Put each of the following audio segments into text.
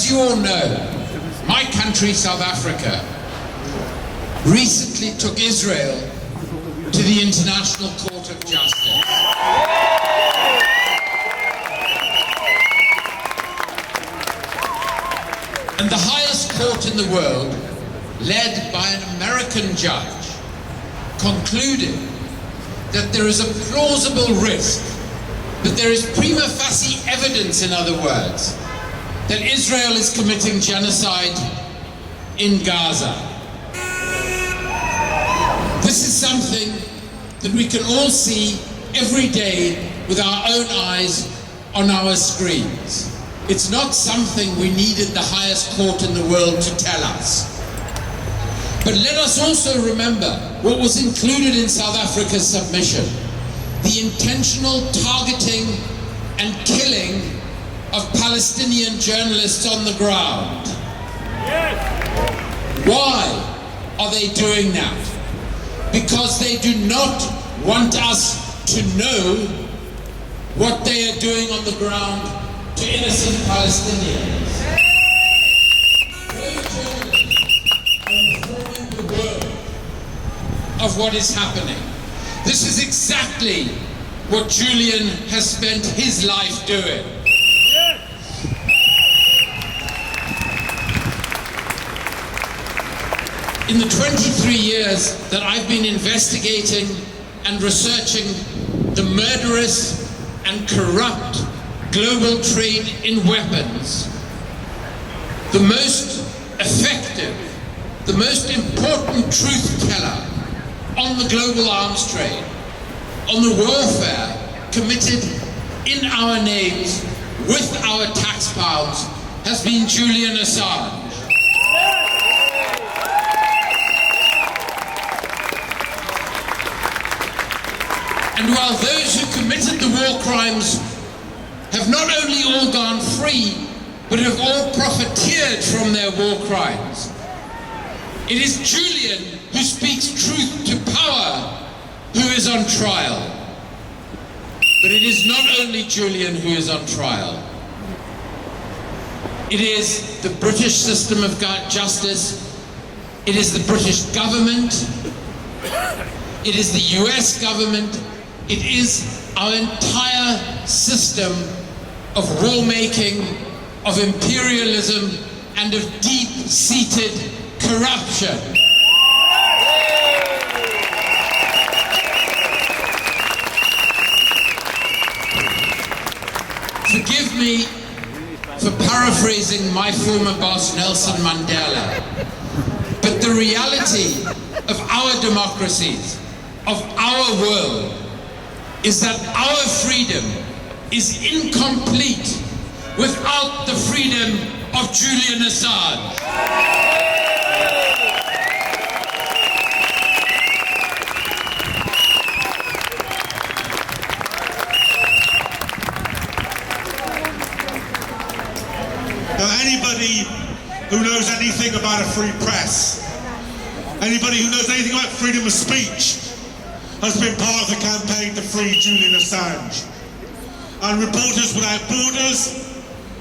As you all know, my country, South Africa, recently took Israel to the International Court of Justice. And the highest court in the world, led by an American judge, concluded that there is a plausible risk, that there is prima facie evidence, in other words, that Israel is committing genocide in Gaza. This is something that we can all see every day with our own eyes on our screens. It's not something we needed the highest court in the world to tell us. But let us also remember what was included in South Africa's submission: the intentional targeting and killing of Palestinian journalists on the ground. Why are they doing that? Because they do not want us to know what they are doing on the ground to innocent Palestinians. Those journalists are informing the world of what is happening. This is exactly what Julian has spent his life doing. In the 23 years that I've been investigating and researching the murderous and corrupt global trade in weapons, the most effective, the most important truth teller on the global arms trade, on the warfare committed in our names with our tax pounds, has been Julian Assange. And while those who committed the war crimes have not only all gone free, but have all profiteered from their war crimes, it is Julian who speaks truth to power who is on trial. But it is not only Julian who is on trial. It is the British system of justice, it is the British government, it is the US government, it is our entire system of rulemaking, of imperialism, and of deep-seated corruption. Forgive me for paraphrasing my former boss, Nelson Mandela, but the reality of our democracies, of our world, is that our freedom is incomplete without the freedom of Julian Assange. Now, anybody who knows anything about a free press, anybody who knows anything about freedom of speech, has been part of the campaign to free Julian Assange. And Reporters Without Borders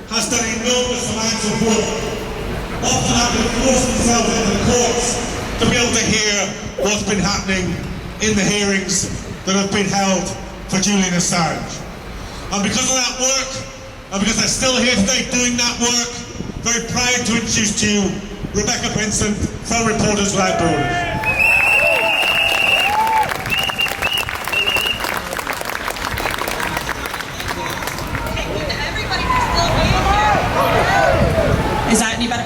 has done enormous amounts of work, often having forced themselves into the courts to be able to hear what's been happening in the hearings that have been held for Julian Assange. And because of that work, and because they're still here today doing that work, very proud to introduce to you Rebecca Benson from Reporters Without Borders. Is that any better?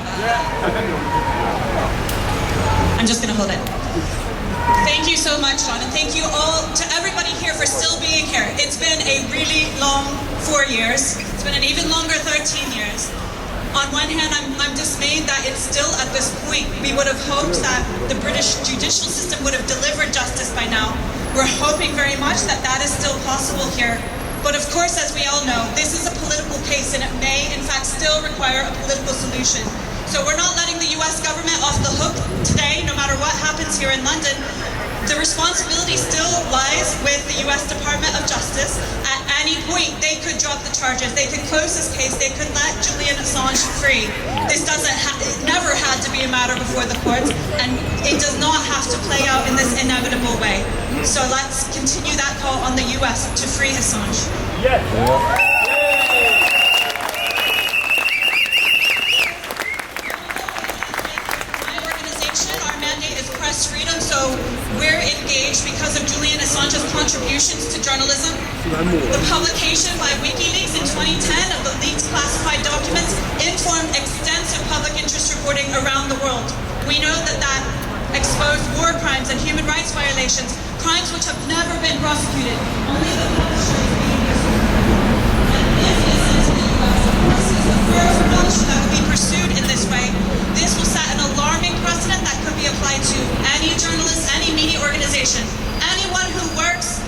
I'm just going to hold it. Thank you so much, John, and thank you all to everybody here for still being here. It's been a really long 4 years. It's been an even longer 13 years. On one hand, I'm dismayed that it's still at this point. We would have hoped that the British judicial system would have delivered justice by now. We're hoping very much that that is still possible here. But of course, as we all know, this is a political case and it may, in fact, still require a political solution. So we're not letting the US government off the hook today, no matter what happens here in London. The responsibility still lies with the US Department of Justice. At any point, they could drop the charges, they could close this case, they could let Julian Assange free. This it never had to be a matter before the courts, and it does not have to play out in this inevitable way. So let's continue that call on the US to free Assange. Yes. Freedom, so we're engaged because of Julian Assange's contributions to journalism. The publication by WikiLeaks in 2010 of the leaked classified documents informed extensive public interest reporting around the world. We know that exposed war crimes and human rights violations, crimes which have never been prosecuted. Only the publisher is being pursued. And if it is sent to the US, of course, it's the first publisher that will be pursued in this way. This will set an alarming precedent that could be applied to any journalist, any media organization, anyone who works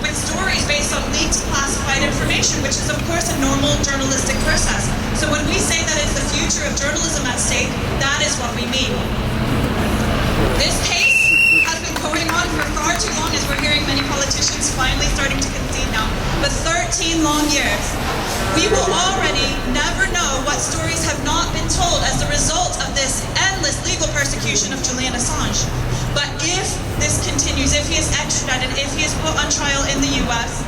with stories based on leaked classified information, which is of course a normal journalistic process. So when we say that it's the future of journalism at stake, that is what we mean. This case has been going on for far too long, as we're hearing many politicians finally starting to concede now, but 13 long years. We will already never know what stories have not been told as a result of this endless legal persecution of Julian Assange. But if this continues, if he is extradited, if he is put on trial in the US,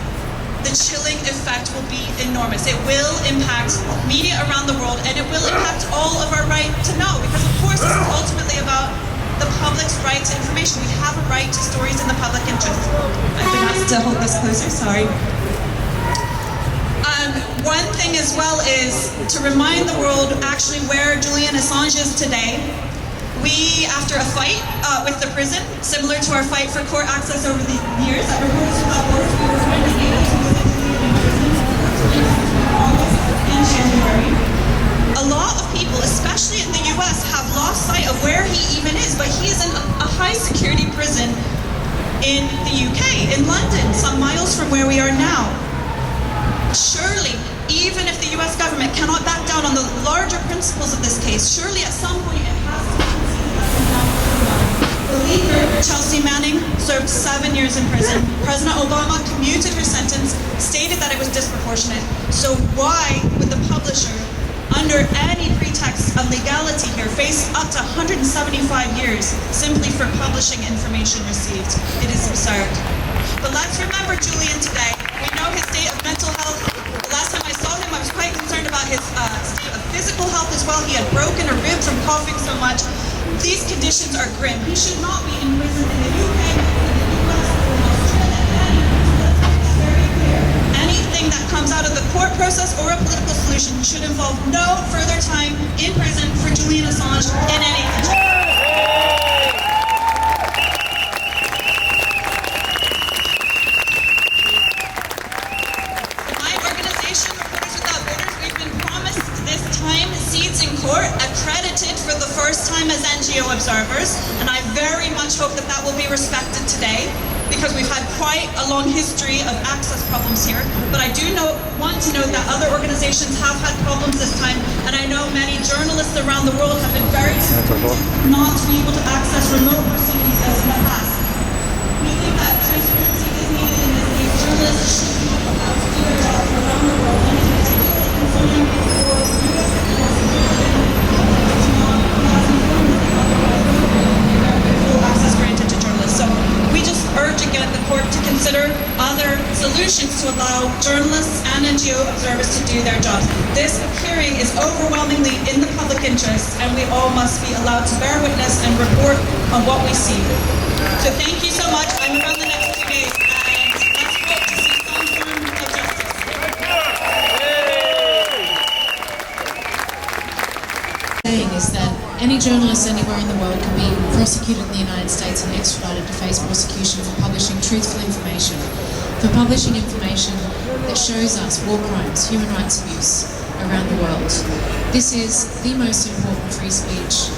the chilling effect will be enormous. It will impact media around the world, and it will impact all of our right to know, because of course this is ultimately about the public's right to information. We have a right to stories in the public interest. I've been asked to hold this closer, sorry. One thing as well is to remind the world actually where Julian Assange is today. We, after a fight with the prison, similar to our fight for court access over the years at Reporters Without Borders, we were finally able to visit Julian in prison in August and January. A lot of people, especially in the US, have lost sight of where he even is, but he is in a high security prison in the UK, in London, some miles from where we are now. Surely, even if the US government cannot back down on the larger principles of this case, surely at some point it has to be conceded that the leaker, Chelsea Manning, served 7 years in prison. President Obama commuted her sentence, stated that it was disproportionate. So why would the publisher, under any pretext of legality here, face up to 175 years simply for publishing information received? It is absurd. But let's remember Julian today. We know his state of mental health. The last time I saw him, I was quite concerned about his state of physical health as well. He had broken a rib from coughing so much. These conditions are grim. He should not be in prison in the UK, in the US, or in Australia. It's very clear. Anything that comes out of the court process or a political solution should involve no further time in prison for Julian Assange in any country. Accredited for the first time as NGO observers, and I very much hope that that will be respected today, because we've had quite a long history of access problems here. But I do want to note that other organizations have had problems this time, and I know many journalists around the world have been very disappointed not to be able to access remote proceedings as in the past. We think that transparency is needed in this case. Journalists should be allowed to do their job around the world, and in particular concerning for US access granted to journalists. So we just urge again the court to consider other solutions to allow journalists and NGO observers to do their jobs. This hearing is overwhelmingly in the public interest, and we all must be allowed to bear witness and report on what we see. So thank you so much. I'm around the next 2 days, and let's hope to see some form of justice. Is that any journalist anywhere in the world can be prosecuted in the United States and extradited to face prosecution for publishing truthful information, for publishing information that shows us war crimes, human rights abuse around the world. This is the most important free speech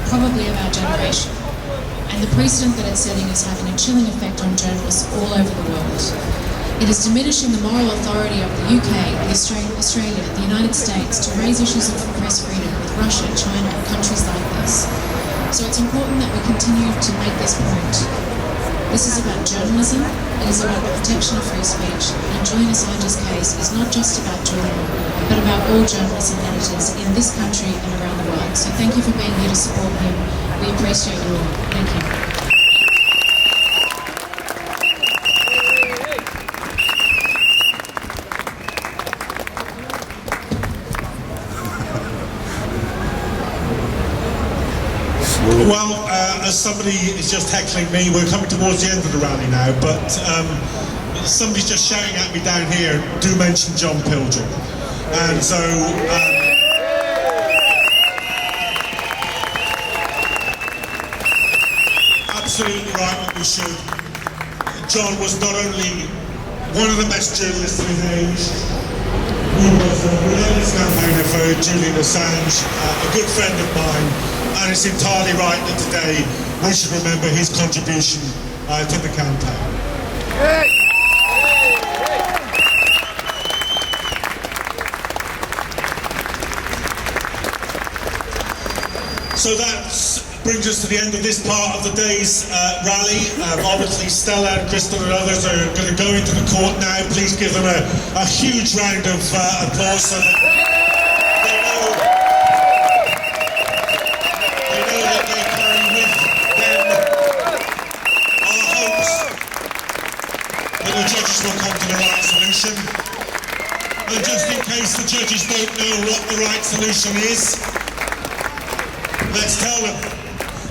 probably of our generation, and the precedent that it's setting is having a chilling effect on journalists all over the world. It is diminishing the moral authority of the UK, Australia, the United States to raise issues of press freedom with Russia, China, and countries like this. So it's important that we continue to make this point. This is about journalism, it is about the protection of free speech, and Julian Assange's case is not just about Julian, but about all journalists and editors in this country and around the world. So thank you for being here to support him. We appreciate you all. Thank you. Well, as somebody is just heckling me, we're coming towards the end of the rally now, but somebody's just shouting at me down here, do mention John Pilgrim. And so, absolutely right that we should. John was not only one of the best journalists of his age, he was a relentless campaigner for Julian Assange, a good friend of mine, and it's entirely right that today we should remember his contribution to the campaign. So that brings us to the end of this part of the day's rally. Obviously Stella and Crystal and others are going to go into the court now. Please give them a huge round of applause so that the judges will come to the right solution. And just in case the judges don't know what the right solution is, let's tell them.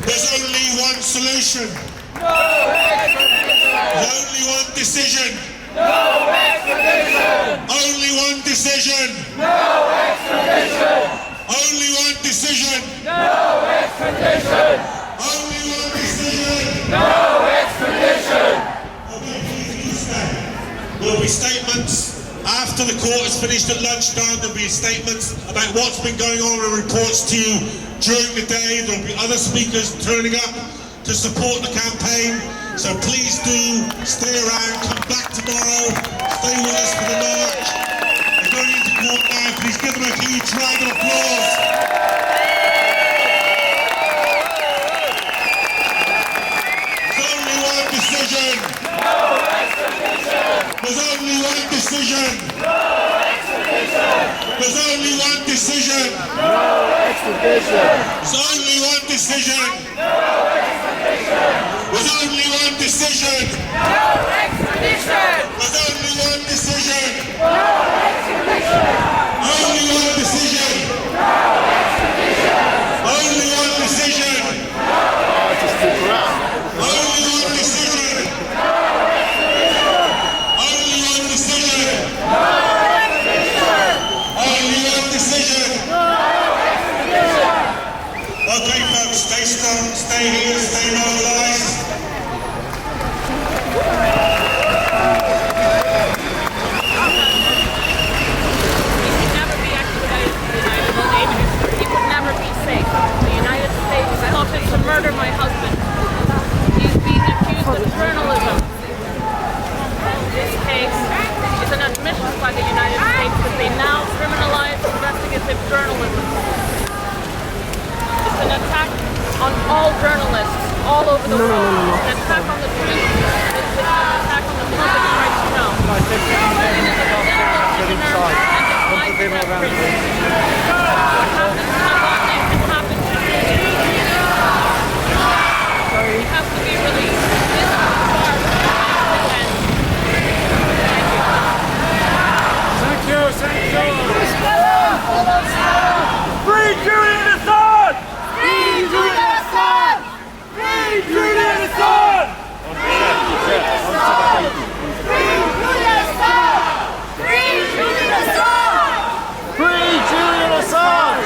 There's only one solution. No extradition. There's only one decision. No extradition. Only one decision. No extradition. Only one decision. No extradition. Only one decision. No extradition. There will be statements after the court is finished at lunchtime. There will be statements about what's been going on and reports to you during the day. There will be other speakers turning up to support the campaign. So please do stay around, come back tomorrow, stay with us for the march. They're going into court now. Please give them a huge round of applause. There's only one decision. There's only one decision. No extradition. There's only one decision. No extradition. There's only one decision. No extradition. There's only one decision. No extradition. There's only one decision. No extradition. Only one decision. No extradition. Only one decision. Just stick around. Only one decision. Okay folks, stay strong, stay here, stay mobilised. He could never be extradited to the United States. He would never be safe. The United States plotted to murder my husband. He's being accused of journalism. This case is an admission by the United States that they now criminalize investigative journalism. It's an attack on all journalists all over the world. It's an attack on the truth. It's an attack on the public's right to know. It is a dishonor and defies press freedom. What happened to Navalny can happen to you. We have to be released. This is the start of the end. Thank you. Thank you. Free Julian Assange! Free Julian Assange! Free Julian Assange! Free Julian Assange! Free Julian Assange! Free Julian Assange!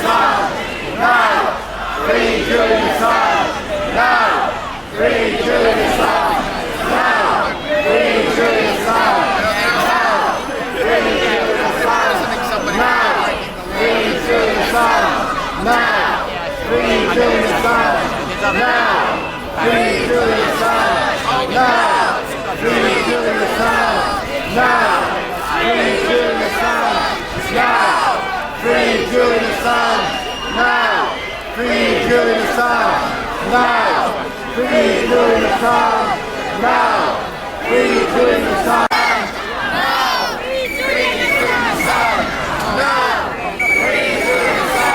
Assange! No! Free Julian Assange! No! Free Julian Assange! No! Free Julian Assange! No! Free Julian Assange! No! Free Julian Assange! No! Free Julian Assange! No! Free Julian Assange! No! Free Julian Assange! No! Free Julian Assange! No! Free Julian Assange! No! Free Julian Assange! No! Free Julian Assange! No! Free Julian Assange!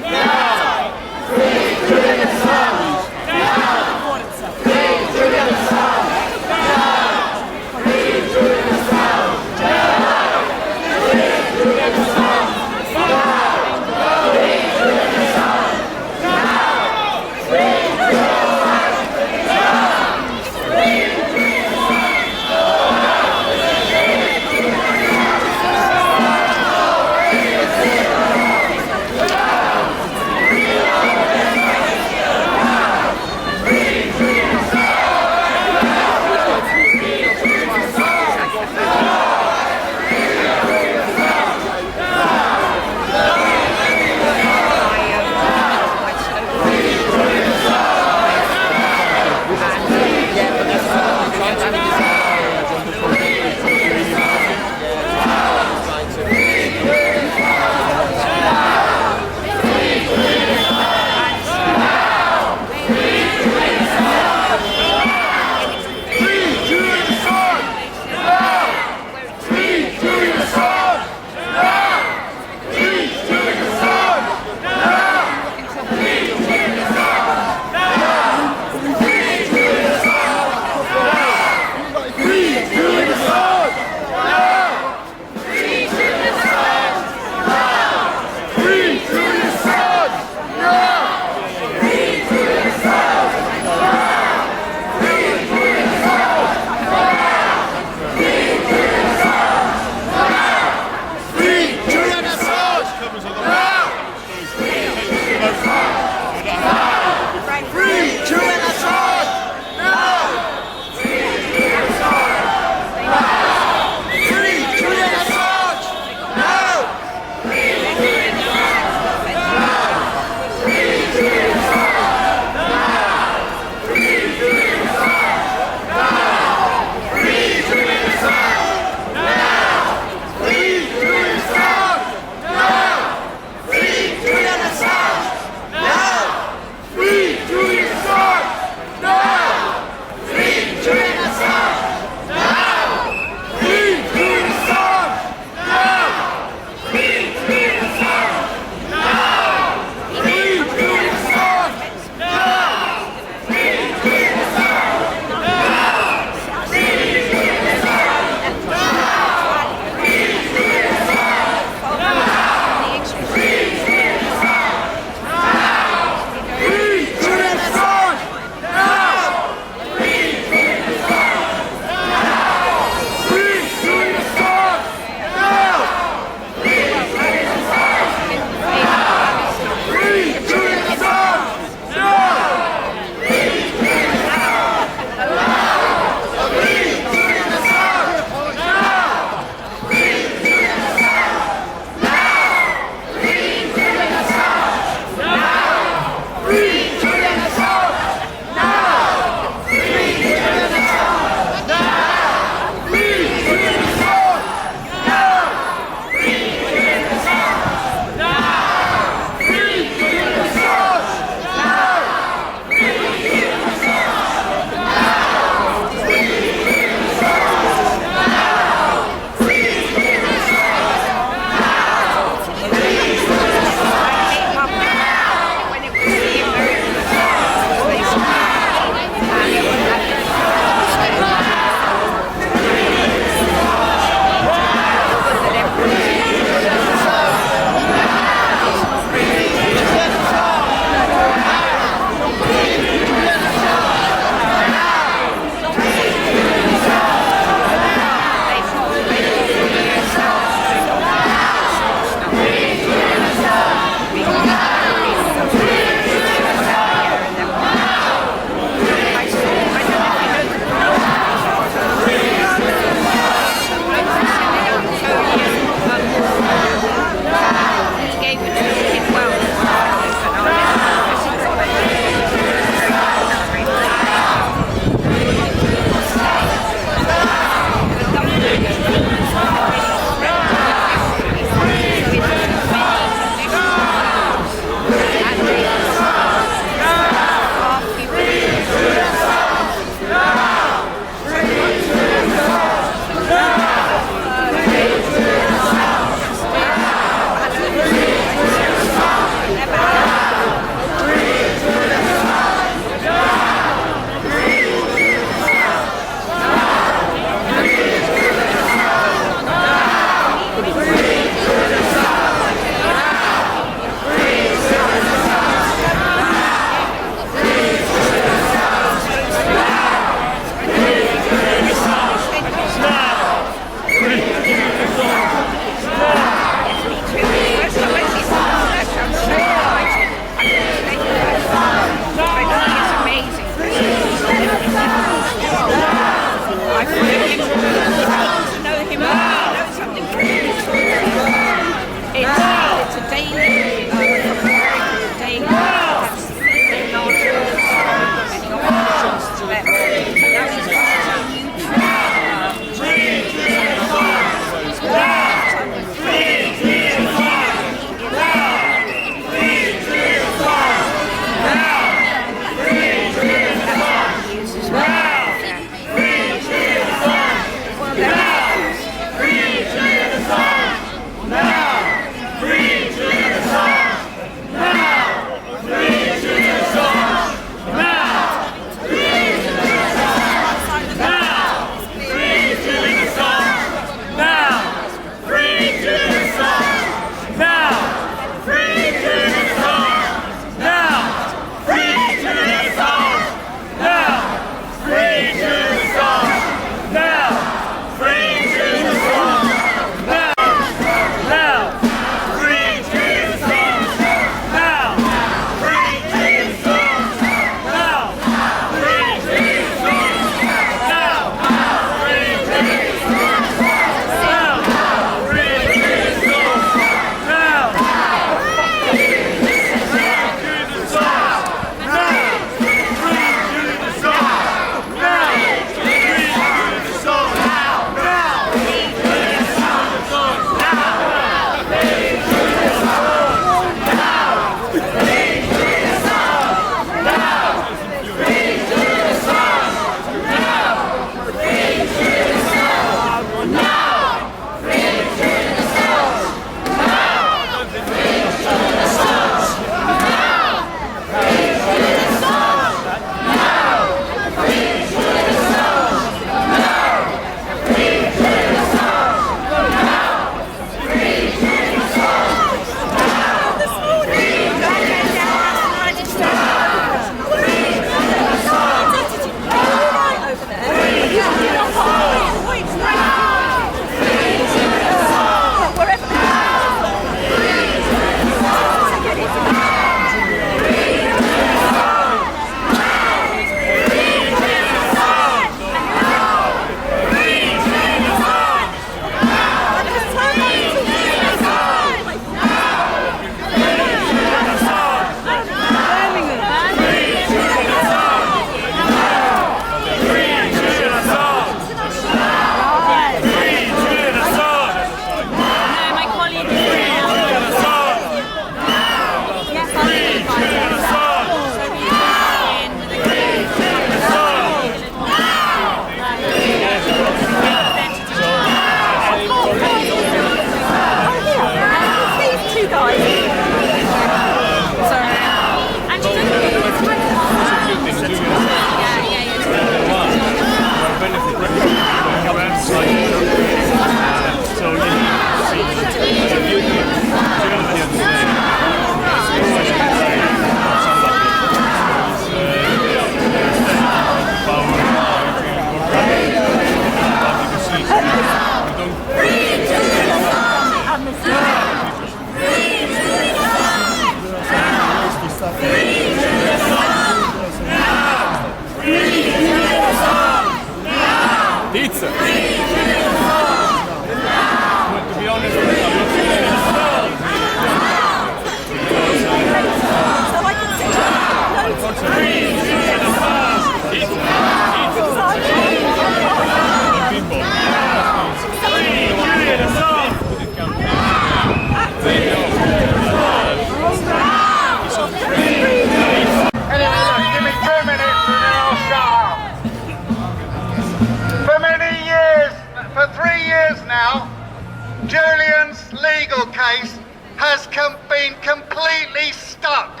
Julian's legal case has been completely stuck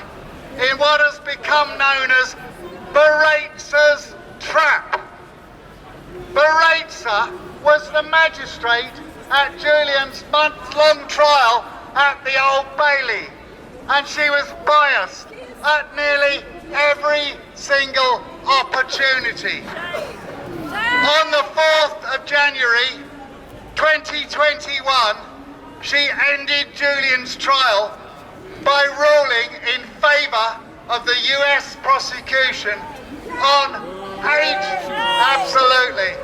in what has become known as Bericht's trap. Bericht was the magistrate at Julian's month-long trial at the Old Bailey, and she was biased at nearly every single opportunity. On the 4th of January 2021, she ended Julian's trial by ruling in favour of the US prosecution on 8, absolutely.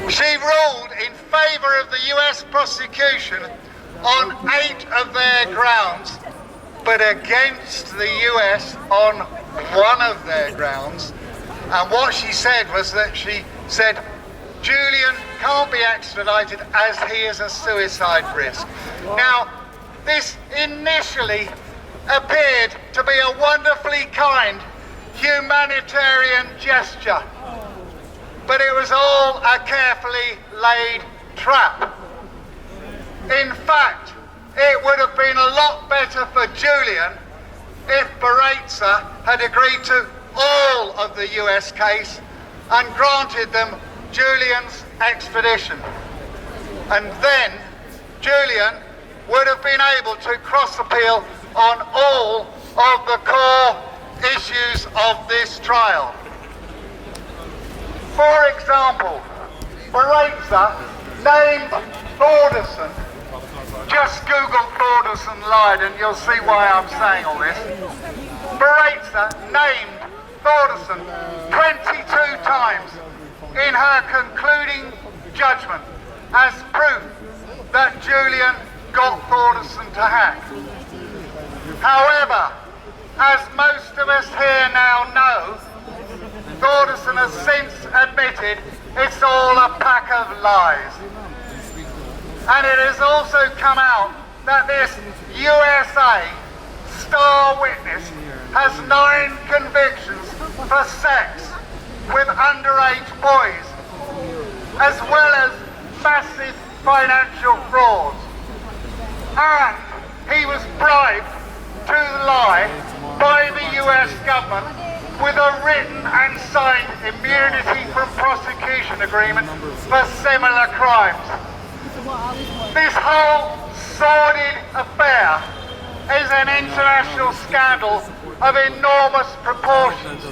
She ruled in favour of the US prosecution on 8 of their grounds, but against the US on 1 of their grounds. And what she said was that she said Julian can't be extradited as he is a suicide risk. Now, this initially appeared to be a wonderfully kind humanitarian gesture, but it was all a carefully laid trap. In fact, it would have been a lot better for Julian if Bericht had agreed to all of the US case and granted them Julian's extradition. And then Julian would have been able to cross-appeal on all of the core issues of this trial. For example, Bericht named Thordarson. Just Google Thordarson lied and you'll see why I'm saying all this. Bericht named Thordarson 22 times in her concluding judgment as proof that Julian got Thordarson to hack. However, as most of us here now know, Thordarson has since admitted it's all a pack of lies. And it has also come out that this USA star witness has 9 convictions for sex with underage boys, as well as massive financial frauds. And he was bribed to lie by the US government with a written and signed immunity from prosecution agreement for similar crimes. This whole sordid affair is an international scandal of enormous proportions.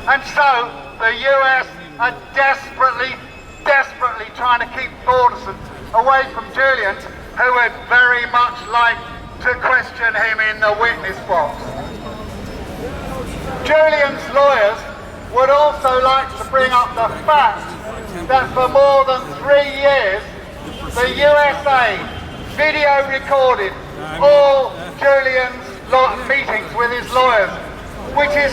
And so the US are desperately trying to keep Thordarson away from Julian, who would very much like to question him in the witness box. Julian's lawyers would also like to bring up the fact that for more than 3 years, the USA video recorded all Julian's meetings with his lawyers, which is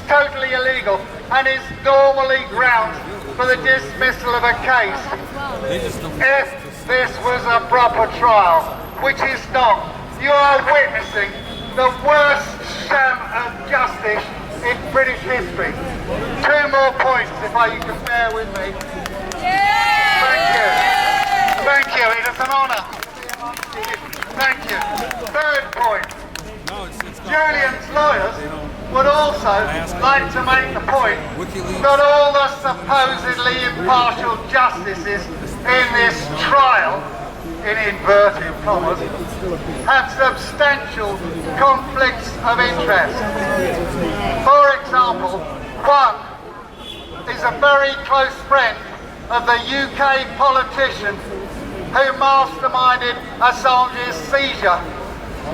totally illegal and is normally grounds for the dismissal of a case if this was a proper trial, which is not. You are witnessing the worst sham of justice in British history. 2 more points, if you can bear with me. Thank you, it is an honour. Thank you. 3rd point. Julian's lawyers would also like to make the point that all the supposedly impartial justices in this trial, in inverted commas, have substantial conflicts of interest. For example, one is a very close friend of the UK politician who masterminded Assange's seizure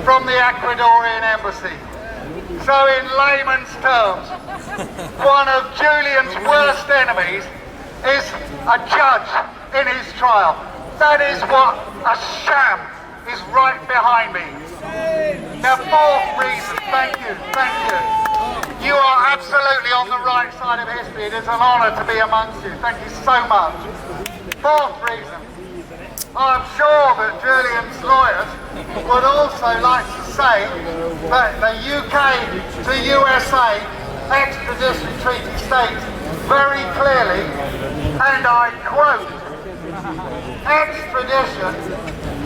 from the Ecuadorian embassy. So in layman's terms, one of Julian's worst enemies is a judge in his trial. That is what a sham is right behind me. Now, 4th reason, thank you. You are absolutely on the right side of history. It is an honour to be amongst you. Thank you so much. 4th reason, I'm sure that Julian's lawyers would also like to say that the UK to USA extradition treaty states very clearly and I quote, "Extradition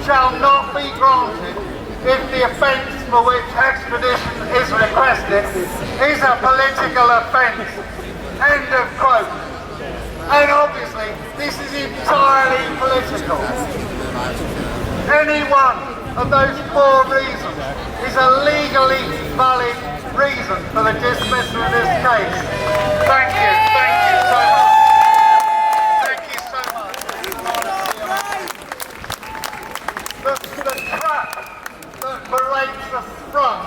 shall not be granted if the offence for which extradition is requested is a political offence." End of quote. And obviously, this is entirely political. Any one of those 4 reasons is a legally valid reason for the dismissal of this case. Thank you so much. Thank you so much. The trap that berates us from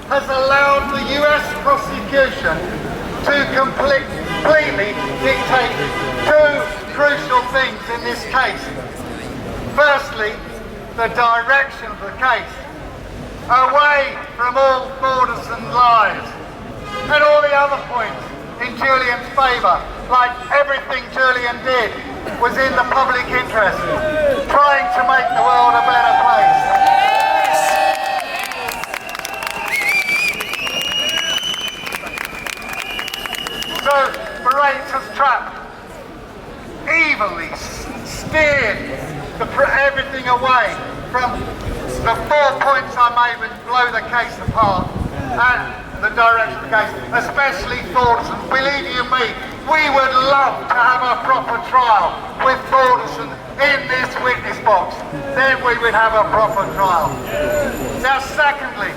has allowed the US prosecution to completely dictate 2 crucial things in this case. Firstly, the direction of the case, away from all borders and lies, and all the other points in Julian's favour, like everything Julian did was in the public interest, trying to make the world a better place. So, Berates' trap evilly steered everything away from the 4 points I made which blow the case apart and the direction of the case, especially Thordarson. Believe you me, we would love to have a proper trial with Thordarson in this witness box. Then we would have a proper trial. Now secondly,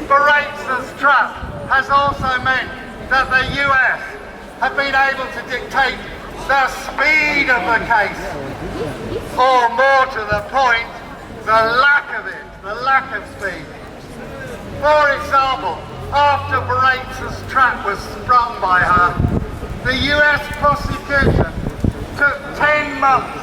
Berates' trap has also meant that the US have been able to dictate the speed of the case, or more to the point, the lack of it, the lack of speed. For example, after Berates' trap was sprung by her, the US prosecution took 10 months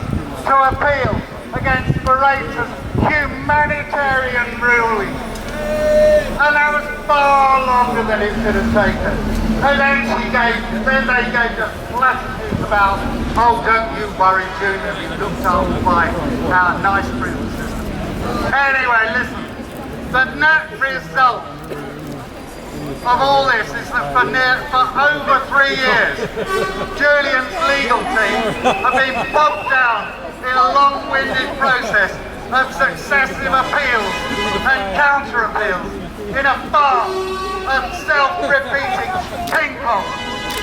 to appeal against Berates' humanitarian ruling. And that was far longer than it should have taken. And then they gave us platitudes about, "Oh, don't you worry, Julian, he's looked after by our nice prison system." Anyway, listen, the net result of all this is that for over 3 years, Julian's legal team have been bogged down in a long-winded process of successive appeals and counter-appeals in a farce of self-repeating ping-pong,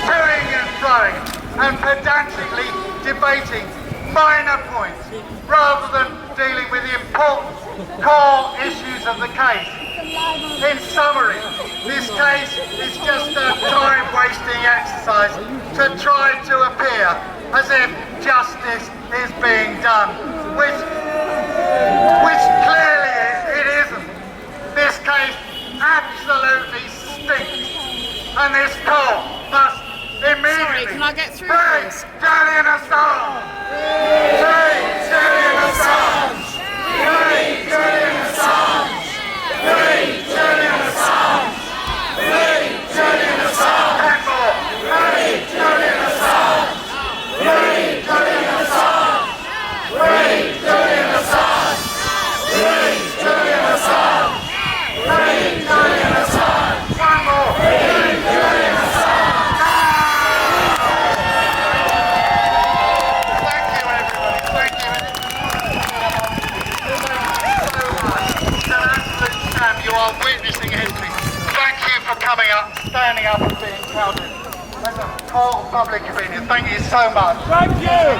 toing and throwing, and pedantically debating minor points rather than dealing with the important core issues of the case. In summary, this case is just a time-wasting exercise to try to appear as if justice is being done, which clearly it isn't. This case absolutely stinks, and this court must immediately Sorry, can I get through free this? Julian Assange! Free Julian Assange! Free Julian Assange! Free Julian Assange! Free Julian Assange! And more! Free Julian Assange! Free Julian Assange! Free Julian Assange! Free Julian Assange! Free Julian Assange! One more! Free Julian Assange! Thank you, everybody. Thank you. It's an absolute sham. You are witnessing history. Thank you for coming up, standing up and being counted. As a court of public opinion. Thank you so much. Thank you.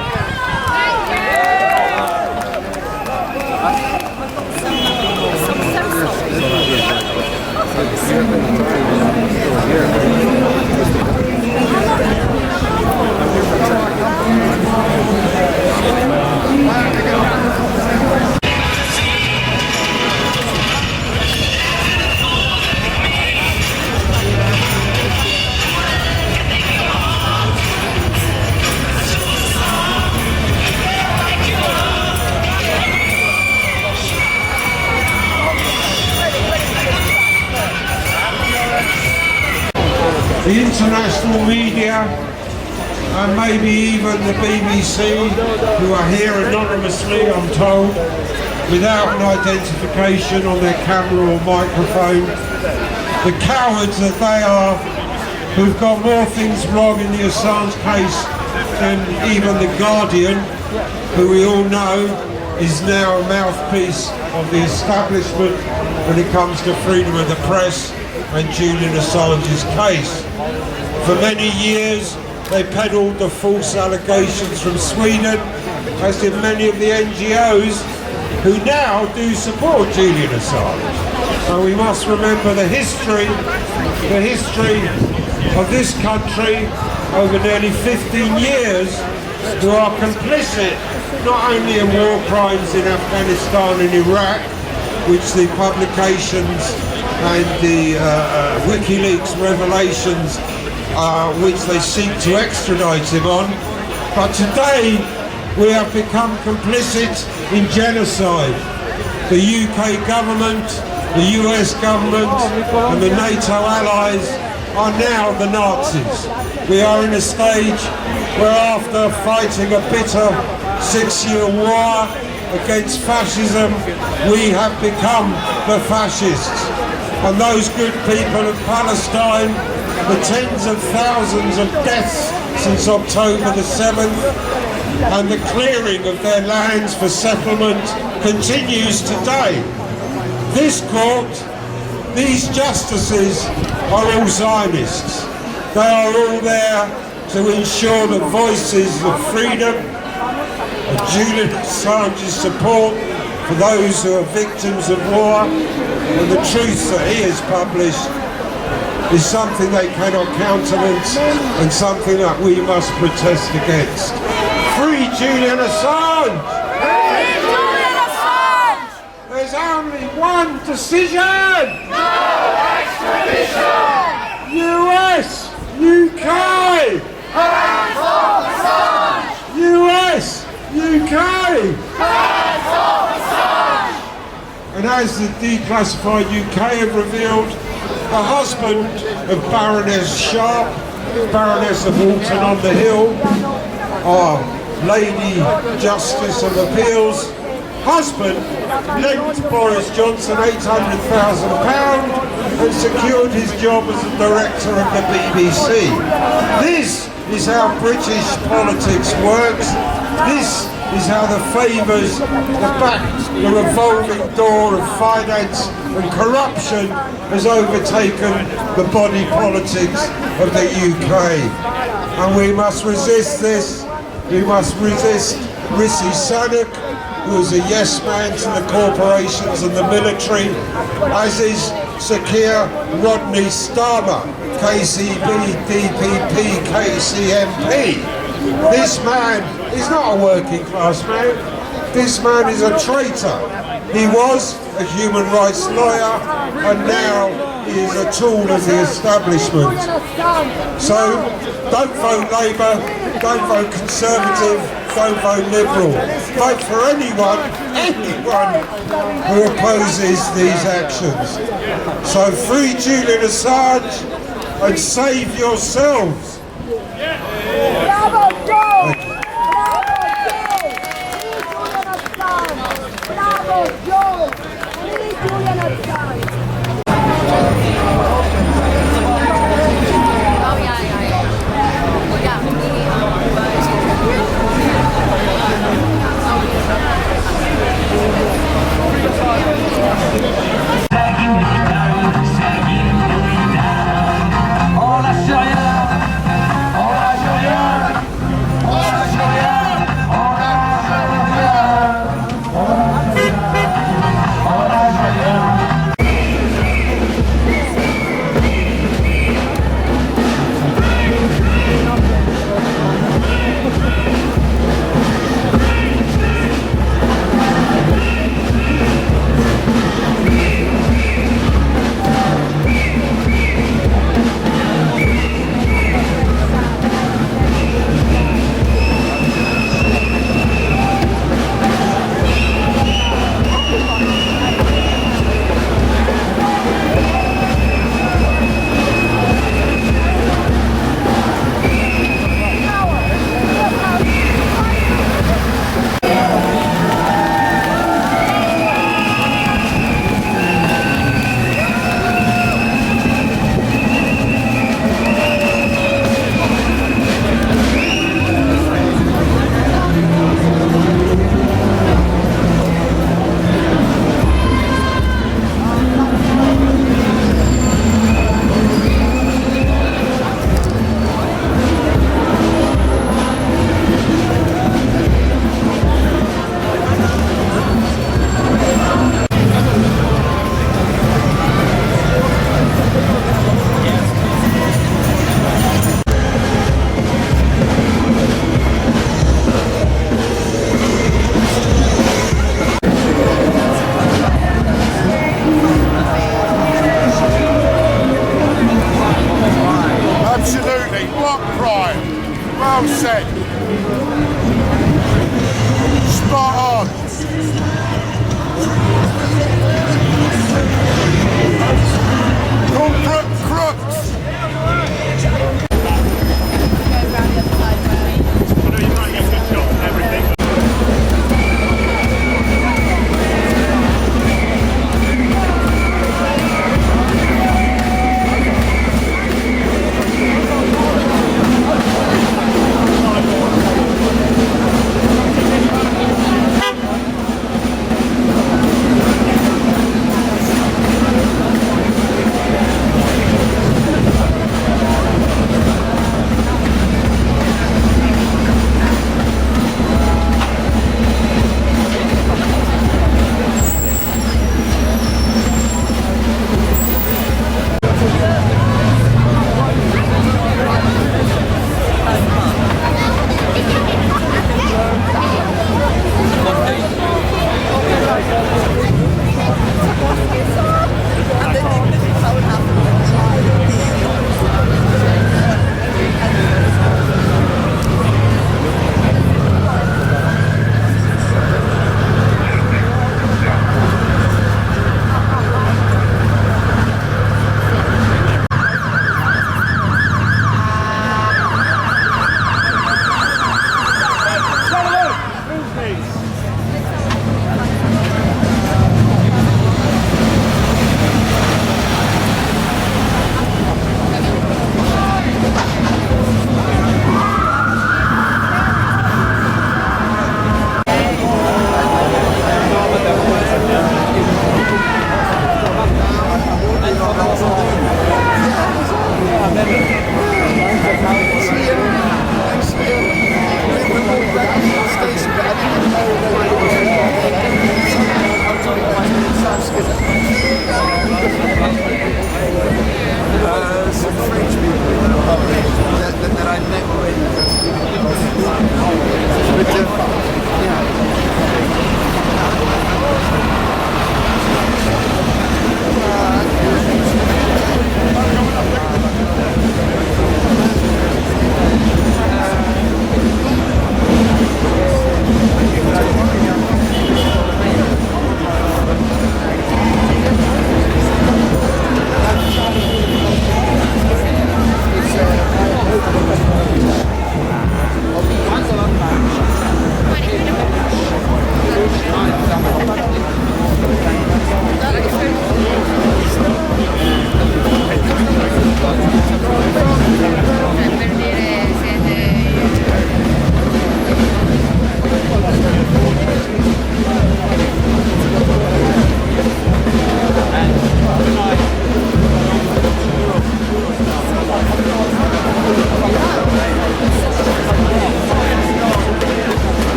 The international media and maybe even the BBC, who are here anonymously, I'm told, without an identification on their camera or microphone. The cowards that they are who've got more things wrong in the Assange case than even The Guardian, who we all know is now a mouthpiece of the establishment when it comes to freedom of the press and Julian Assange's case. For many years they peddled the false allegations from Sweden, as did many of the NGOs who now do support Julian Assange. So we must remember the history of this country over nearly 15 years, who are complicit not only in war crimes in Afghanistan and Iraq, which the publications and the WikiLeaks revelations which they seek to extradite him on, but today we have become complicit in genocide. The UK government, the US government and the NATO allies are now the Nazis. We are in a stage where, after fighting a bitter 6-year war against fascism, we have become the fascists. And those good people of Palestine, the tens of thousands of deaths since October the 7th, and the clearing of their lands for settlement continues today. This court, these justices are all Zionists. They are all there to ensure the voices of freedom, of Julian Assange's support for those who are victims of war, and the truths that he has published is something they cannot countenance and something that we must protest against. Free Julian Assange! Free Julian Assange! There's only one decision! No extradition! US! UK! Hands off Assange! US! UK! Hands off Assange! And as the declassified UK have revealed, the husband of Baroness Sharp, Baroness of Walton on the Hill, our Lady Justice of Appeals, husband lent Boris Johnson £800,000 and secured his job as the director of the BBC. This is how British politics works. This is how the favours, the revolving door of finance and corruption has overtaken the body politics of the UK. And we must resist this. We must resist Rishi Sunak, who is a yes man to the corporations and the military, as is Sakir Rodney Starmer, KCB, DPP, KCMP. This man is not a working class man. This man is a traitor. He was a human rights lawyer and now he is a tool of the establishment. So don't vote Labour, don't vote Conservative, don't vote Liberal. Vote for anyone who opposes these actions. So free Julian Assange and save yourselves. Bravo, Joe! Bravo, Joe! Free Julian Assange! All I show you Spot on. Corporate crooks.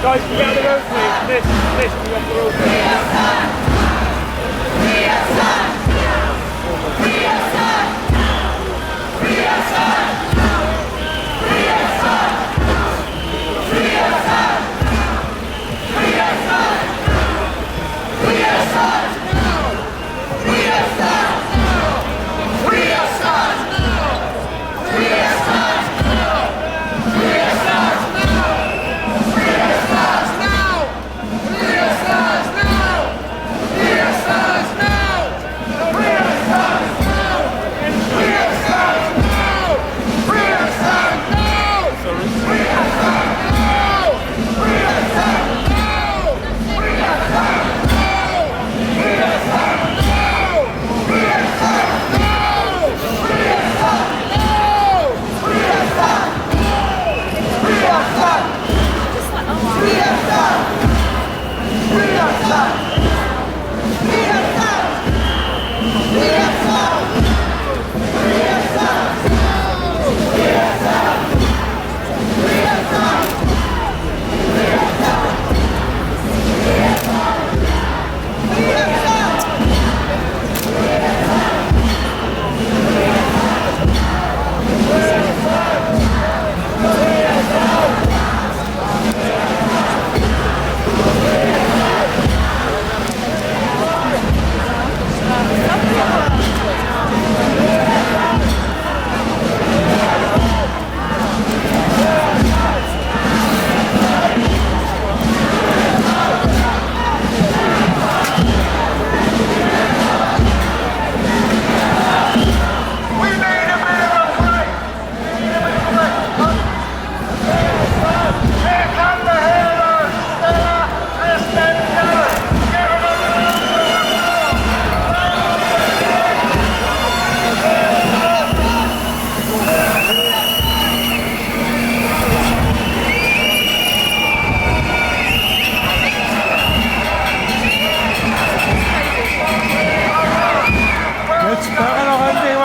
Guys, get out of the road, please. Please, get off the road, please.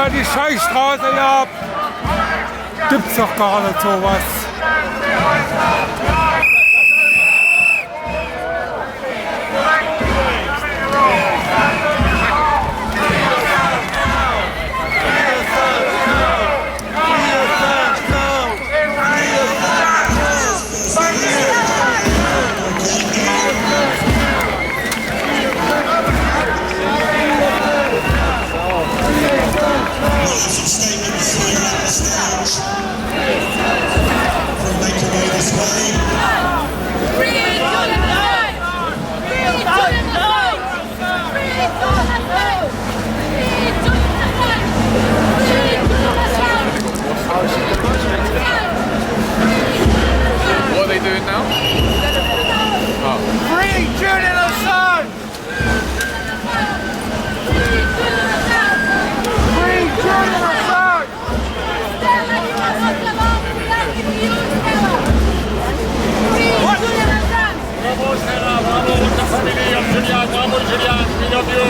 Die Scheißstraße hier ab. Gibt's doch gar nicht sowas. What are they doing now? Oh. Free Julian Assange! Free Julian Assange!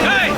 Hey!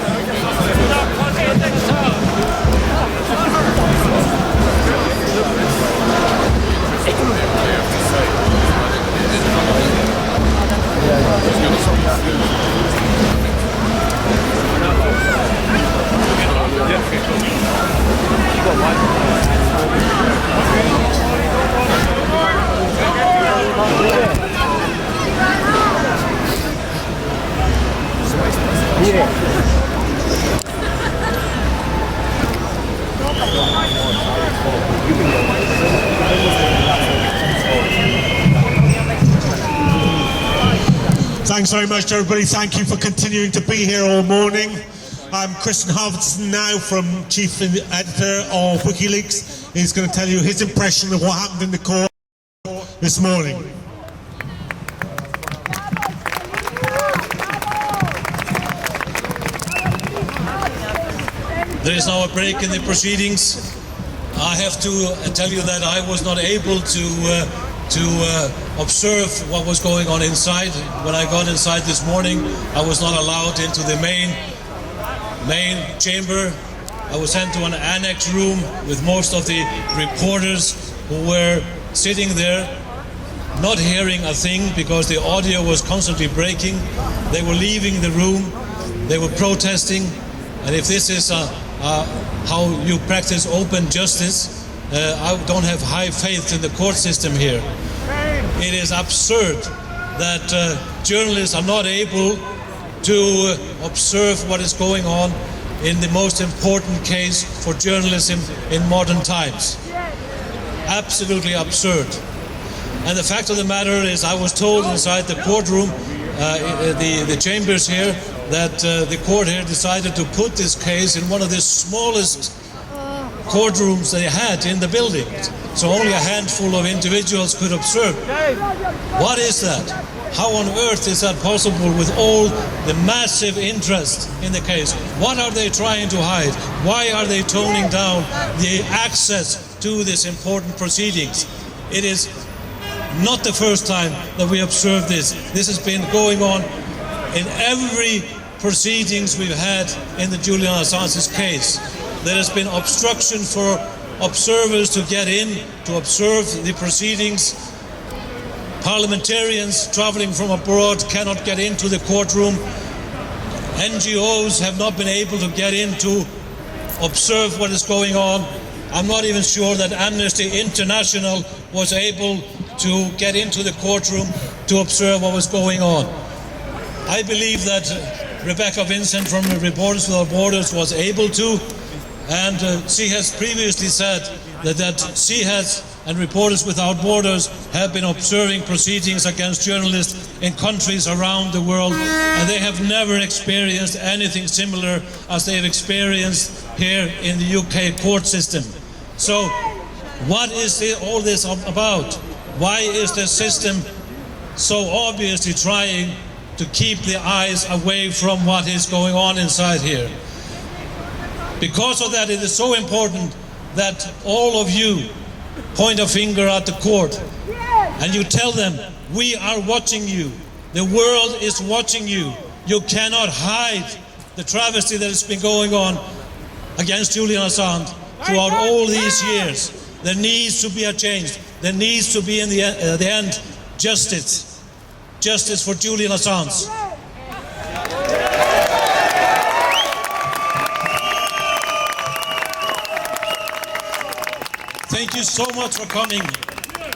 Thanks very much, everybody. Thank you for continuing to be here all morning. I'm Christian Harvardson now, from Chief Editor of WikiLeaks. He's going to tell you his impression of what happened in the court this morning. There is now a break in the proceedings. I have to tell you that I was not able to observe what was going on inside. When I got inside this morning, I was not allowed into the main chamber. I was sent to an annex room with most of the reporters who were sitting there. not hearing a thing because the audio was constantly breaking. They were leaving the room, they were protesting, and if this is how you practice open justice, I don't have high faith in the court system here. It is absurd that journalists are not able to observe what is going on in the most important case for journalism in modern times. Absolutely absurd. And the fact of the matter is, I was told inside the courtroom, the chambers here, that the court here decided to put this case in one of the smallest courtrooms they had in the building. So only a handful of individuals could observe. What is that? How on earth is that possible with all the massive interest in the case? What are they trying to hide? Why are they toning down the access to this important proceedings? It is not the first time that we observe this. This has been going on in every proceedings we've had in the Julian Assange's case. There has been obstruction for observers to get in, to observe the proceedings. Parliamentarians traveling from abroad cannot get into the courtroom. NGOs have not been able to get in to observe what is going on. I'm not even sure that Amnesty International was able to get into the courtroom to observe what was going on. I believe that Rebecca Vincent from Reporters Without Borders was able to, and she has previously said that she has and Reporters Without Borders have been observing proceedings against journalists in countries around the world, and they have never experienced anything similar as they have experienced here in the UK court system. So what is all this about? Why is the system so obviously trying to keep the eyes away from what is going on inside here? Because of that, it is so important that all of you point a finger at the court and you tell them, we are watching you. The world is watching you. You cannot hide the travesty that has been going on against Julian Assange throughout all these years. There needs to be a change. There needs to be, in the end, justice. Justice for Julian Assange. Thank you so much for coming,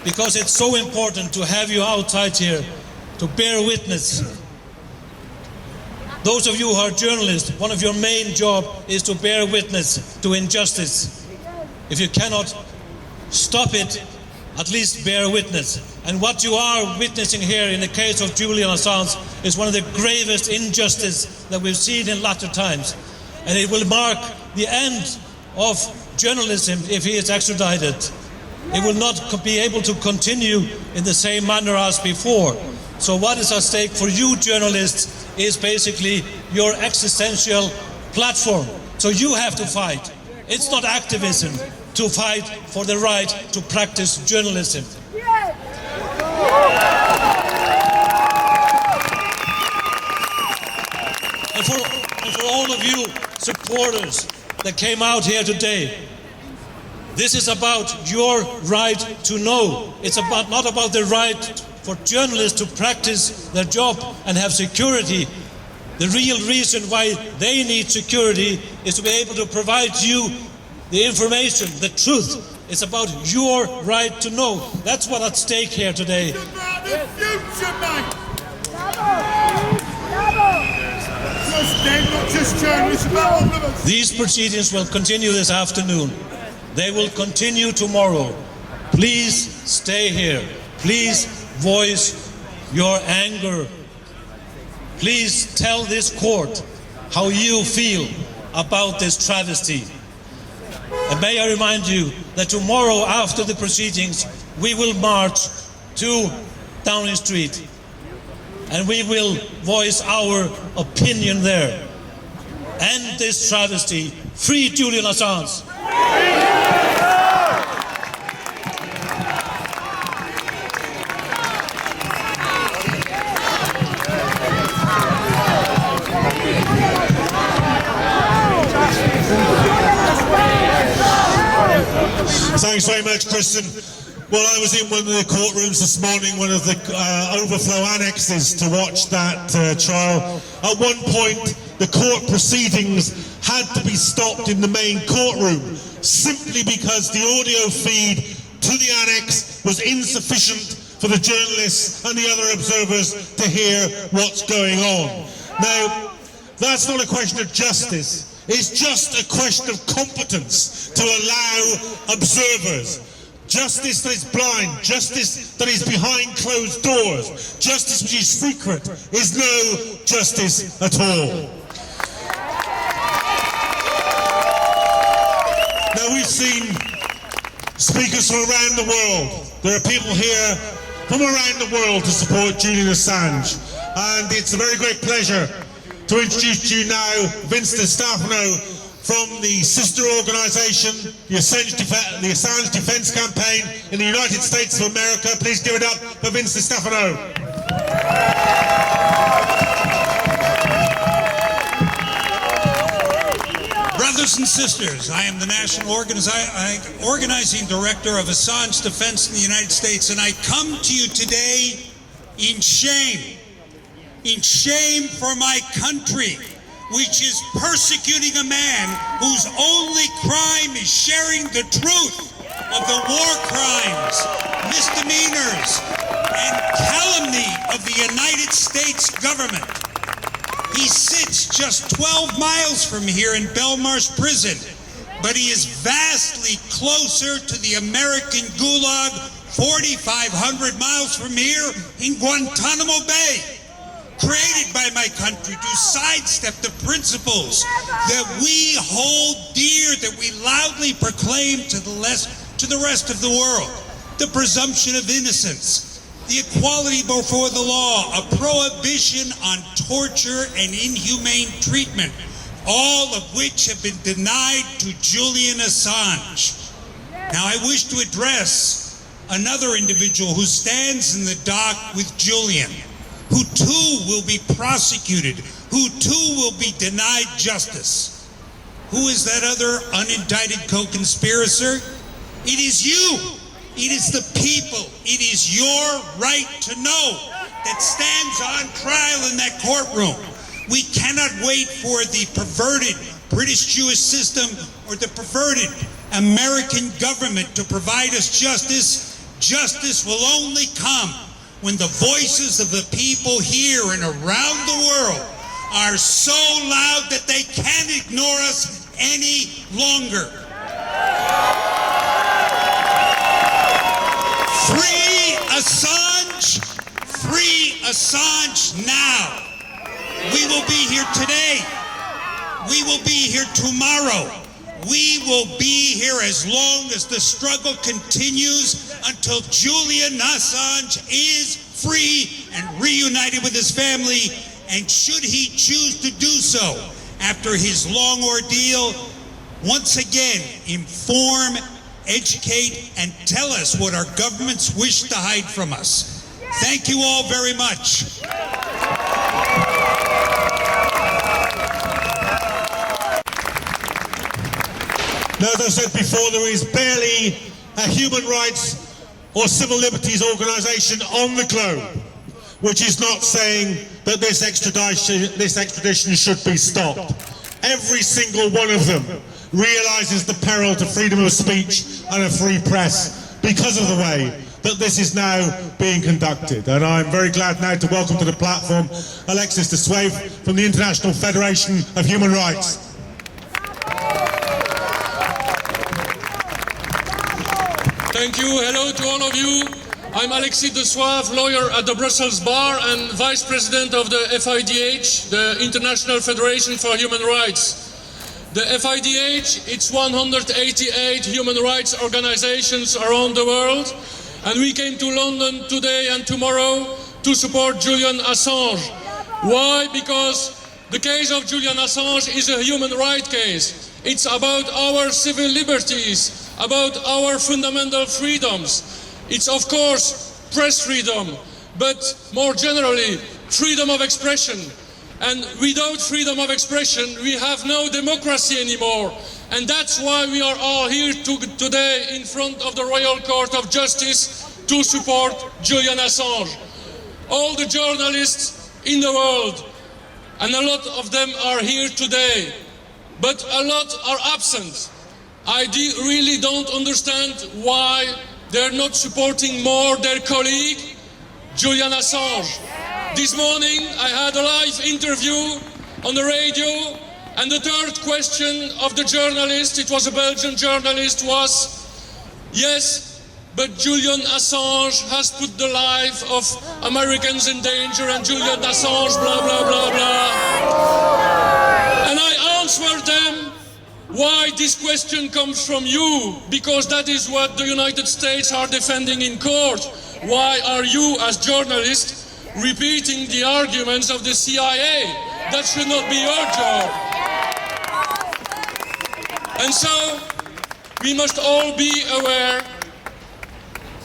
because it's so important to have you outside here to bear witness. Those of you who are journalists, one of your main job is to bear witness to injustice. If you cannot stop it, at least bear witness. And what you are witnessing here in the case of Julian Assange is one of the gravest injustices that we've seen in latter times. And it will mark the end of journalism if he is extradited. It will not be able to continue in the same manner as before. So what is at stake for you journalists is basically your existential platform. So you have to fight. It's not activism to fight for the right to practice journalism. And for all of you supporters that came out here today, this is about your right to know. It's not about the right for journalists to practice their job and have security. The real reason why they need security is to be able to provide you the information, the truth. It's about your right to know. That's what's at stake here today. It's about the future, mate. Just them, not just journalists, about all of us. These proceedings will continue this afternoon. They will continue tomorrow. Please stay here. Please voice your anger. Please tell this court how you feel about this travesty. And may I remind you that tomorrow after the proceedings, we will march to Downing Street and we will voice our opinion there. End this travesty. Free Julian Assange. Thanks very much, Kristen. Well, I was in one of the courtrooms this morning, one of the overflow annexes, to watch that trial. At one point, the court proceedings had to be stopped in the main courtroom simply because the audio feed to the annex was insufficient for the journalists and the other observers to hear what's going on. Now, that's not a question of justice. It's just a question of competence to allow observers. Justice that is blind, justice that is behind closed doors, justice which is secret is no justice at all. Now, we've seen speakers from around the world. There are people here from around the world to support Julian Assange. And it's a very great pleasure to introduce to you now Vince Stefano from the sister organisation, the Assange Defence Campaign in the United States of America. Please give it up for Vince Stefano. Brothers and sisters, I am the National Organizing Director of Assange Defense in the United States, and I come to you today in shame for my country, which is persecuting a man whose only crime is sharing the truth of the war crimes, misdemeanors, and calumny of the United States government. He sits just 12 miles from here in Belmarsh Prison, but he is vastly closer to the American Gulag 4,500 miles from here in Guantanamo Bay, created by my country to sidestep the principles that we hold dear, that we loudly proclaim to the rest of the world. The presumption of innocence, the equality before the law, a prohibition on torture and inhumane treatment, all of which have been denied to Julian Assange. Now, I wish to address another individual who stands in the dock with Julian, who too will be prosecuted, who too will be denied justice. Who is that other unindicted co-conspirator? It is you. It is the people. It is your right to know that stands on trial in that courtroom. We cannot wait for the perverted British Jewish system or the perverted American government to provide us justice. Justice will only come when the voices of the people here and around the world are so loud that they can't ignore us any longer. Free Assange! Free Assange now! We will be here today. We will be here tomorrow. We will be here as long as the struggle continues until Julian Assange is free and reunited with his family. And should he choose to do so after his long ordeal, once again, inform, educate, and tell us what our governments wish to hide from us. Thank you all very much. Now, as I said before, there is barely a human rights or civil liberties organisation on the globe which is not saying that this extradition should be stopped. Every single one of them realises the peril to freedom of speech and a free press because of the way that this is now being conducted. And I'm very glad now to welcome to the platform Alexis de Sueve from the International Federation of Human Rights. Thank you. Hello to all of you. I'm Alexis de Suave, lawyer at the Brussels Bar and Vice President of the FIDH, the International Federation for Human Rights. The FIDH, it's 188 human rights organizations around the world, and we came to London today and tomorrow to support Julian Assange. Why? Because the case of Julian Assange is a human rights case. It's about our civil liberties, about our fundamental freedoms. It's, of course, press freedom, but more generally, freedom of expression. And without freedom of expression, we have no democracy anymore. And that's why we are all here today in front of the Royal Court of Justice to support Julian Assange. All the journalists in the world, and a lot of them are here today, but a lot are absent. I really don't understand why they're not supporting more their colleague, Julian Assange. This morning I had a live interview on the radio, and the third question of the journalist, it was a Belgian journalist, was, yes, but Julian Assange has put the life of Americans in danger, and Julian Assange, blah, blah, blah, blah. And I answered them, why this question comes from you, because that is what the United States are defending in court. Why are you, as journalists, repeating the arguments of the CIA? That should not be your job. And so, we must all be aware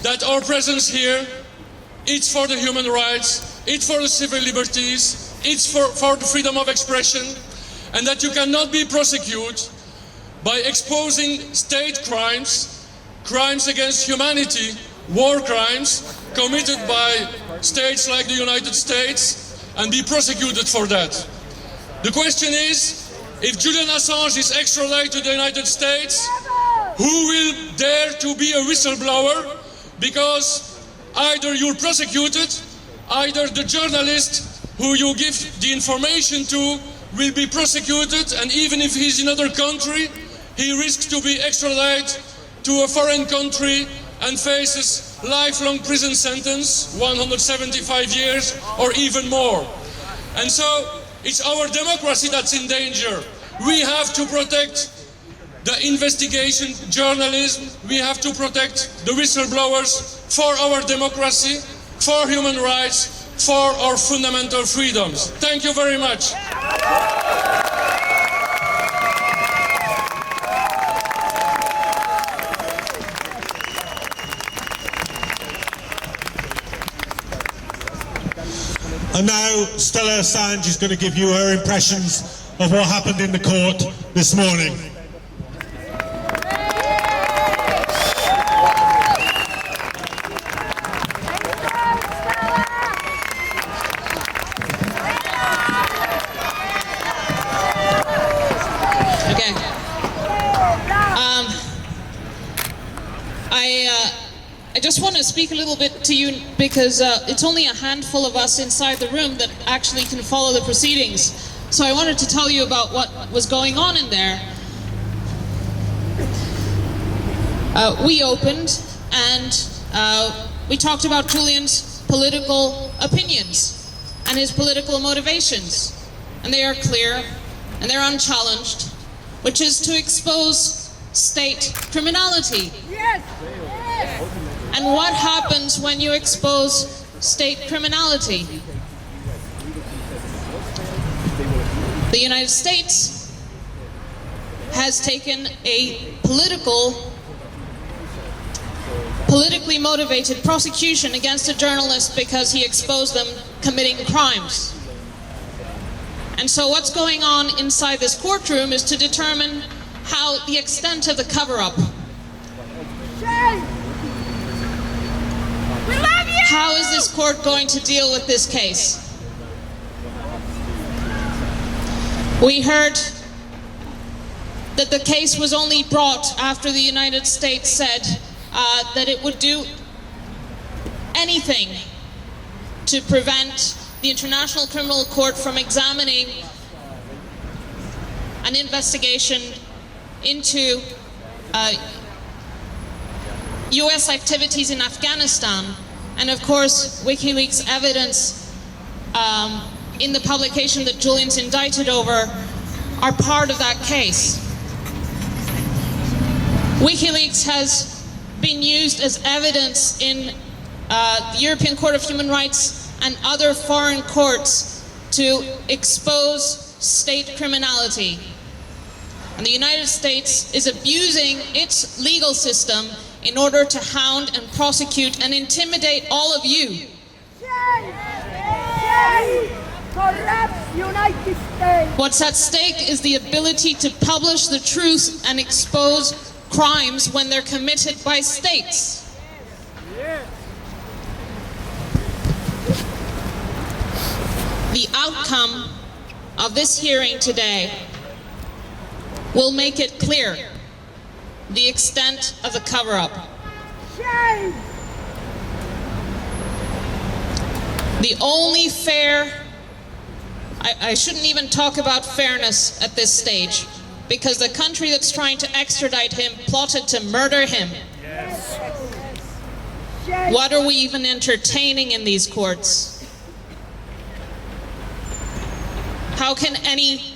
that our presence here, it's for the human rights, it's for the civil liberties, it's for the freedom of expression, and that you cannot be prosecuted by exposing state crimes, crimes against humanity, war crimes committed by states like the United States, and be prosecuted for that. The question is, if Julian Assange is extradited to the United States, who will dare to be a whistleblower? Because either you're prosecuted, either the journalist who you give the information to will be prosecuted, and even if he's in another country, he risks to be extradited to a foreign country and faces lifelong prison sentence, 175 years or even more. And so it's our democracy that's in danger. We have to protect the investigation journalism, we have to protect the whistleblowers for our democracy, for human rights, for our fundamental freedoms. Thank you very much. And now Stella Assange is going to give you her impressions of what happened in the court this morning. I just want to speak a little bit to you because it's only a handful of us inside the room that actually can follow the proceedings. So I wanted to tell you about what was going on in there. We opened and we talked about Julian's political opinions and his political motivations. And they are clear and they're unchallenged, which is to expose state criminality. Yes. And what happens when you expose state criminality? The United States has taken a politically motivated prosecution against a journalist because he exposed them committing crimes. And so what's going on inside this courtroom is to determine how the extent of the cover-up. How is this court going to deal with this case? We heard that the case was only brought after the United States said that it would do anything to prevent the International Criminal Court from examining an investigation into US activities in Afghanistan. And of course, WikiLeaks evidence in the publication that Julian's indicted over are part of that case. WikiLeaks has been used as evidence in the European Court of Human Rights and other foreign courts to expose state criminality. And the United States is abusing its legal system in order to hound and prosecute and intimidate all of you. United States. What's at stake is the ability to publish the truth and expose crimes when they're committed by states. The outcome of this hearing today will make it clear the extent of the cover-up. Shame. The only fair, I shouldn't even talk about fairness at this stage, because the country that's trying to extradite him plotted to murder him. Yes. What are we even entertaining in these courts? How can any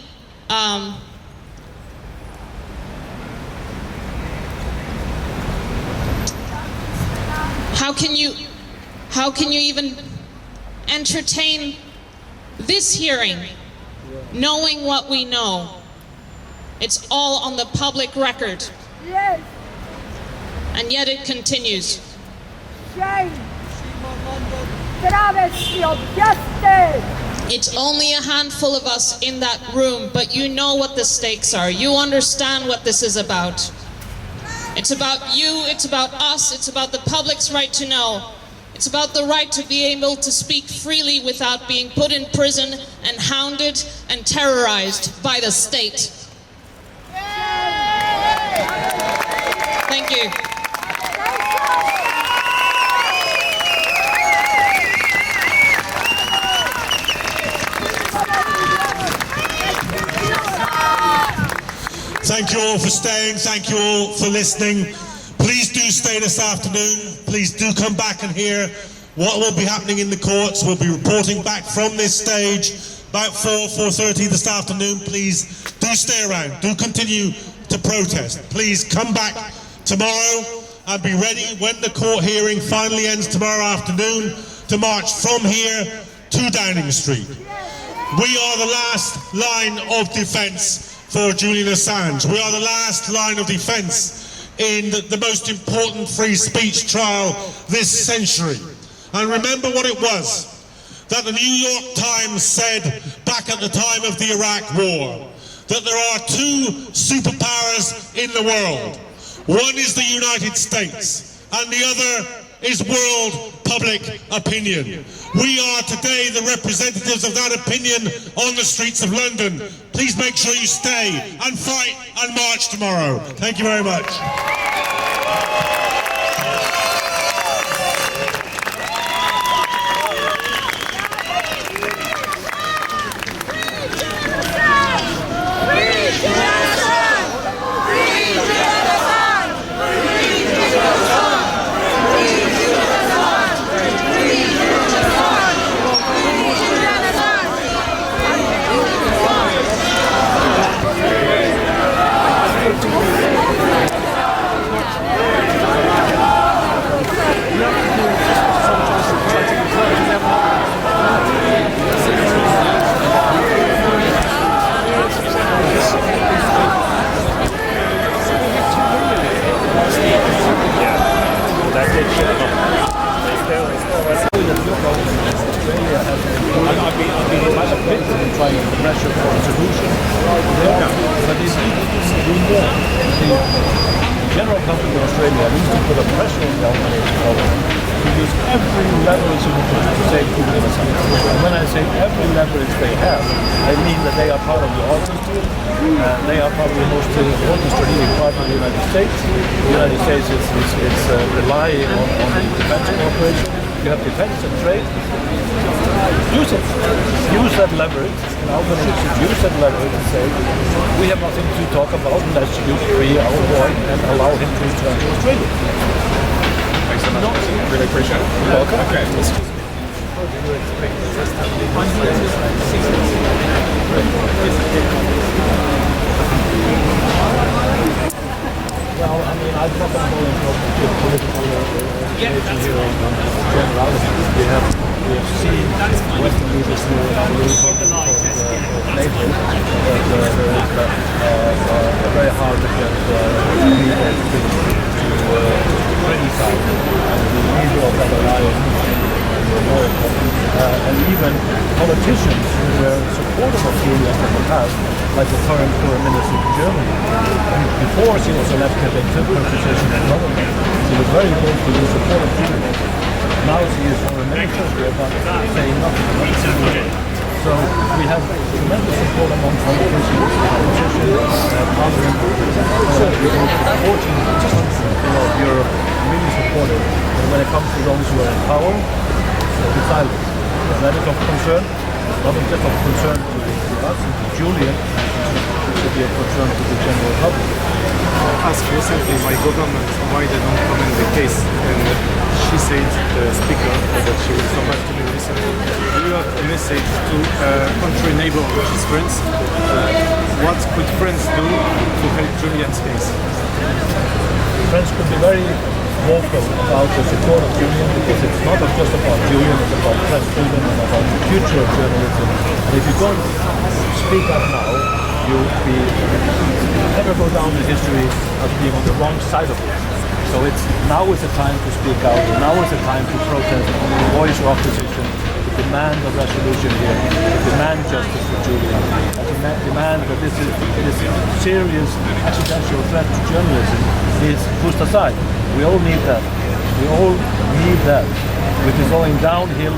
how can you even entertain this hearing knowing what we know? It's all on the public record. Yes. And yet it continues. Shame. Travesty of justice. It's only a handful of us in that room, but you know what the stakes are. You understand what this is about. It's about you, it's about us, it's about the public's right to know. It's about the right to be able to speak freely without being put in prison and hounded and terrorized by the state. Thank you. Thank you all for staying. Thank you all for listening. Please do stay this afternoon. Please do come back and hear what will be happening in the courts. We'll be reporting back from this stage about 4:30 this afternoon. Please do stay around. Do continue to protest. Please come back tomorrow and be ready when the court hearing finally ends tomorrow afternoon to march from here to Downing Street. We are the last line of defence for Julian Assange. We are the last line of defence in the most important free speech trial this century. And remember what it was that the New York Times said back at the time of the Iraq War, that there are two superpowers in the world. One is the United States, and the other is world public opinion. We are today the representatives of that opinion on the streets of London. Please make sure you stay and fight and march tomorrow. Thank you very much. General Company of Australia needs to put a pressure on the Albanese government to use every leverage in to save Julian Assange. And when I say every leverage they have, I mean that they are part of the Auckland deal. They are probably the most important strategic partner of the United States. The United States is relying on the defense cooperation. You have defense and trade. Use it. Use that leverage. And Albany should use that leverage and say, we have nothing to talk about unless you free our boy and allow him to return to Australia. Thanks so much. Really appreciate it. You're welcome. Okay. Well, I mean, I'm not going to go into political situation here on generalities. We have seen Western leaders who are really talking about NATO, but there is very hard to get people to criticize the leader of that alliance in America, and even politicians who were supportive of Julian in the past, like the current foreign minister in Germany. And before she was elected and took her position in government, she was very vocal in support of Julian. Now she is foreign minister, but saying nothing about Julian. So we have tremendous support among politicians, Parliament, we go to 14 countries throughout Europe, really supportive. And when it comes to those who are in power, it's silent. That is of concern, not just of concern to us and to Julian, it should be of concern to the general public. I asked recently my government why they don't comment the case, and she said, the speaker, that she will come back to me recently. Do you have a message to country neighbor, which is France? What could France do to help Julian's case? France could be very vocal about the support of Julian, because it's not just about Julian, it's about press freedom and about the future of journalism. And if you don't speak up now, you'll never go down in history as being on the wrong side of it. So now is the time to speak out, now is the time to protest, to voice your opposition, to demand a resolution here, to demand justice for Julian, and to demand that this serious existential threat to journalism is pushed aside. We all need that. We all need that. Which is going downhill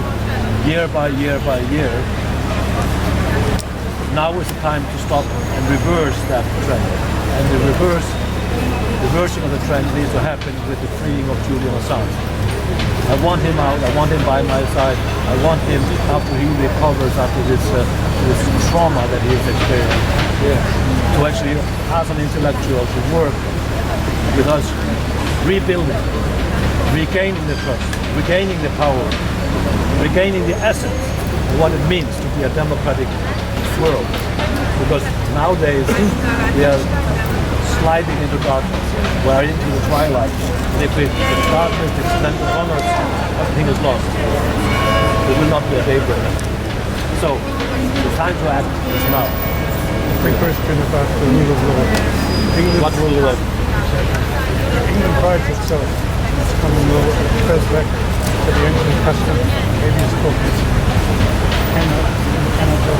year by year by year. Now is the time to stop and reverse that trend. And the reversing of the trend needs to happen with the freeing of Julian Assange. I want him out. I want him by my side. I want him, after he recovers after this trauma that he has experienced, to actually, as an intellectual, to work with us, rebuilding, regaining the trust, regaining the power, regaining the essence of what it means to be a democratic world. Because nowadays we are sliding into darkness, we are into the twilight. And if the darkness extends upon us, everything is lost. There will not be a daybreak. So the time to act is now. The question about the rule of law. What rule of law? England prides itself on its common law, first back to the ancient custom, habeas corpus. Cannot go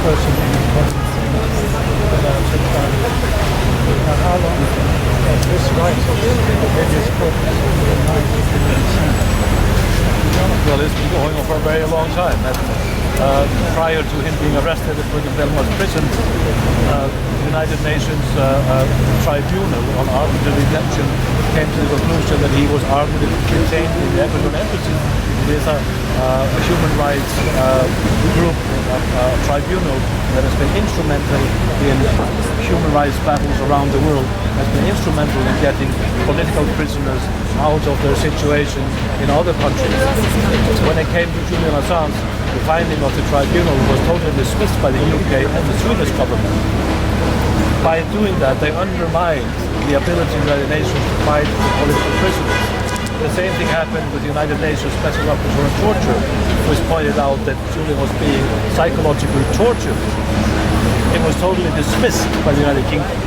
person in the presence without a trial. Now how long has this right of habeas corpus been lying in the Senate? Well, it's been going on for a very long time. Prior to him being arrested at Belmarsh prison, the United Nations tribunal on arbitrary detention came to the conclusion that he was arbitrarily detained in the Ecuador embassy. It is a human rights group, tribunal that has been instrumental in human rights battles around the world, has been instrumental in getting political prisoners out of their situation in other countries. When it came to Julian Assange, the finding of the tribunal was totally dismissed by the UK and the Swedish government. By doing that, they undermined the ability of the United Nations to fight for political prisoners. The same thing happened with the United Nations Special Rapporteur on Torture, who has pointed out that Julian was being psychologically tortured. It was totally dismissed by the United Kingdom,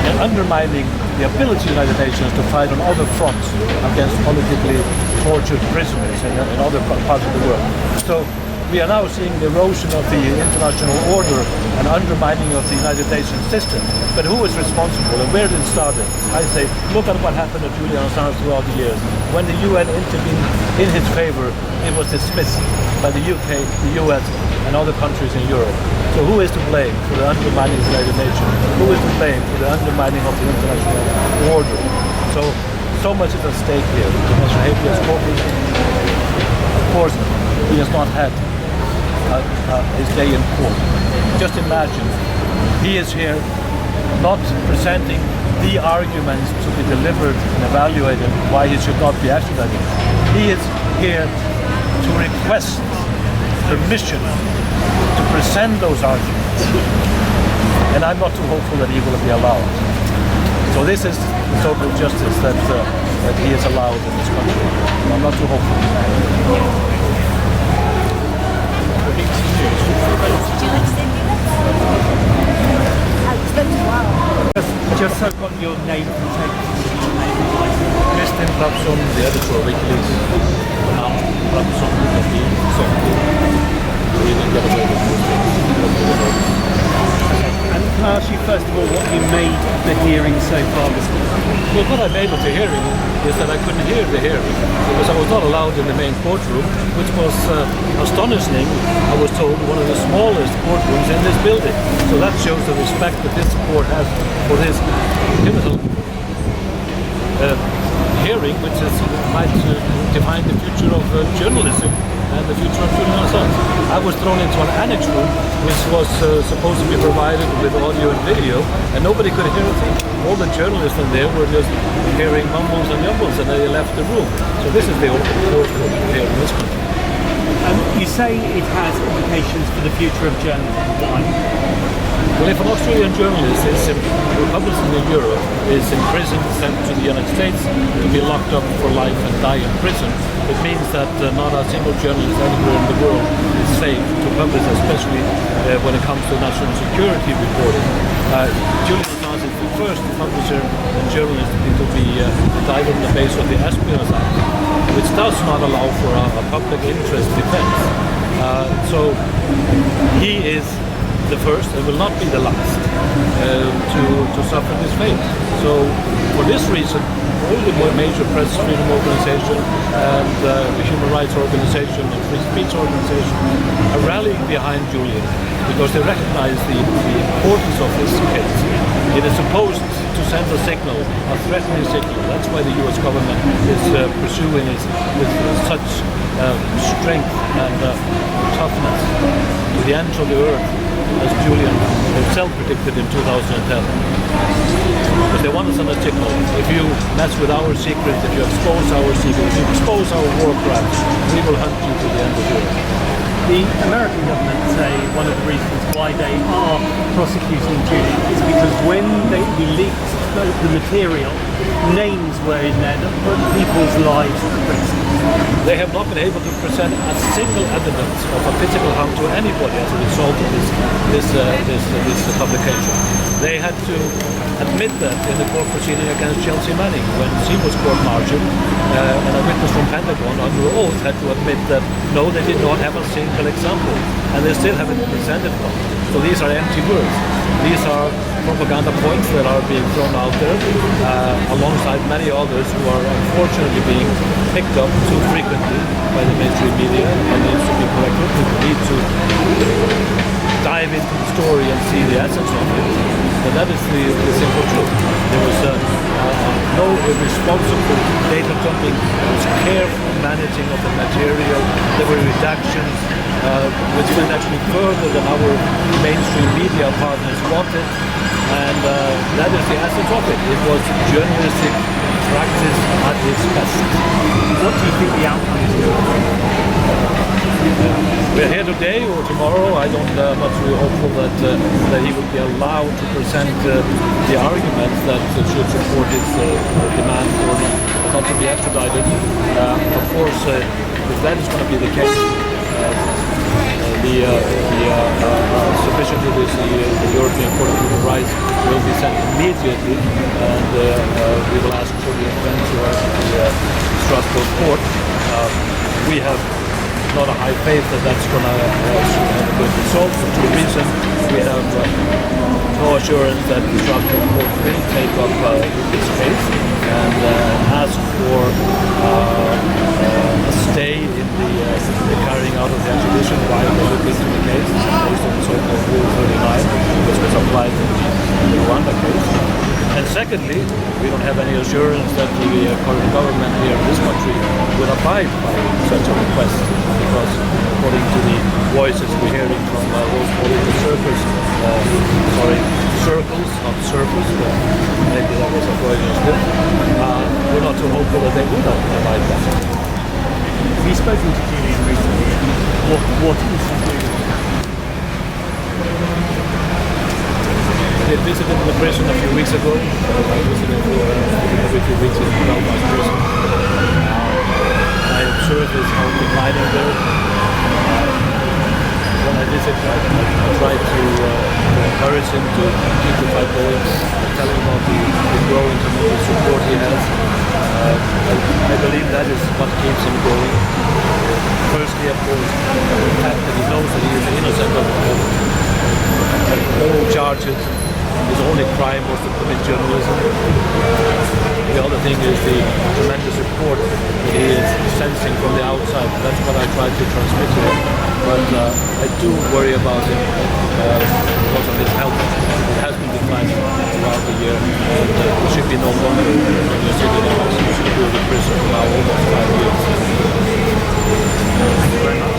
and undermining the ability of the United Nations to fight on other fronts against politically tortured prisoners in other parts of the world. So we are now seeing the erosion of the international order and undermining of the United Nations system. But who is responsible and where did it start? I say, look at what happened to Julian Assange throughout the years. When the UN intervened in his favor, it was dismissed by the UK, the US, and other countries in Europe. So who is to blame for the undermining of the United Nations? Who is to blame for the undermining of the international order? So much is at stake here. Mr. Habeas Corpus, of course, he has not had his day in court. Just imagine, he is here not presenting the arguments to be delivered and evaluated why he should not be extradited. He is here to request permission to present those arguments. And I'm not too hopeful that he will be allowed. So this is the social justice that he is allowed in this country. I'm not too hopeful. Just so I've got your name and take Mr. Robson, the editor of WIKILEAKS, Robson, I ask you first of all what you made of the hearing so far this morning? Well, what I made of the hearing is that I couldn't hear the hearing because I was not allowed in the main courtroom, which was astonishing. I was told one of the smallest courtrooms in this building. So that shows the respect that this court has for this pivotal hearing, which might define the future of journalism and the future of Julian Assange. I was thrown into an annex room which was supposed to be provided with audio and video, and nobody could hear a thing. All the journalists in there were just hearing mumbles and jumbles, and they left the room. So this is the open court here in this country. You say it has implications for the future of journalism. Why? Well, if an Australian journalist who publishes in Europe is imprisoned, sent to the United States to be locked up for life and die in prison, it means that not a single journalist anywhere in the world is safe to publish, especially when it comes to national security reporting. Julian Assange is the first publisher and journalist to be indicted on the basis of the Espionage Act, which does not allow for a public interest defense. So he is the first and will not be the last to suffer this fate. So for this reason, all the major press freedom organizations and the human rights organization and free speech organization are rallying behind Julian because they recognize the importance of this case. It is supposed to send a signal, a threatening signal. That's why the US government is pursuing it with such strength and toughness to the ends of the earth, as Julian himself predicted in 2010. Because they want to send a signal. If you mess with our secrets, if you expose our secrets, if you expose our war crimes, we will hunt you to the end of the earth. The American government say one of the reasons why they are prosecuting Julian is because when he leaked the material, names were in there that put people's lives at risk. They have not been able to present a single evidence of a physical harm to anybody as a result of this publication. They had to admit that in the court proceeding against Chelsea Manning when she was court-martialed, and a witness from Pentagon under oath had to admit that no, they did not have a single example, and they still haven't presented one. So these are empty words. These are propaganda points that are being thrown out there alongside many others who are unfortunately being picked up too frequently by the mainstream media and needs to be corrected. We need to dive into the story and see the essence of it. But that is the simple truth. There was no irresponsible data dumping. There was careful managing of the material. There were redactions which went actually further than our mainstream media partners wanted. And that is the essence of it. It was journalistic practice at its best. What do you think the outcome is going to be? We're here today or tomorrow. I'm not really hopeful that he would be allowed to present the arguments that should support his demand for not to be extradited. Of course, if that is going to be the case, the submission to the European Court of Human Rights will be sent immediately, and we will ask for the intervention of the Strasbourg court. We have not a high faith that that's going to have a good result for two reasons. We have no assurance that the Strasbourg court will take up this case and ask for a stay in the carrying out of the extradition while they look into the case based on the so-called Rule 39, which was applied in the Rwanda case. And secondly, we don't have any assurance that the current government here in this country will abide by such a request, because according to the voices we're hearing from those political circles, not circles, but maybe that was a Freudian slip, we're not too hopeful that they will abide by it. Have you spoken to Julian recently? What is he doing? I visited the prison a few weeks ago. I visited every few weeks in Belfast prison. I observed his how declining there. When I visited, I tried to encourage him to keep the fight going, tell him about the growing tremendous support he has. I believe that is what keeps him going. Firstly, of course, the fact that he knows that he is innocent of all charges, his only crime was to commit journalism. The other thing is the tremendous support that he is sensing from the outside. That's what I try to transmit to him. But I do worry about him because of his health. It has been declining throughout the year. And it should be no longer when you sit in the house. You should go to prison for now almost 5 years. Thank you very much.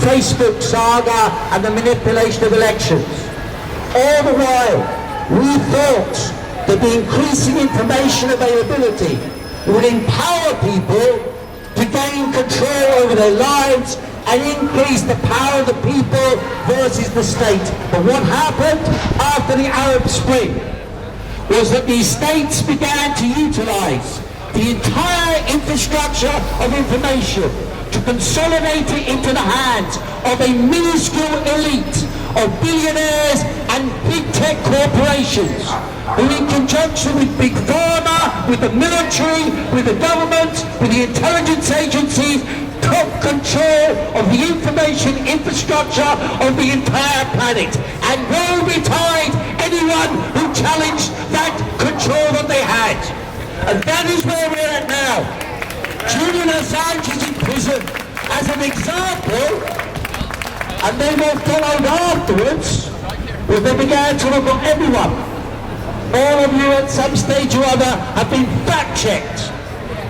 Facebook saga and the manipulation of elections. All the while, we thought that the increasing information availability would empower people to gain control over their lives and increase the power of the people versus the state. But what happened after the Arab Spring was that these states began to utilize the entire infrastructure of information to consolidate it into the hands of a minuscule elite of billionaires and big tech corporations who, in conjunction with Big Pharma, with the military, with the government, with the intelligence agencies, took control of the information infrastructure of the entire planet. And woe betide anyone who challenged that control that they had. And that is where we're at now. Julian Assange is in prison as an example, and they were followed afterwards when they began to look at everyone. All of you at some stage or other have been fact-checked.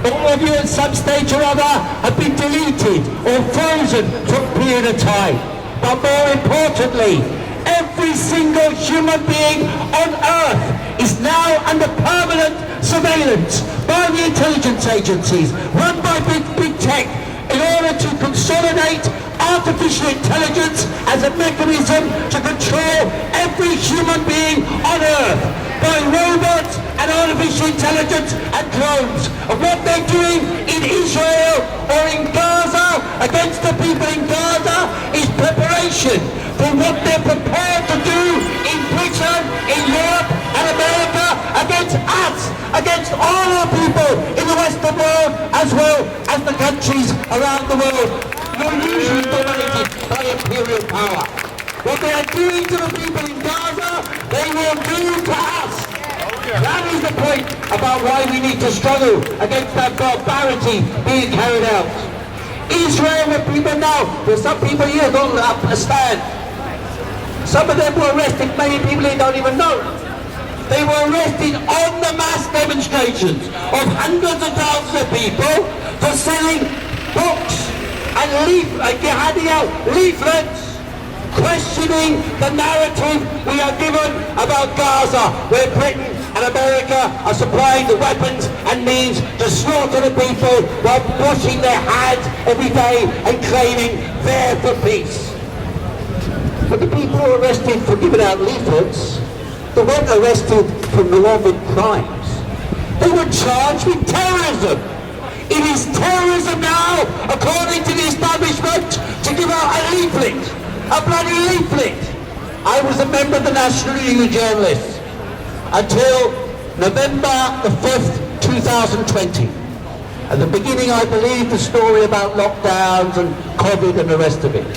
All of you at some stage or other have been deleted or frozen for a period of time. But more importantly, every single human being on earth is now under permanent surveillance by the intelligence agencies, run by big tech, in order to consolidate artificial intelligence as a mechanism to control every human being on earth by robots and artificial intelligence and drones. And what they're doing in Israel or in Gaza against the people in Gaza is preparation for what they're prepared to do in Britain, in Europe and America against us, against all our people in the Western world as well as the countries around the world who are usually dominated by imperial power. What they are doing to the people in Gaza, they will do to us. That is the point about why we need to struggle against that barbarity being carried out. Israel, what people know, there's some people here don't understand. Some of them were arrested, many people here don't even know. They were arrested on the mass demonstrations of hundreds of thousands of people for selling books and handing out leaflets questioning the narrative we are given about Gaza, where Britain and America are supplying the weapons and means to slaughter the people while washing their hands every day and claiming they're for peace. But the people who were arrested for giving out leaflets, they weren't arrested for normal crimes. They were charged with terrorism. It is terrorism now, according to the establishment, to give out a leaflet, a bloody leaflet. I was a member of the National Union of Journalists until November the 5th, 2020. At the beginning, I believed the story about lockdowns and COVID and the rest of it.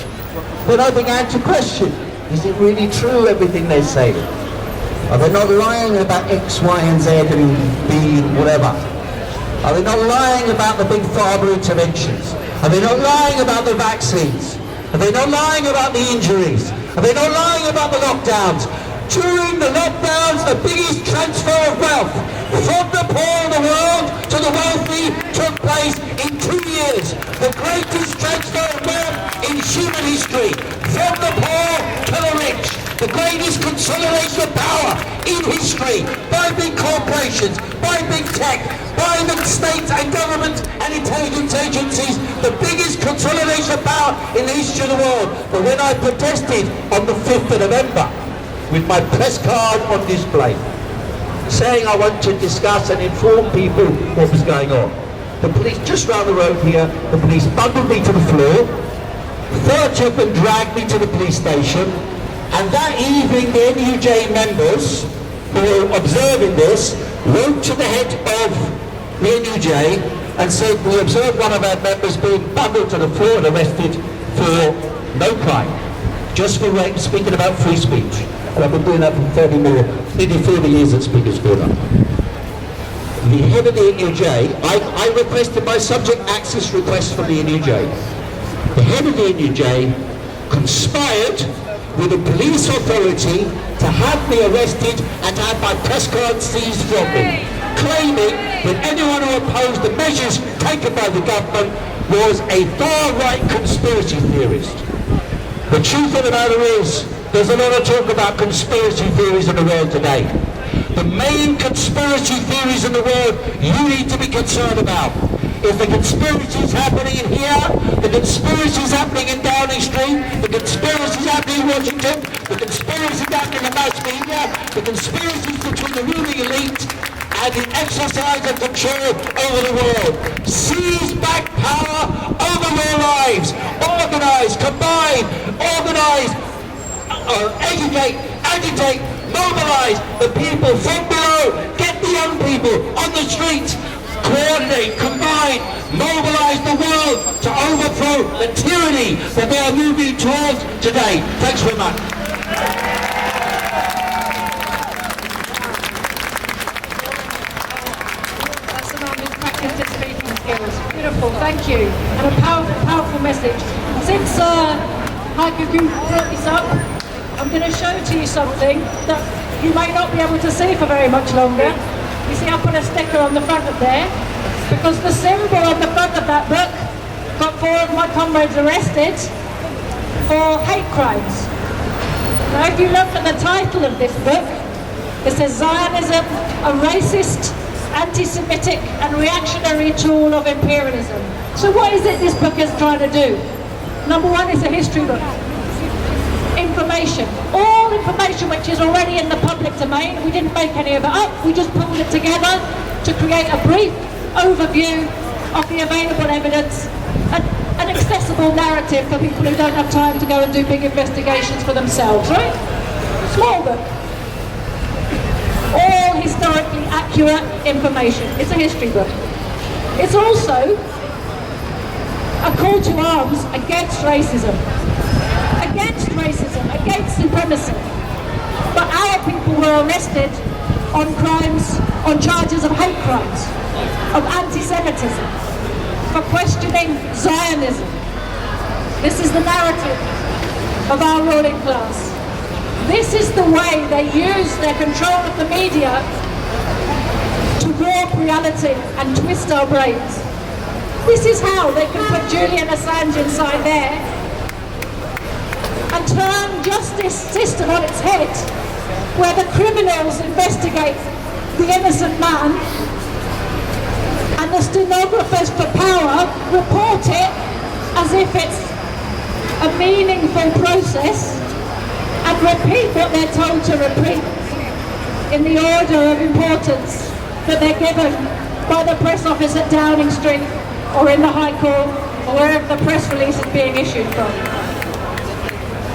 Then I began to question, is it really true, everything they say? Are they not lying about X, Y, and Z and B and whatever? Are they not lying about the big pharma interventions? Are they not lying about the vaccines? Are they not lying about the injuries? Are they not lying about the lockdowns? During the lockdowns, the biggest transfer of wealth from the poor of the world to the wealthy took place in 2 years. The greatest transfer of wealth in human history, from the poor to the rich. The greatest consolidation of power in history by big corporations, by big tech, by the states and governments and intelligence agencies, the biggest consolidation of power in the history of the world. But when I protested on the 5th of November, with my press card on display, saying I want to discuss and inform people what was going on. The police, just round the road here, the police bundled me to the floor, 30 of them dragged me to the police station, and that evening the NUJ members who were observing this wrote to the head of the NUJ and said, we observed one of our members being bundled to the floor and arrested for no crime, just for speaking about free speech. And I've been doing that for nearly 30 years at Speaker's Corner. The head of the NUJ, I requested my subject access request from the NUJ. The head of the NUJ conspired with the police authority to have me arrested and to have my press card seized from me, claiming that anyone who opposed the measures taken by the government was a far-right conspiracy theorist. The truth of the matter is, there's a lot of talk about conspiracy theories in the world today. The main conspiracy theories in the world you need to be concerned about is the conspiracies happening in here, the conspiracies happening in Downing Street, the conspiracies happening in Washington, the conspiracies happening in mass media, the conspiracies between the ruling elite and the exercise of control over the world. Seize back power over your lives. Organize, combine, organize, educate, agitate, mobilize the people from below. Get the young people on the streets. Coordinate, combine, mobilize the world to overthrow the tyranny that they are moving towards today. Thanks very much. That's an honest practice of speaking skills. Beautiful, thank you. And a powerful, powerful message. Since Heike brought this up, I'm going to show to you something that you may not be able to see for very much longer. You see, I put a sticker on the front of there because the symbol on the front of that book got 4 of my comrades arrested for hate crimes. Now, if you look at the title of this book, it says Zionism, a racist, anti-Semitic and reactionary tool of imperialism. So what is it this book is trying to do? Number one, it's a history book. Information. All information which is already in the public domain. We didn't make any of it up. We just pulled it together to create a brief overview of the available evidence, an accessible narrative for people who don't have time to go and do big investigations for themselves, right? Small book. All historically accurate information. It's a history book. It's also a call to arms against racism. Against racism, against supremacy. But our people were arrested on crimes, on charges of hate crimes, of anti-Semitism, for questioning Zionism. This is the narrative of our ruling class. This is the way they use their control of the media to warp reality and twist our brains. This is how they can put Julian Assange inside there and turn justice system on its head, where the criminals investigate the innocent man and the stenographers for power report it as if it's a meaningful process and repeat what they're told to repeat in the order of importance that they're given by the press office at Downing Street or in the High Court or wherever the press release is being issued from.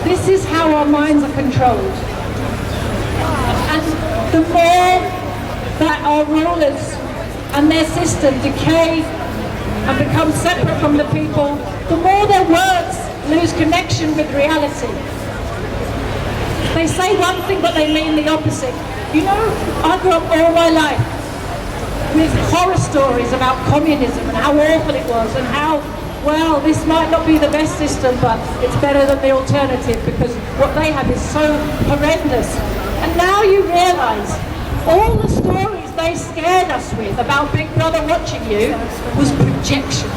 This is how our minds are controlled. And the more that our rulers and their system decay and become separate from the people, the more their words lose connection with reality. They say one thing but they mean the opposite. You know, I grew up all my life with horror stories about communism and how awful it was and how, well, this might not be the best system, but it's better than the alternative because what they have is so horrendous. And now you realise all the stories they scared us with about Big Brother watching you was projection.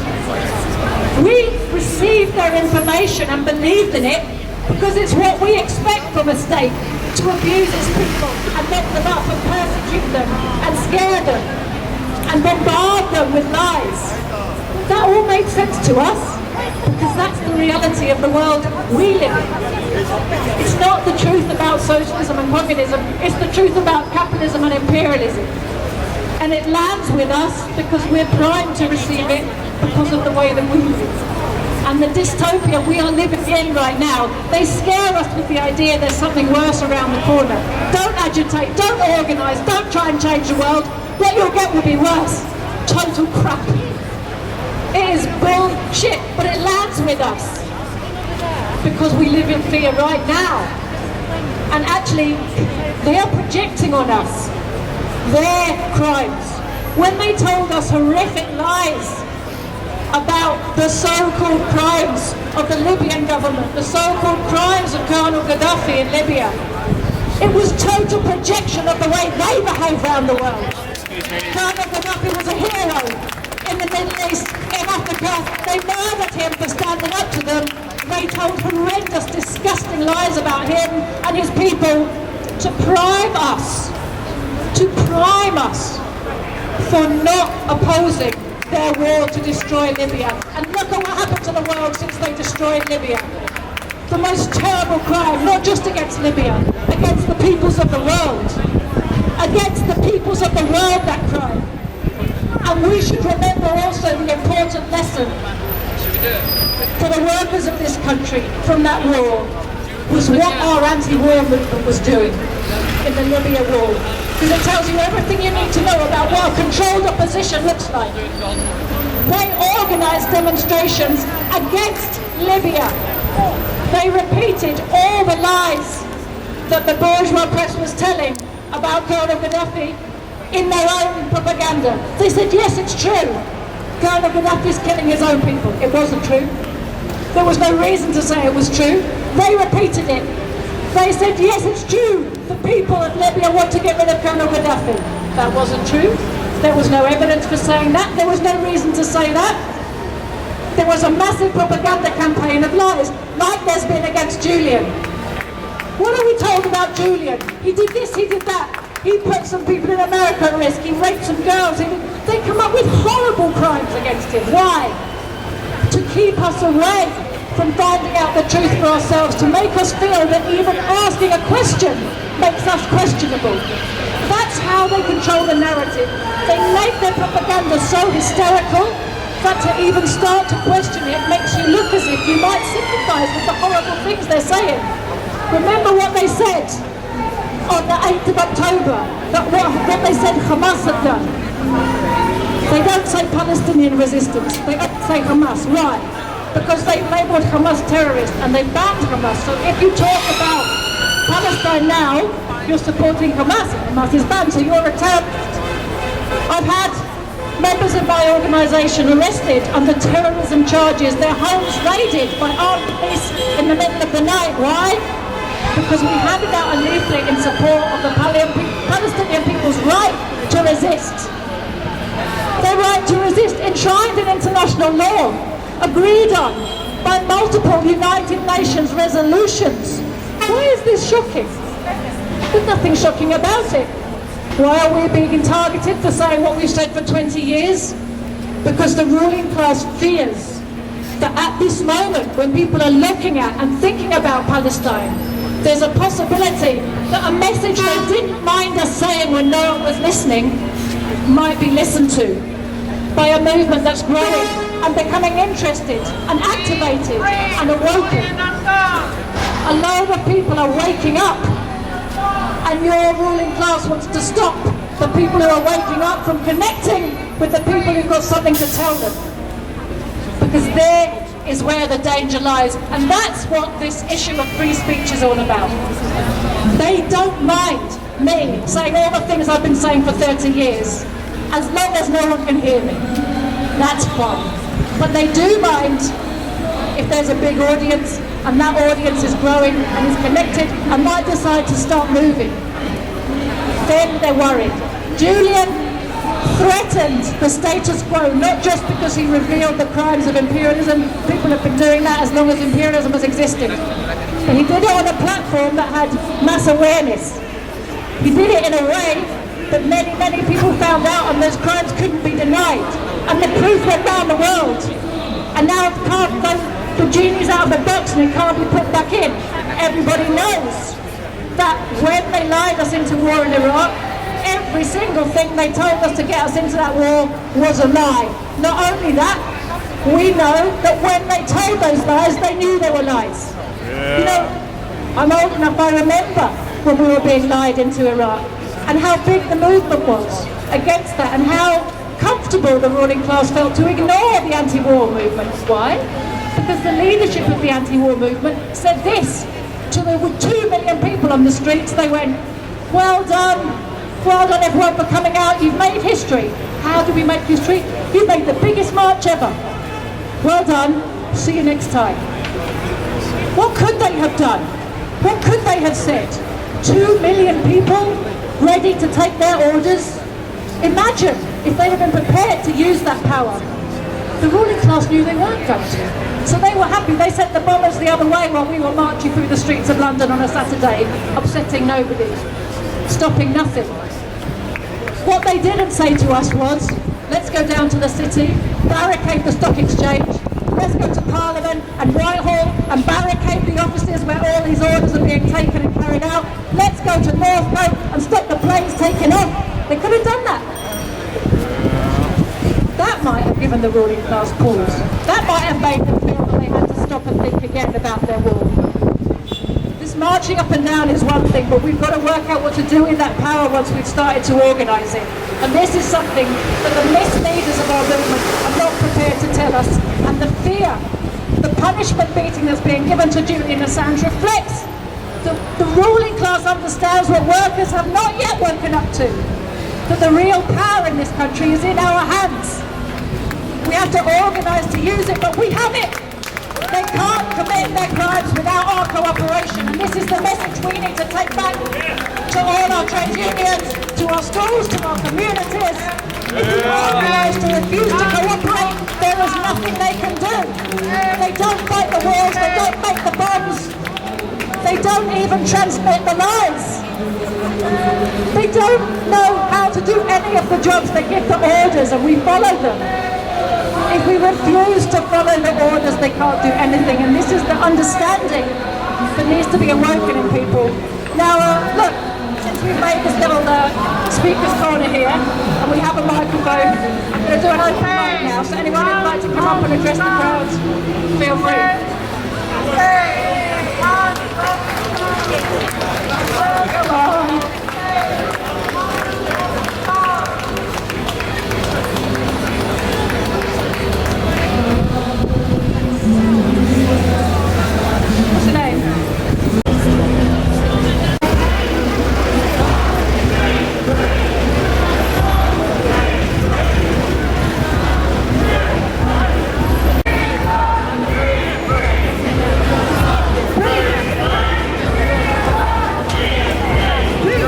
We received their information and believed in it because it's what we expect from a state, to abuse its people and lock them up and persecute them and scare them and bombard them with lies. That all made sense to us. because that's the reality of the world we live in. It's not the truth about socialism and communism, it's the truth about capitalism and imperialism. And it lands with us because we're primed to receive it because of the way that we live. And the dystopia we are living in right now, they scare us with the idea there's something worse around the corner. Don't agitate, don't organise, don't try and change the world. What you'll get will be worse. Total crap. It is bullshit, but it lands with us because we live in fear right now. And actually, they are projecting on us their crimes. When they told us horrific lies about the so-called crimes of the Libyan government, the so-called crimes of Colonel Gaddafi in Libya, it was total projection of the way they behave around the world. Colonel Gaddafi was a hero in the Middle East, in Africa. They murdered him for standing up to them. They told horrendous, disgusting lies about him and his people to prime us for not opposing their war to destroy Libya. And look at what happened to the world since they destroyed Libya. The most terrible crime, not just against Libya, against the peoples of the world. Against the peoples of the world, that crime. And we should remember also the important lesson for the workers of this country from that war was what our anti-war movement was doing in the Libya war. Because it tells you everything you need to know about what a controlled opposition looks like. They organised demonstrations against Libya. They repeated all the lies that the bourgeois press was telling about Colonel Gaddafi in their own propaganda. They said, yes, it's true. Colonel Gaddafi's killing his own people. It wasn't true. There was no reason to say it was true. They repeated it. They said, yes, it's true. The people of Libya want to get rid of Colonel Gaddafi. That wasn't true. There was no evidence for saying that. There was no reason to say that. There was a massive propaganda campaign of lies, like there's been against Julian. What are we told about Julian? He did this, he did that. He put some people in America at risk. He raped some girls. They come up with horrible crimes against him. Why? To keep us away from finding out the truth for ourselves, to make us feel that even asking a question makes us questionable. That's how they control the narrative. They make their propaganda so hysterical that to even start to question it makes you look as if you might sympathise with the horrible things they're saying. Remember what they said on the 8th of October, that what they said Hamas had done. They don't say Palestinian resistance, they don't say Hamas. Why? Because they've labelled Hamas terrorist and they banned Hamas. So if you talk about Palestine now, you're supporting Hamas. Hamas is banned, so you're a terrorist. I've had members of my organisation arrested under terrorism charges, their homes raided by armed police in the middle of the night. Why? Because we handed out a leaflet in support of the Palestinian people's right to resist. Their right to resist, enshrined in international law, agreed on by multiple United Nations resolutions. Why is this shocking? There's nothing shocking about it. Why are we being targeted for saying what we've said for 20 years? Because the ruling class fears that at this moment, when people are looking at and thinking about Palestine, there's a possibility that a message they didn't mind us saying when no one was listening might be listened to by a movement that's growing and becoming interested and activated and awoken. A load of people are waking up, and your ruling class wants to stop the people who are waking up from connecting with the people who've got something to tell them. Because there is where the danger lies, and that's what this issue of free speech is all about. They don't mind me saying all the things I've been saying for 30 years, as long as no one can hear me. That's fine. But they do mind if there's a big audience, and that audience is growing and is connected and might decide to start moving. Then they're worried. Julian threatened the status quo, not just because he revealed the crimes of imperialism. People have been doing that as long as imperialism has existed. But he did it on a platform that had mass awareness. He did it in a way that many, many people found out, and those crimes couldn't be denied. And the proof went round the world. And now the genie's out of the box and it can't be put back in. Everybody knows that when they lied us into war in Iraq, every single thing they told us to get us into that war was a lie. Not only that, we know that when they told those lies, they knew they were lies. Yeah. You know, I'm old enough, I remember when we were being lied into Iraq and how big the movement was against that and how comfortable the ruling class felt to ignore the anti-war movement. Why? Because the leadership of the anti-war movement said this to the 2 million people on the streets. They went, well done everyone for coming out, you've made history. How do we make history? You made the biggest march ever. Well done, see you next time. What could they have done? What could they have said? 2 million people ready to take their orders? Imagine if they'd have been prepared to use that power. The ruling class knew they weren't going to. So they were happy. They sent the bombers the other way while we were marching through the streets of London on a Saturday, upsetting nobody, stopping nothing. What they didn't say to us was, let's go down to the city, barricade the stock exchange, let's go to Parliament and Whitehall and barricade the offices where all these orders are being taken and carried out. Let's go to Northcote and stop the planes taking off. They could have done that. That might have given the ruling class pause. That might have made them feel that they had to stop and think again about their war. This marching up and down is one thing, but we've got to work out what to do with that power once we've started to organise it. And this is something that the misleaders of our movement are not prepared to tell us. And the fear, the punishment beating that's being given to Julian Assange reflects the ruling class understands what workers have not yet woken up to. That the real power in this country is in our hands. We have to organise to use it, but we have it. They can't commit their crimes without our cooperation, and this is the message we need to take back to all our trade unions, to our schools, to our communities. If you organise to refuse to cooperate, there is nothing they can do. They don't fight the wars, they don't make the bombs, they don't even transmit the lies. They don't know how to do any of the jobs. They give the orders and we follow them. If we refuse to follow the orders, they can't do anything. And this is the understanding that needs to be awoken in people. Now, look, since we've made this little speaker's corner here, and we have a microphone, I'm going to do an open mic now. So anyone who'd like to come up and address the crowd, feel free. Come on. What's your name? Please.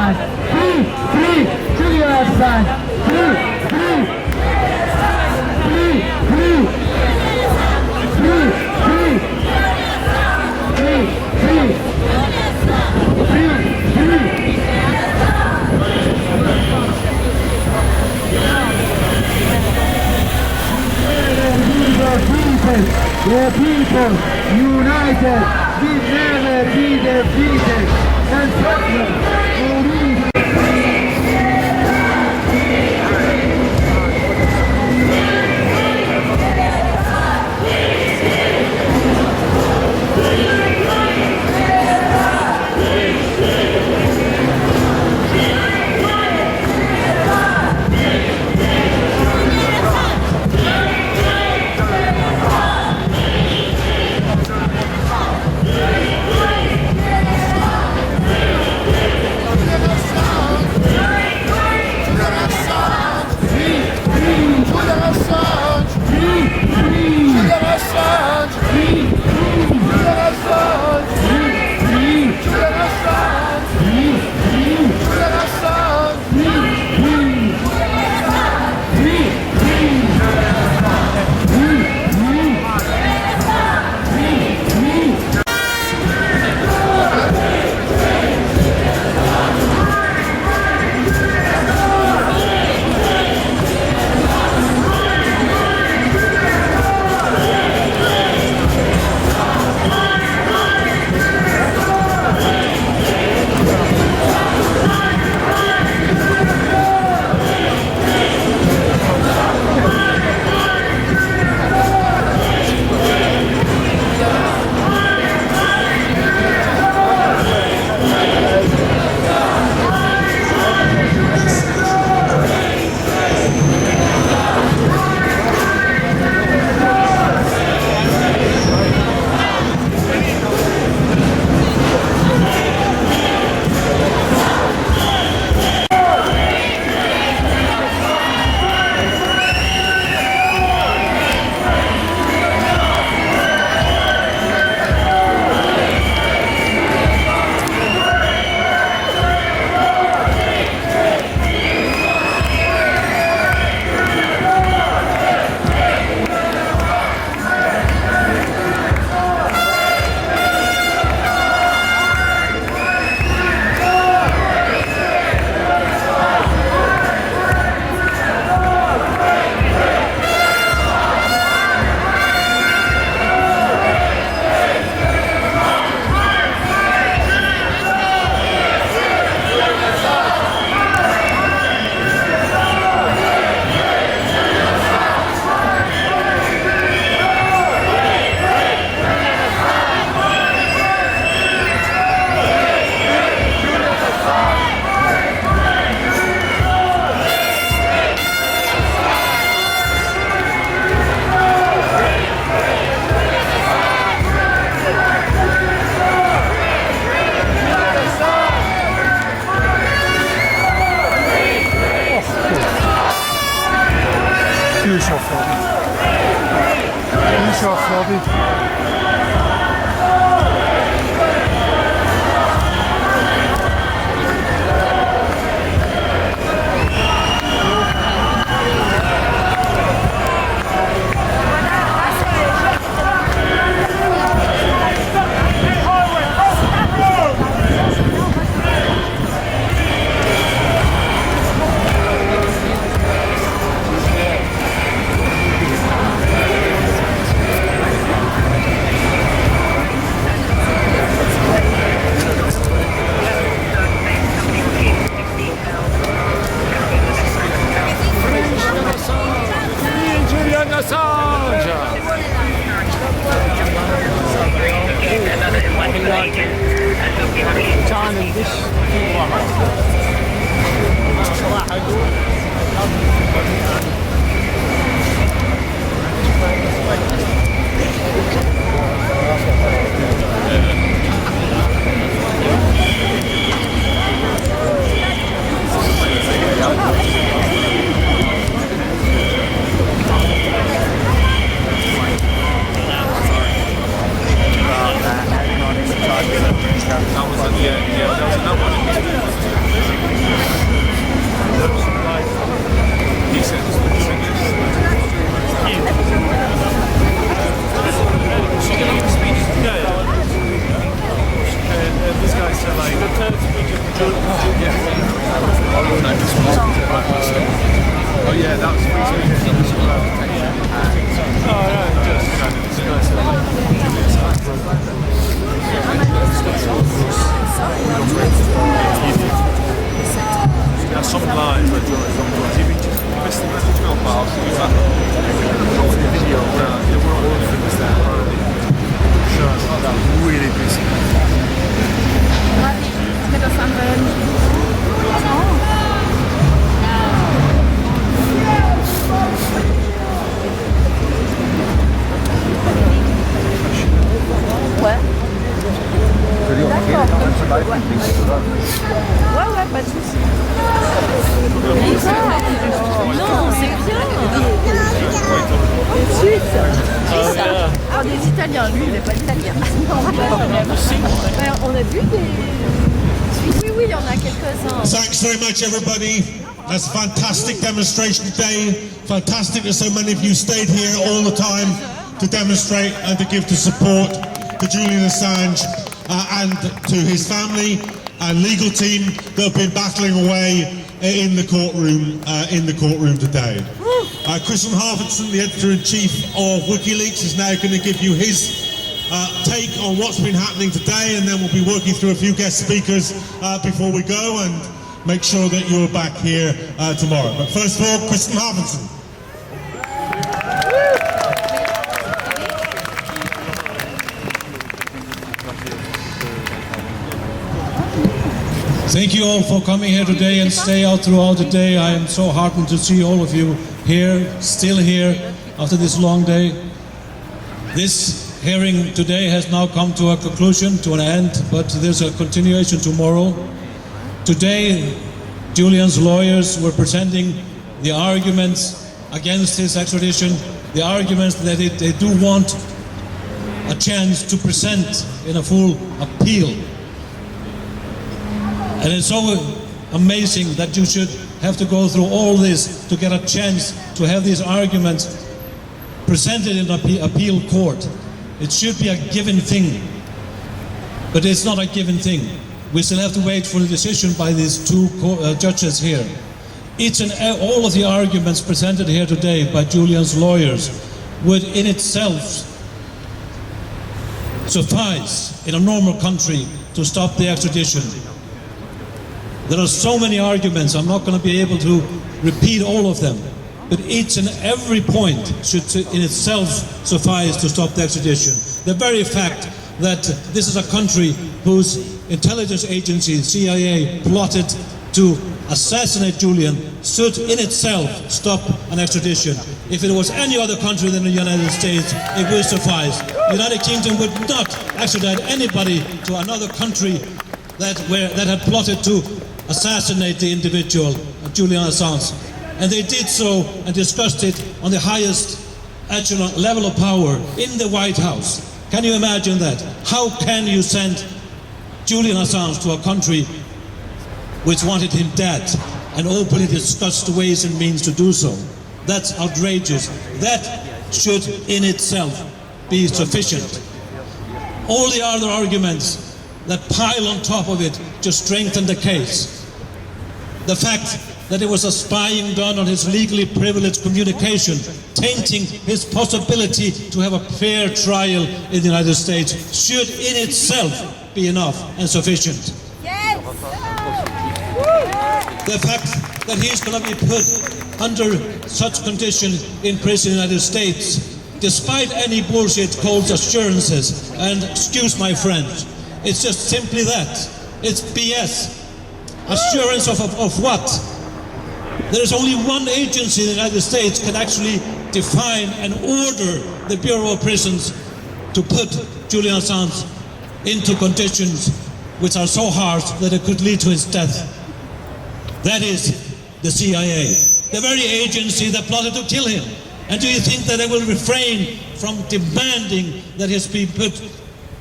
Assange! Free! Free! Julian Assange! Free! Free! Free! Free! Free! Free! Free! Free! Free! Free! The people united will never be defeated. And That was another one. Oh yeah, that was Now some lines where video there were all things that were really busy. Ouais. D'accord. Ouais, pas de soucis. Non, c'est bien. Ensuite, alors des Italiens, lui il n'est pas italien. On a vu des... Oui, il y en a quelques-uns. Thanks very much, everybody. That's a fantastic demonstration today. Fantastic that so many of you stayed here all the time to demonstrate and to give to support to Julian Assange and to his family and legal team that have been battling away in the courtroom today. Christian Harfordson, the editor-in-chief of WikiLeaks, is now going to give you his take on what's been happening today, and then we'll be working through a few guest speakers before we go and make sure that you're back here tomorrow. But first of all, Christian Harfordson. Thank you all for coming here today and stay out throughout the day. I am so heartened to see all of you here, still here, after this long day. This hearing today has now come to a conclusion, to an end, but there's a continuation tomorrow. Today, Julian's lawyers were presenting the arguments against his extradition, the arguments that they do want a chance to present in a full appeal. And it's so amazing that you should have to go through all this to get a chance to have these arguments presented in an appeal court. It should be a given thing, but it's not a given thing. We still have to wait for the decision by these two judges here. Each and all of the arguments presented here today by Julian's lawyers would in itself suffice in a normal country to stop the extradition. There are so many arguments, I'm not going to be able to repeat all of them, but each and every point should in itself suffice to stop the extradition. The very fact that this is a country whose intelligence agency, CIA, plotted to assassinate Julian should in itself stop an extradition. If it was any other country than the United States, it would suffice. The United Kingdom would not extradite anybody to another country that had plotted to assassinate the individual, Julian Assange. And they did so and discussed it on the highest echelon level of power in the White House. Can you imagine that? How can you send Julian Assange to a country which wanted him dead and openly discussed the ways and means to do so? That's outrageous. That should in itself be sufficient. All the other arguments that pile on top of it just strengthen the case. The fact that it was a spying done on his legally privileged communication, tainting his possibility to have a fair trial in the United States, should in itself be enough and sufficient. Yes. The fact that he's going to be put under such conditions in prison in the United States, despite any bullshit cold assurances, and excuse my French, it's just simply that. It's BS. Assurance of what? There is only one agency in the United States can actually define and order the Bureau of Prisons to put Julian Assange into conditions which are so harsh that it could lead to his death. That is the CIA, the very agency that plotted to kill him. And do you think that they will refrain from demanding that he be put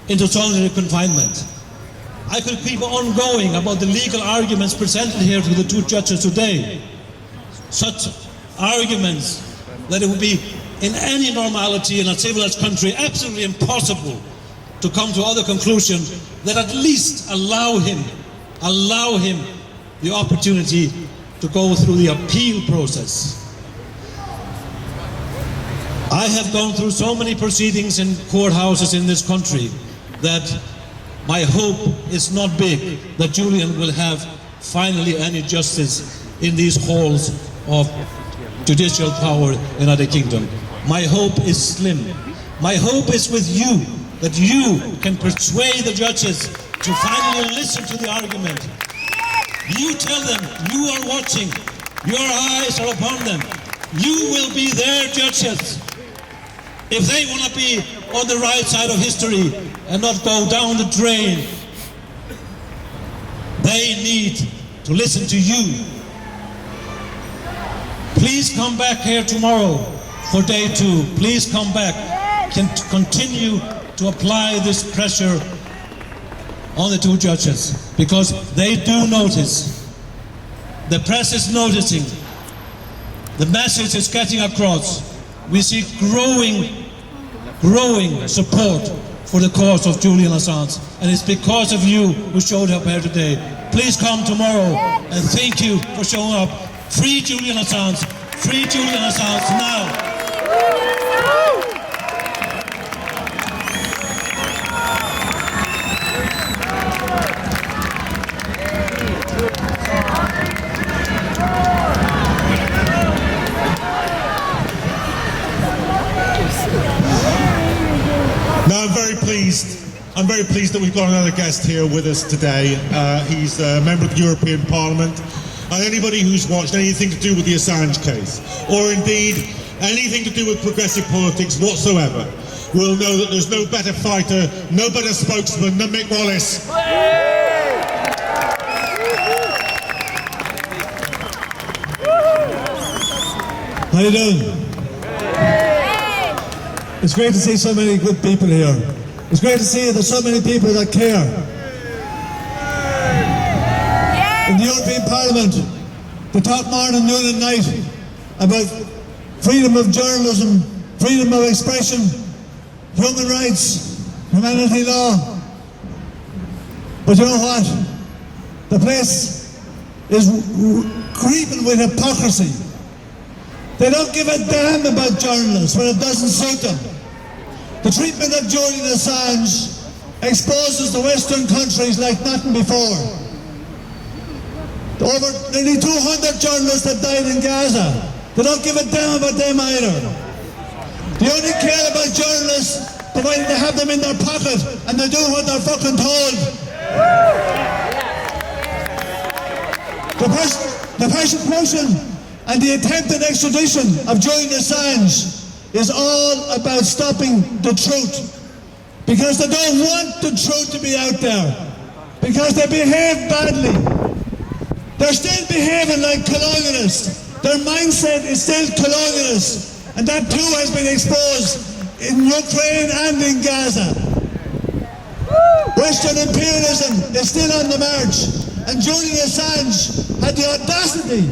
into solitary confinement? I could keep on going about the legal arguments presented here to the two judges today. Such arguments that it would be in any normality in a civilized country absolutely impossible to come to other conclusion that at least allow him allow him the opportunity to go through the appeal process. I have gone through so many proceedings in courthouses in this country that my hope is not big that Julian will have finally any justice in these halls of judicial power in the United Kingdom. My hope is slim. My hope is with you, that you can persuade the judges to finally listen to the argument. You tell them you are watching, your eyes are upon them. You will be their judges. If they want to be on the right side of history and not go down the drain, they need to listen to you. Please come back here tomorrow for day 2. Please come back. Continue to apply this pressure on the 2 judges, because they do notice. The press is noticing. The message is getting across. We see growing support for the cause of Julian Assange, and it's because of you who showed up here today. Please come tomorrow, and thank you for showing up. Free Julian Assange. Free Julian Assange now. Now, I'm very pleased that we've got another guest here with us today. He's a member of the European Parliament. And anybody who's watched anything to do with the Assange case, or indeed anything to do with progressive politics whatsoever, will know that there's no better fighter, no better spokesman than Mick Wallace. How you doing? It's great to see so many good people here. It's great to see that there's so many people that care. In the European Parliament, they talk morning, noon and night about freedom of journalism, freedom of expression, human rights, humanity law. But you know what? The place is creeping with hypocrisy. They don't give a damn about journalists when it doesn't suit them. The treatment of Julian Assange exposes the Western countries like nothing before. Over nearly 200 journalists have died in Gaza. They don't give a damn about them either. They only care about journalists provided they have them in their pocket and they do what they're fucking told. The persecution and the attempted extradition of Julian Assange is all about stopping the truth. Because they don't want the truth to be out there. Because they behave badly. They're still behaving like colonialists. Their mindset is still colonialist. And that too has been exposed in Ukraine and in Gaza. Western imperialism is still on the march. And Julian Assange had the audacity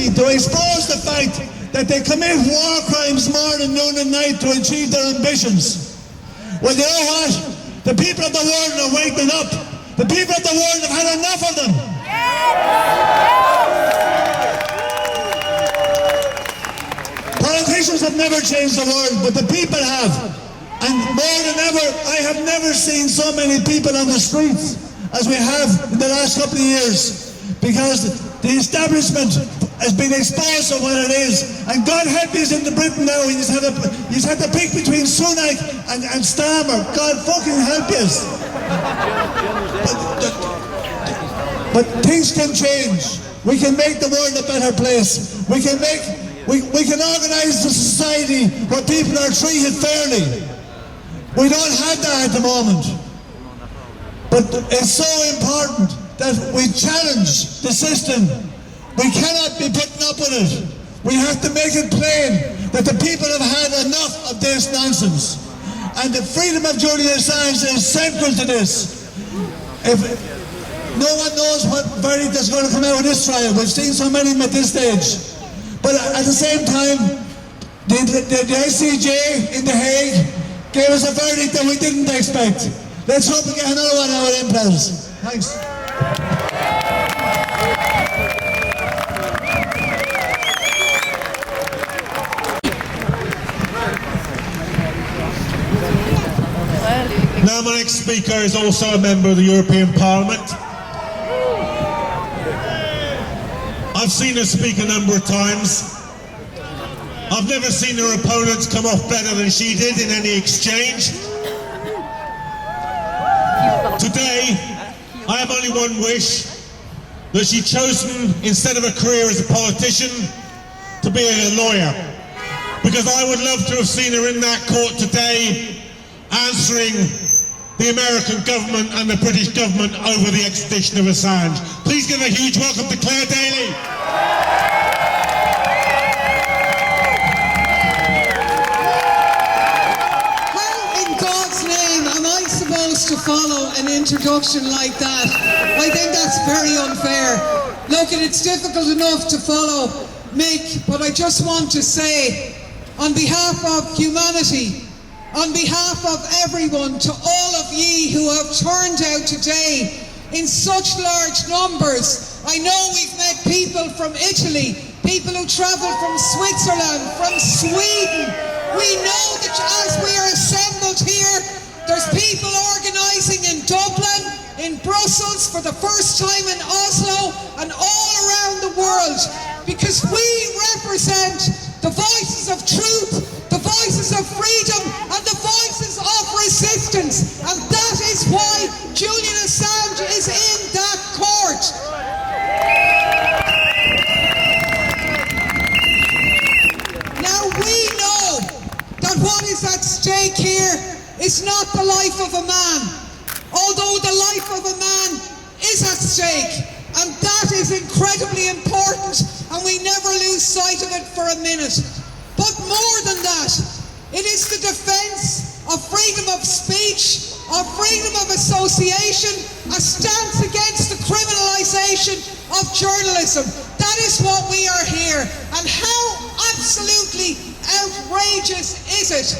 to expose the fact that they commit war crimes morning, noon and night to achieve their ambitions. Well, you know what? The people of the world are waking up. The people of the world have had enough of them. Politicians have never changed the world, but the people have. And more than ever, I have never seen so many people on the streets as we have in the last couple of years, because the establishment has been exposed to what it is. And God help you in Britain now, he's had to pick between Sunak and Starmer. God fucking help you. But things can change. We can make the world a better place. We can organise the society where people are treated fairly. We don't have that at the moment. But it's so important that we challenge the system. We cannot be putting up with it. We have to make it plain that the people have had enough of this nonsense. And the freedom of Julian Assange is central to this. If no one knows what verdict is going to come out of this trial. We've seen so many at this stage. But at the same time, the ICJ in The Hague gave us a verdict that we didn't expect. Let's hope we get another one out of them, pals. Thanks. Now my next speaker is also a member of the European Parliament. I've seen her speak a number of times. I've never seen her opponents come off better than she did in any exchange. Today, I have only one wish, that she'd chosen, instead of a career as a politician, to be a lawyer. Because I would love to have seen her in that court today, answering the American government and the British government over the extradition of Assange. Please give a huge welcome to Claire Daly. To follow an introduction like that. I think that's very unfair. Look, and it's difficult enough to follow Mick, but I just want to say, on behalf of humanity, on behalf of everyone, to all of ye who have turned out today in such large numbers. I know we've met people from Italy, people who travelled from Switzerland, from Sweden. We know that as we are assembled here, there's people organising in Dublin, in Brussels, for the first time in Oslo, and all around the world, because we represent the voices of truth, the voices of freedom, and the voices of resistance. And that is why Julian Assange is in that court. Now we know that what is at stake here is not the life of a man, although the life of a man is at stake, and that is incredibly important, and we never lose sight of it for a minute. But more than that, it is the defence of freedom of speech, of freedom of association, a stance against the criminalisation of journalism. That is what we are here, and how absolutely outrageous is it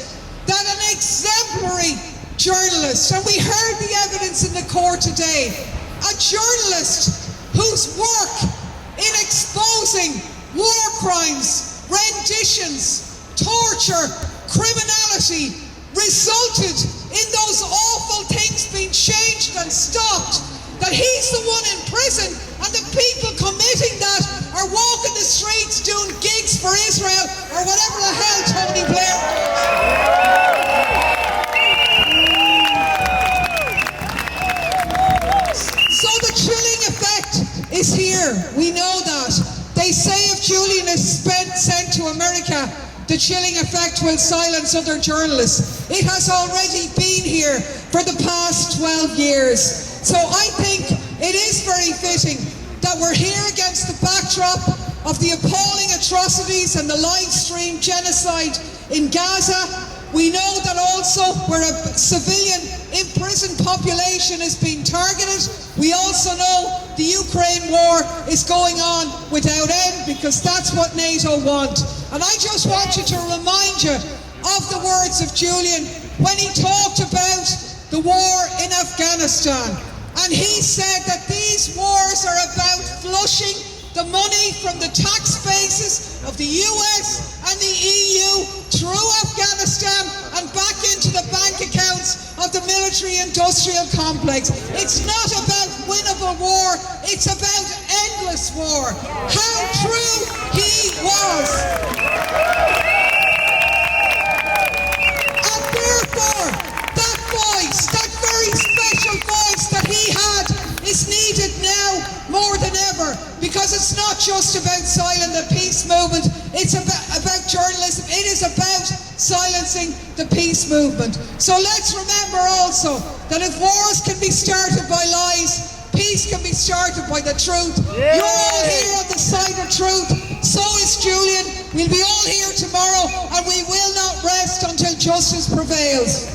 that an exemplary journalist, and we heard the evidence in the court today, a journalist whose work in exposing war crimes, renditions, torture, criminality resulted in those awful things being changed and stopped, that he's the one in prison and the people committing that are walking the streets doing gigs for Israel or whatever the hell Tony Blair does. So the chilling effect is here. We know that. They say if Julian is sent to America, the chilling effect will silence other journalists. It has already been here for the past 12 years. So I think it is very fitting that we're here against the backdrop of the appalling atrocities and the live stream genocide in Gaza. We know that also where a civilian imprisoned population is being targeted. We also know the Ukraine war is going on without end, because that's what NATO want. And I just want you to remind you of the words of Julian when he talked about the war in Afghanistan. And he said that these wars are about flushing the money from the tax bases of the US and the EU through Afghanistan and back into the bank accounts of the military-industrial complex. It's not about winnable war, it's about endless war. How true he was. And therefore, that voice, that very special voice that he had, is needed now more than ever, because it's not just about silencing the peace movement, it's about journalism, it is about silencing the peace movement. So let's remember also that if wars can be started by lies, peace can be started by the truth. You're all here on the side of truth, so is Julian. We'll be all here tomorrow, and we will not rest until justice prevails.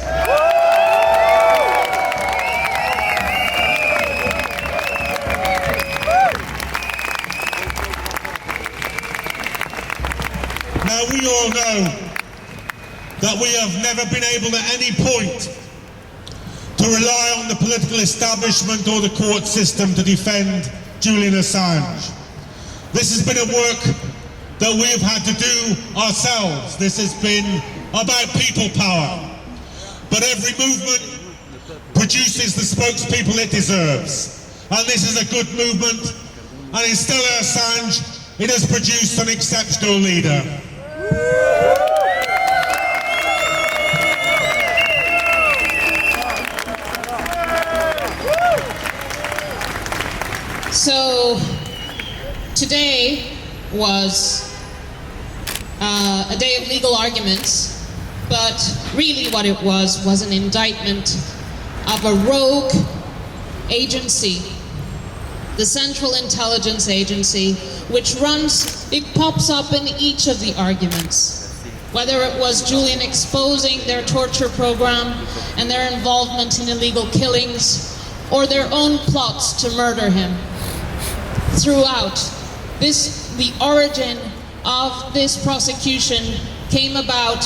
Now we all know that we have never been able at any point to to rely on the political establishment or the court system to defend Julian Assange. This has been a work that we've had to do ourselves. This has been about people power. But every movement produces the spokespeople it deserves. And this is a good movement. And in Stella Assange, it has produced an exceptional leader. So today was a day of legal arguments, but really what it was an indictment of a rogue agency, the Central Intelligence Agency, which it pops up in each of the arguments. Whether it was Julian exposing their torture program and their involvement in illegal killings, or their own plots to murder him. Throughout, the origin of this prosecution came about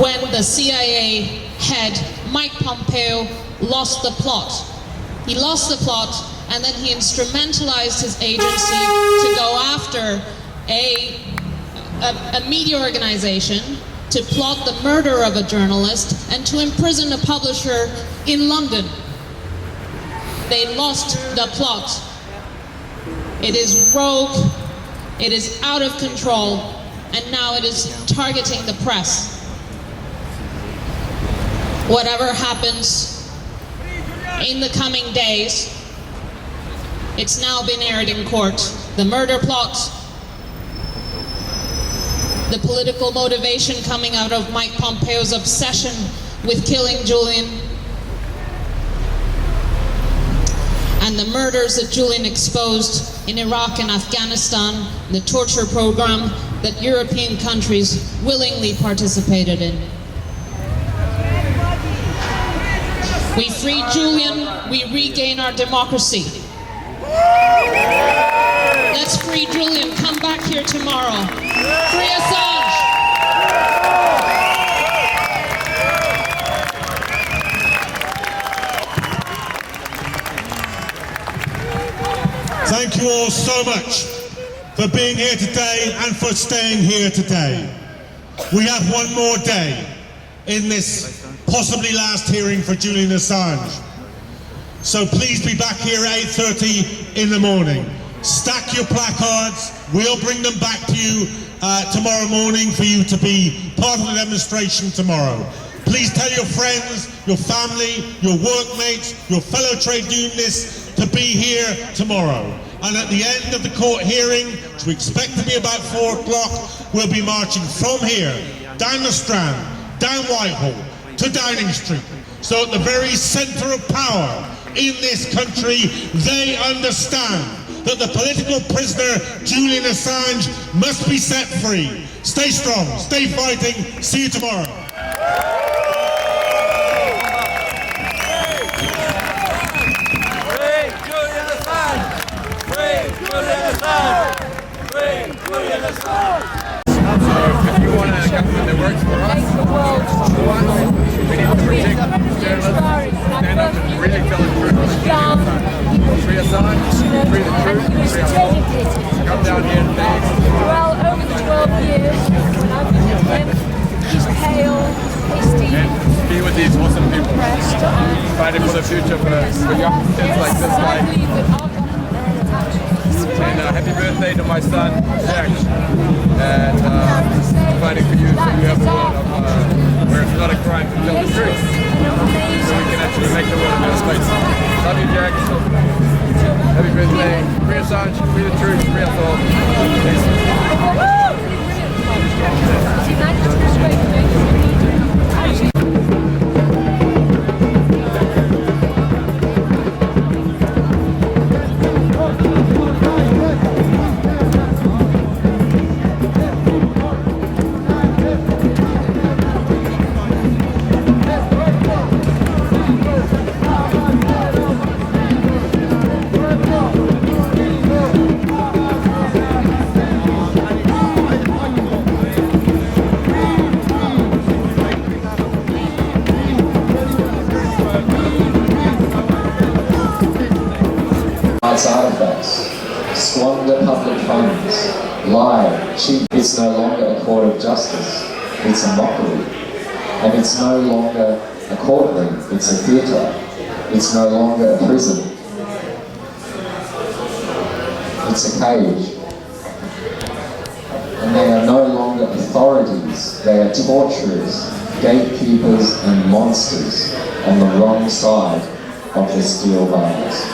when the CIA head, Mike Pompeo, lost the plot. He lost the plot, and then he instrumentalized his agency to go after a media organization, to plot the murder of a journalist, and to imprison a publisher in London. They lost the plot. It is rogue, it is out of control, and now it is targeting the press. Whatever happens in the coming days, it's now been aired in court. The murder plot, the political motivation coming out of Mike Pompeo's obsession with killing Julian, and the murders that Julian exposed in Iraq and Afghanistan, the torture program that European countries willingly participated in. We free Julian, we regain our democracy. Let's free Julian, come back here tomorrow. Free Assange! Thank you all so much for being here today and for staying here today. We have one more day in this possibly last hearing for Julian Assange. So please be back here at 8:30 in the morning. Stack your placards. We'll bring them back to you tomorrow morning for you to be part of the demonstration tomorrow. Please tell your friends, your family, your workmates, your fellow trade unionists to be here tomorrow. And at the end of the court hearing, which we expect to be about 4 o'clock, we'll be marching from here, down the Strand, down Whitehall, to Downing Street. So at the very centre of power in this country, they understand that the political prisoner, Julian Assange, must be set free. Stay strong, stay fighting, see you tomorrow. If you want a government that works for us, we need to protect journalists, stand up and really tell the truth. Free Assange, free the truth, free our fault. Come down here today. Well, over the 12 years, I've been with him. He's pale, pasty, and be with these awesome people. Fighting for the future for young kids like this guy. And happy birthday to my son, Jack. And fighting for you so you have a world of, where it's not a crime to tell the truth. So we can actually make the world a better place. Love you, Jack. Happy birthday. Free Assange, free the truth, free us all. its artifacts, squander public funds, lie, cheat. It's no longer a court of justice, it's a mockery. And it's no longer a courtroom, it's a theatre. It's no longer a prison, it's a cage. And they are no longer authorities, they are torturers, gatekeepers and monsters on the wrong side of the steel bars.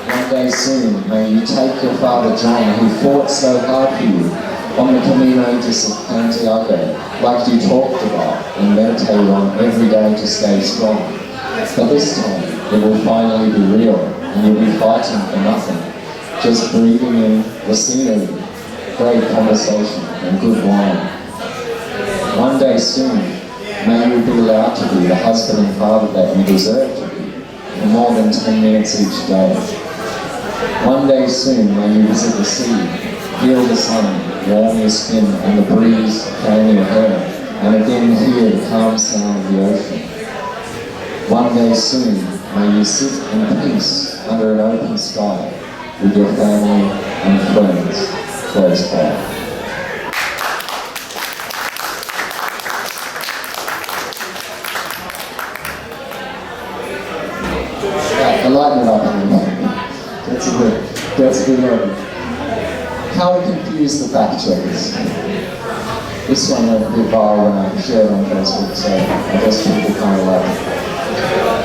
One day soon, may you take your father John, who fought so hard for you, on the Camino de Santiago, like you talked about, and meditate on every day to stay strong. But this time, it will finally be real, and you'll be fighting for nothing, just breathing in the scenery, great conversation, and good wine. One day soon, may you be allowed to be the husband and father that you deserve to be, for more than 10 minutes each day. One day soon, may you visit the sea, feel the sun, warm your skin, and the breeze fan your hair, and again hear the calm sound of the ocean. One day soon, may you sit in peace under an open sky with your family and friends close by. I lighten it up a little bit. That's a good one. How to confuse the fact checkers. This one went a bit viral when I shared it on Facebook, so I guess people kind of love it.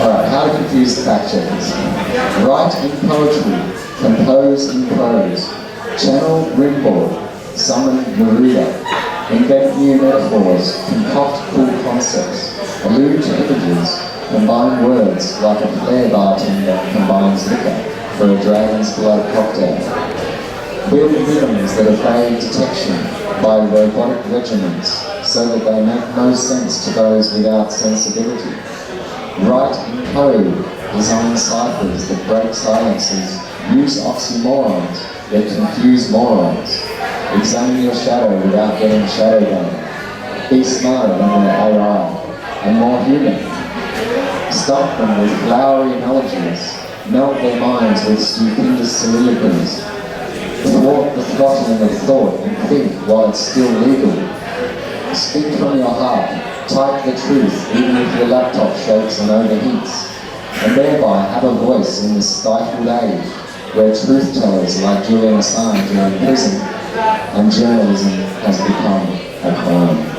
Alright, how to confuse the fact checkers. Write in poetry, compose in prose, channel rimboard, summon Maria, invent new metaphors, concoct cool concepts, allude to images, combine words like a flair bartender combines liquor for a dragon's blood cocktail. Build rhythms that evade detection by robotic regiments so that they make no sense to those without sensibility. Write in code, design ciphers that break silences, use oxymorons that confuse morons. Examine your shadow without getting shadow done. Be smarter than their AI and more human. Stump them with flowery analogies, melt their minds with stupendous soliloquies. Thwart the throttling of thought and think while it's still legal. Speak from your heart, type the truth even if your laptop shakes and overheats, and thereby have a voice in this stifled age where truth-tellers like Julian Assange are in prison and journalism has become a crime.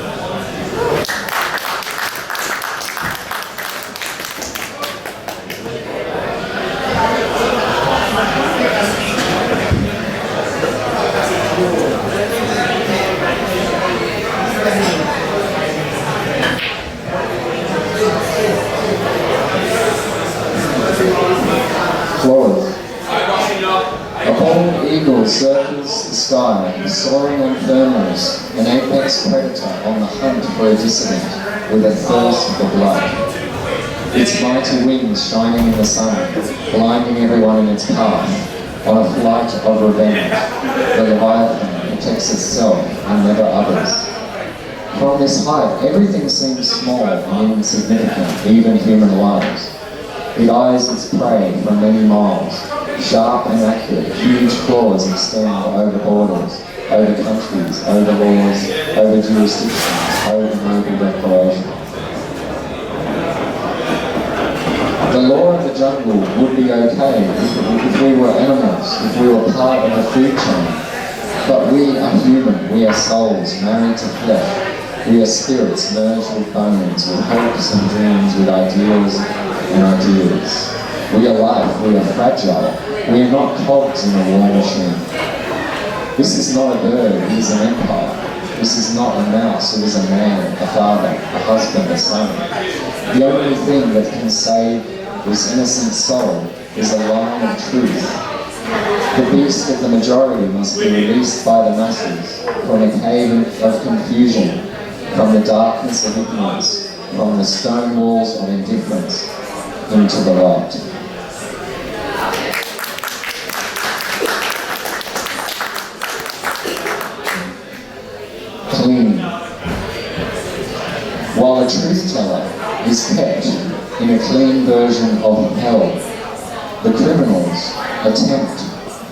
Circles the sky, soaring on thermals, an apex predator on the hunt for a dissident with a thirst for blood. Its mighty wings shining in the sun, blinding everyone in its path, on a flight of revenge. The Leviathan protects itself and never others. From this height, everything seems small and insignificant, even human lives. It eyes its prey from many miles. Sharp and accurate, huge claws extend over borders, over countries, over laws, over jurisdictions, over noble declaration. The law of the jungle would be okay if we were animals, if we were part of the food chain. But we are human, we are souls married to flesh. We are spirits merged with bones, with hopes and dreams, with ideals and ideas. We are life, we are fragile. We are not cogs in a war machine. This is not a bird, it is an empire. This is not a mouse, it is a man, a father, a husband, a son. The only thing that can save this innocent soul is a line of truth. The beast of the majority must be released by the masses from a cave of confusion, from the darkness of ignorance, from the stone walls of indifference, into the light. Clean. While a truth teller is kept in a clean version of hell, The criminals attempt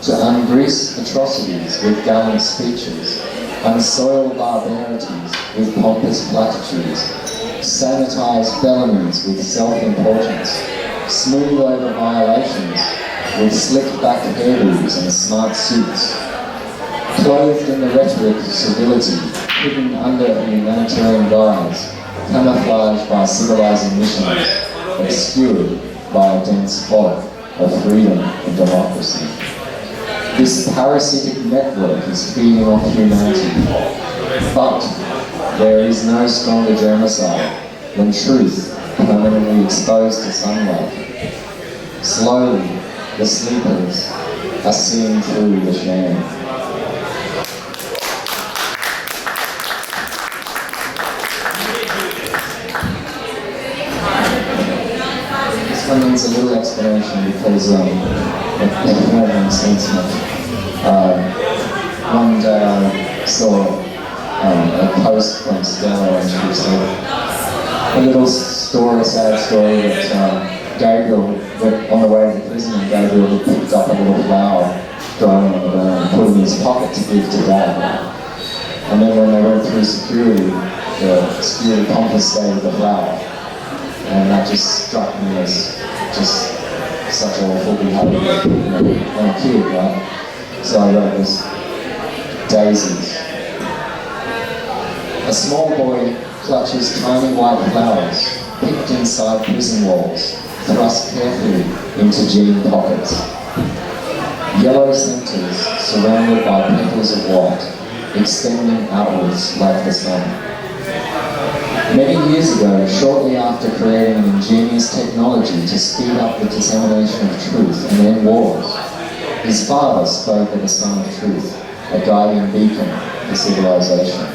to ungrease atrocities with gallant speeches, unsoil barbarities with pompous platitudes, sanitize felonies with self-importance, smooth over violations with slick-back hairdos and smart suits, clothed in the rhetoric of civility, hidden under a humanitarian guise, camouflaged by civilizing missions, obscured by a dense fog of freedom and democracy. This parasitic network is feeding off humanity, but there is no stronger germicide than truth permanently exposed to sunlight. Slowly, the sleepers are seeing through the sham. This one needs a little explanation because it won't make sense much. One day I saw a post from Stella and she said a little story, a sad story that Gabriel, on the way to the prison, Gabriel had picked up a little flower growing on the ground and put it in his pocket to give to Dad. And then when they went through security, the security confiscated the flower. And that just struck me as just such awful behaviour, on a kid, right? So I wrote this. Daisies. A small boy clutches tiny white flowers, picked inside prison walls, thrust carefully into jean pockets. Yellow centres surrounded by petals of white, extending outwards like the sun. Many years ago, shortly after creating an ingenious technology to speed up the dissemination of truth and end wars, his father spoke of a son of truth, a guiding beacon for civilization.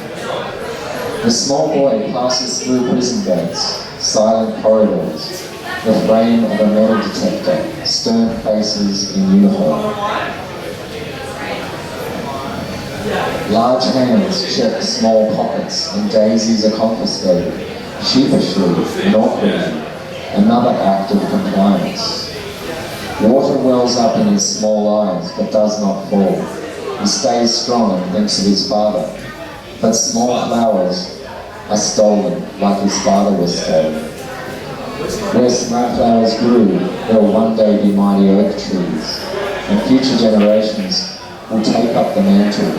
The small boy passes through prison gates, silent corridors, the frame of a metal detector, stern faces in uniform. Large hands check small pockets and daisies are confiscated, sheepishly, not ready, another act of compliance. Water wells up in his small eyes but does not fall. He stays strong and thinks of his father. But small flowers are stolen like his father was stolen. Where small flowers grew, there will one day be mighty oak trees, and future generations will take up the mantle.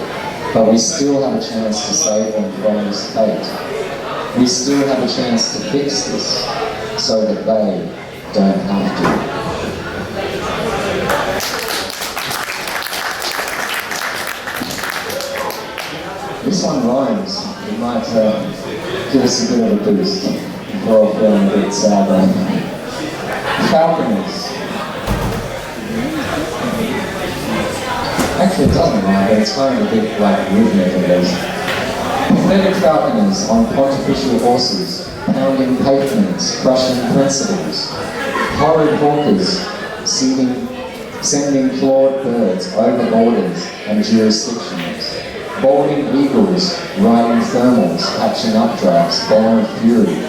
But we still have a chance to save them from this fate. We still have a chance to fix this so that they don't have to. This one rhymes. It might give us a bit of a boost. We're all feeling a bit sad right now. Falconers. Actually, it doesn't rhyme, but it's kind of a bit like rhythmic at least. Pathetic falconers on pontifical horses, pounding pavements, crushing principles. Horrid hawkers sending clawed birds over borders and jurisdictions. Balding eagles riding thermals, catching updrafts, born of fury.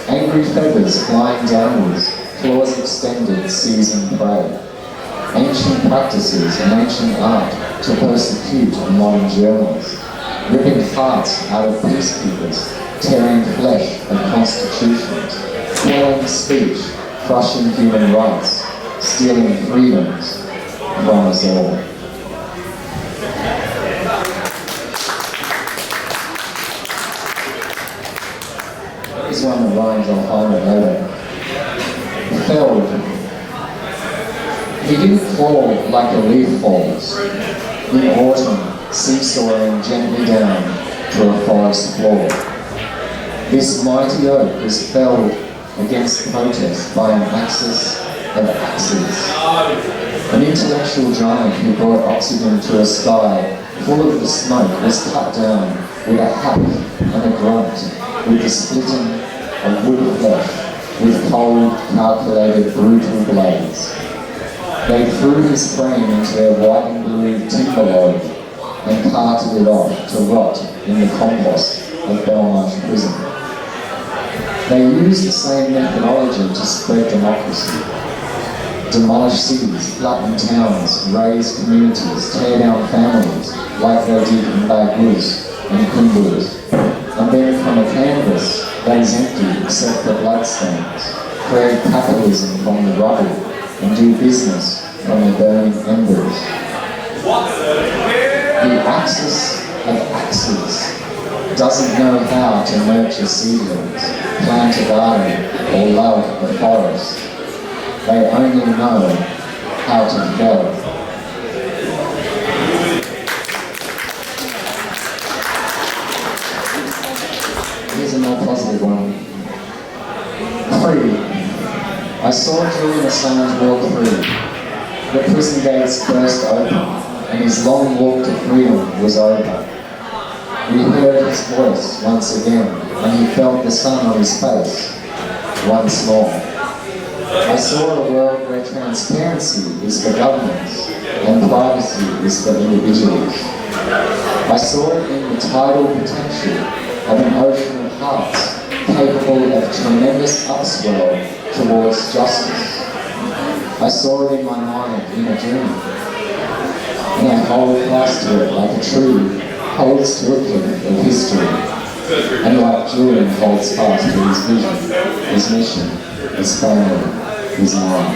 Angry feathers flying downwards, claws extended, seizing prey. Ancient practices and ancient art to persecute modern journalists. Ripping hearts out of peacekeepers, tearing flesh of constitutions. Quelling speech, crushing human rights, stealing freedoms from us all. This one that rhymes, I'll find it later. Felled. He didn't fall like a leaf falls. In autumn, seesawing gently down to a forest floor. This mighty oak was felled against protest by an axis of axes. An intellectual giant who brought oxygen to a sky full of the smoke was cut down with a hack and a grunt, with the splitting of wood flesh, with cold, calculated, brutal blades. They threw his frame into their white and blue timber load and carted it off to rot in the compost of Belmarsh prison. They used the same methodology to spread democracy. demolish cities, flatten towns, raise communities, tear down families, like they did in Baghouz and Kunduz. And then from a canvas that is empty except for bloodstains, create capitalism from the rubble and do business from the burning embers. The axis of axes doesn't know how to nurture seedlings, plant a garden, or love the forest. They only know how to fell. Here's a more positive one. 3. I saw Julian Assange walk through. The prison gates burst open, and his long walk to freedom was over. We heard his voice once again, and he felt the sun on his face once more. I saw a world where transparency is for governments and privacy is for individuals. I saw it in the tidal potential of an ocean of hearts capable of tremendous upswell towards justice. I saw it in my mind in a dream, and I hold fast to it like a tree holds to a cliff of history, and like Julian holds fast to his vision, his mission, his family, his mind.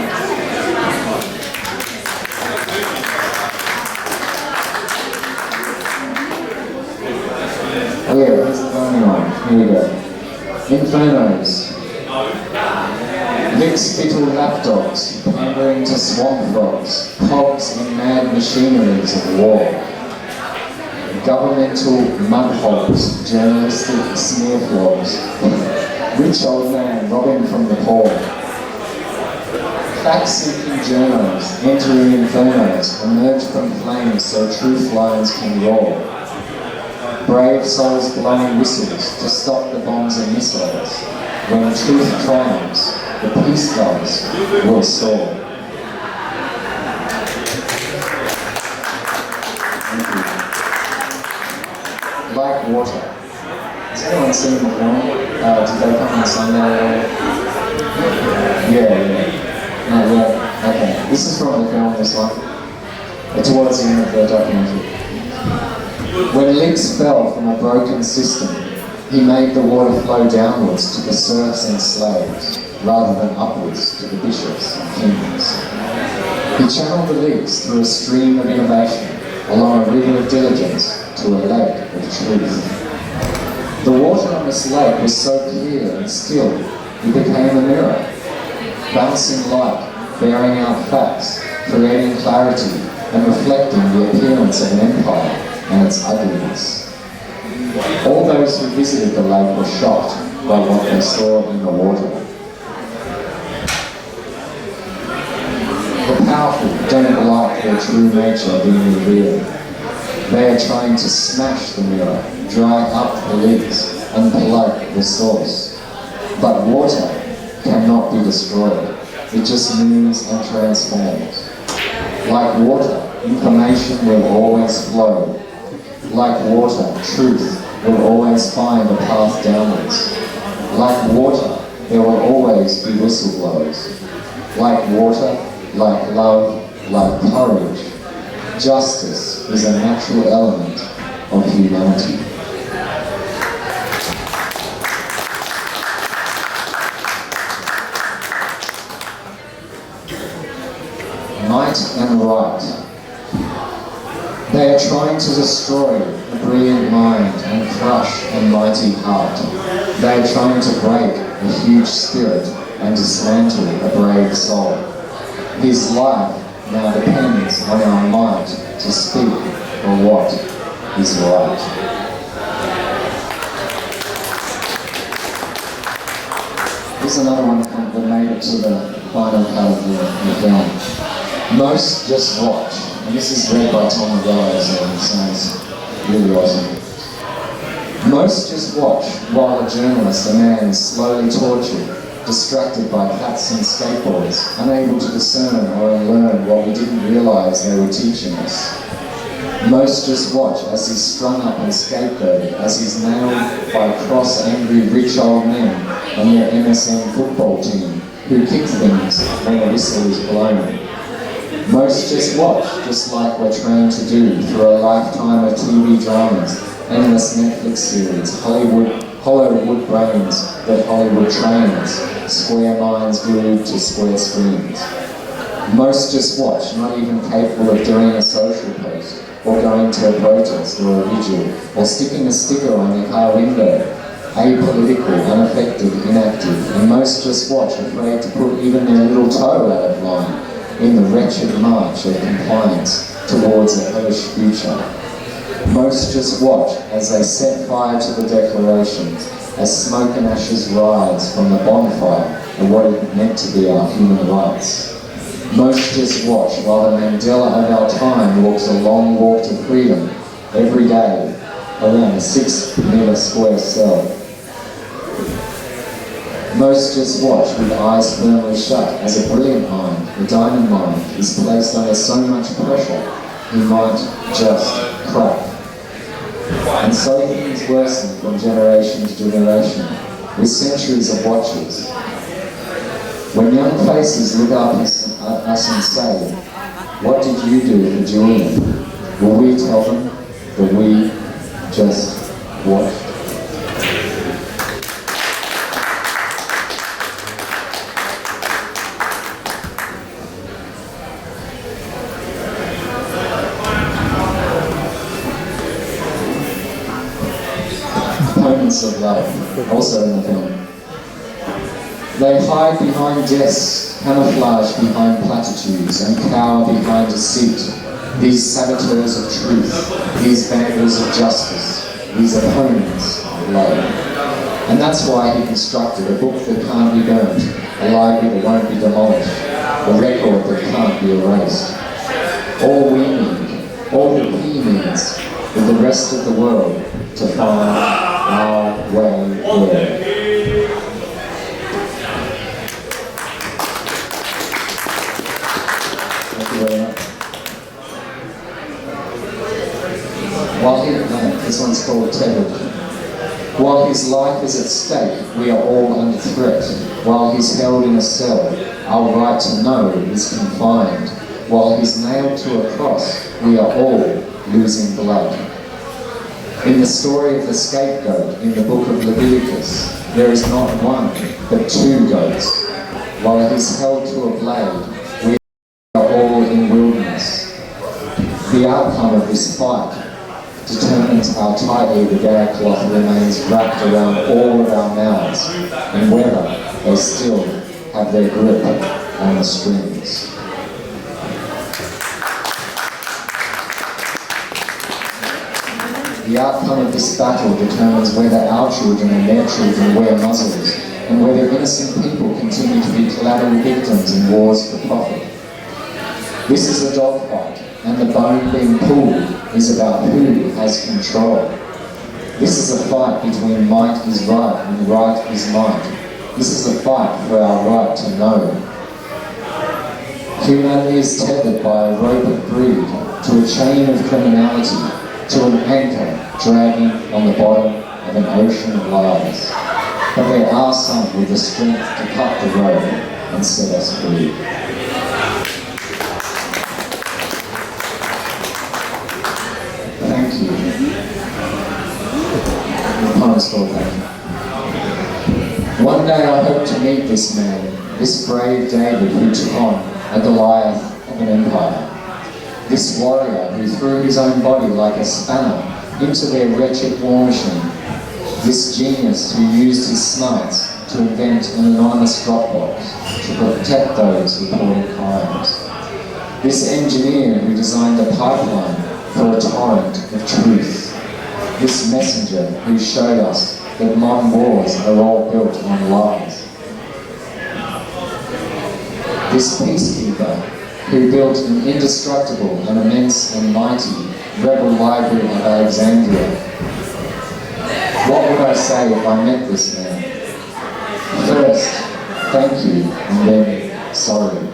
Oh yeah, here's the funny one. Here we go. Infernos. Lick-spittle lapdogs, pandering to swamp frogs, cogs in mad machineries of war. Governmental mudhogs, journalistic smearflogs, rich old man robbing from the poor. Fact-seeking journos, entering infernos, emerge from flames so truth lines can roar. Brave souls blowing whistles to stop the bombs and missiles. When truth triumphs, the peace doves will soar. Like water. Has anyone seen the film? Did they come on Sunday? Yeah. No, yeah. Okay. This is from the film, this one. Towards the end of the documentary. When links fell from a broken system, he made the water flow downwards to the serfs and slaves, rather than upwards to the bishops and kings. He channeled the leaks through a stream of innovation, along a river of diligence, to a lake of truth. The water on this lake was so clear and still, it became a mirror, bouncing light, bearing out facts, creating clarity, and reflecting the appearance of an empire and its ugliness. All those who visited the lake were shocked by what they saw in the water. The powerful don't like their true nature being revealed. They are trying to smash the mirror, dry up the leaks, and plug the source. But water cannot be destroyed. It just moves and transforms. Like water, information will always flow. Like water, truth will always find a path downwards. Like water, there will always be whistleblowers. Like water, like love, like courage, justice is a natural element of humanity. Might and right. They are trying to destroy a brilliant mind and crush a mighty heart. They are trying to break a huge spirit and dismantle a brave soul. His life now depends on our might to speak for what is right. Here's another one that made it to the final part of the film. Most just watch. And this is read by Tom McGuire, so it sounds really awesome. Most just watch while a journalist, a man, is slowly tortured, distracted by cats and skateboards, unable to discern or unlearn what we didn't realise they were teaching us. Most just watch as he's strung up and scapegoated, as he's nailed by cross-angry rich old men and their MSN football team, who kick things when the whistle is blown. Most just watch, just like we're trained to do, through a lifetime of TV dramas, endless Netflix series, hollow wood brains that Hollywood trains, square minds glued to square screens. Most just watch, not even capable of doing a social post, or going to a protest or a vigil, or sticking a sticker on their car window, apolitical, unaffected, inactive, and most just watch, afraid to put even their little toe out of line in the wretched march of compliance towards a hellish future. Most just watch as they set fire to the declarations, as smoke and ashes rise from the bonfire of what is meant to be our human rights. Most just watch while the Mandela of our time walks a long walk to freedom every day around a 6-metre square cell. Most just watch with eyes firmly shut as a brilliant mind, a diamond mind, is placed under so much pressure he might just crack. And so things worsen from generation to generation, with centuries of watchers. When young faces look up at us and say, "What did you do for Julian?" will we tell them that we just watched? Moments of love, also in the film. They hide behind desks, camouflage behind platitudes, and cower behind deceit. These saboteurs of truth, these vandals of justice, these opponents of love. And that's why he constructed a book that can't be burnt, a library that won't be demolished, a record that can't be erased. All we need, all that he needs, with the rest of the world to find our way there. This one's called Tethered. While his life is at stake, we are all under threat. While he's held in a cell, our right to know is confined. While he's nailed to a cross, we are all losing blood. In the story of the scapegoat in the book of Leviticus, there is not one, but 2 goats. While he's held to a blade, we are all in wilderness. The outcome of this fight determines how tightly the gag cloth remains wrapped around all of our mouths, and whether they still have their grip on the strings. The outcome of this battle determines whether our children and their children wear muzzles, and whether innocent people continue to be collateral victims in wars for profit. This is a dogfight, and the bone being pulled is about who has control. This is a fight between might is right and right is might. This is a fight for our right to know. Humanity is tethered by a rope of greed to a chain of criminality, to an anchor dragging on the bottom of an ocean of lies. But there are some with the strength to cut the rope and set us free. Thank you. The poem's called Thank You. One day I hope to meet this man, this brave David who took on a Goliath of an empire. This warrior who threw his own body like a spanner into their wretched war machine. This genius who used his smarts to invent an anonymous Dropbox to protect those reporting crimes. This engineer who designed a pipeline for a torrent of truth. This messenger who showed us that modern wars are all built on lies. This peacekeeper who built an indestructible and immense and mighty rebel library of Alexandria. What would I say if I met this man? First, thank you, and then sorry.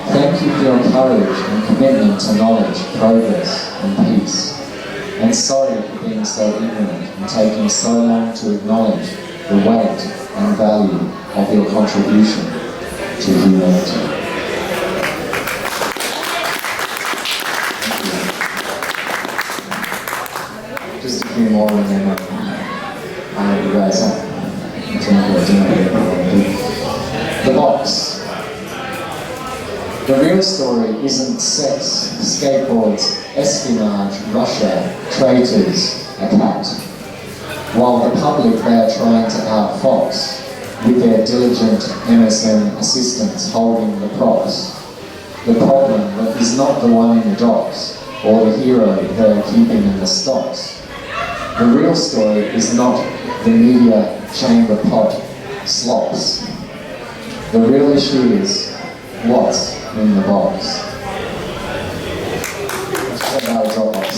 Thank you for your courage and commitment to knowledge, progress, and peace. And sorry for being so ignorant and taking so long to acknowledge the weight and value of your contribution. to humanity. Just a few more and then I'll let you guys up. The box. The real story isn't sex, skateboards, espionage, Russia, traitors, a cat. While the public they are trying to outfox with their diligent MSM assistants holding the props. The problem is not the one in the docks or the hero they are keeping in the stocks. The real story is not the media chamber pot slops. The real issue is what's in the box. Let's check out the Dropbox.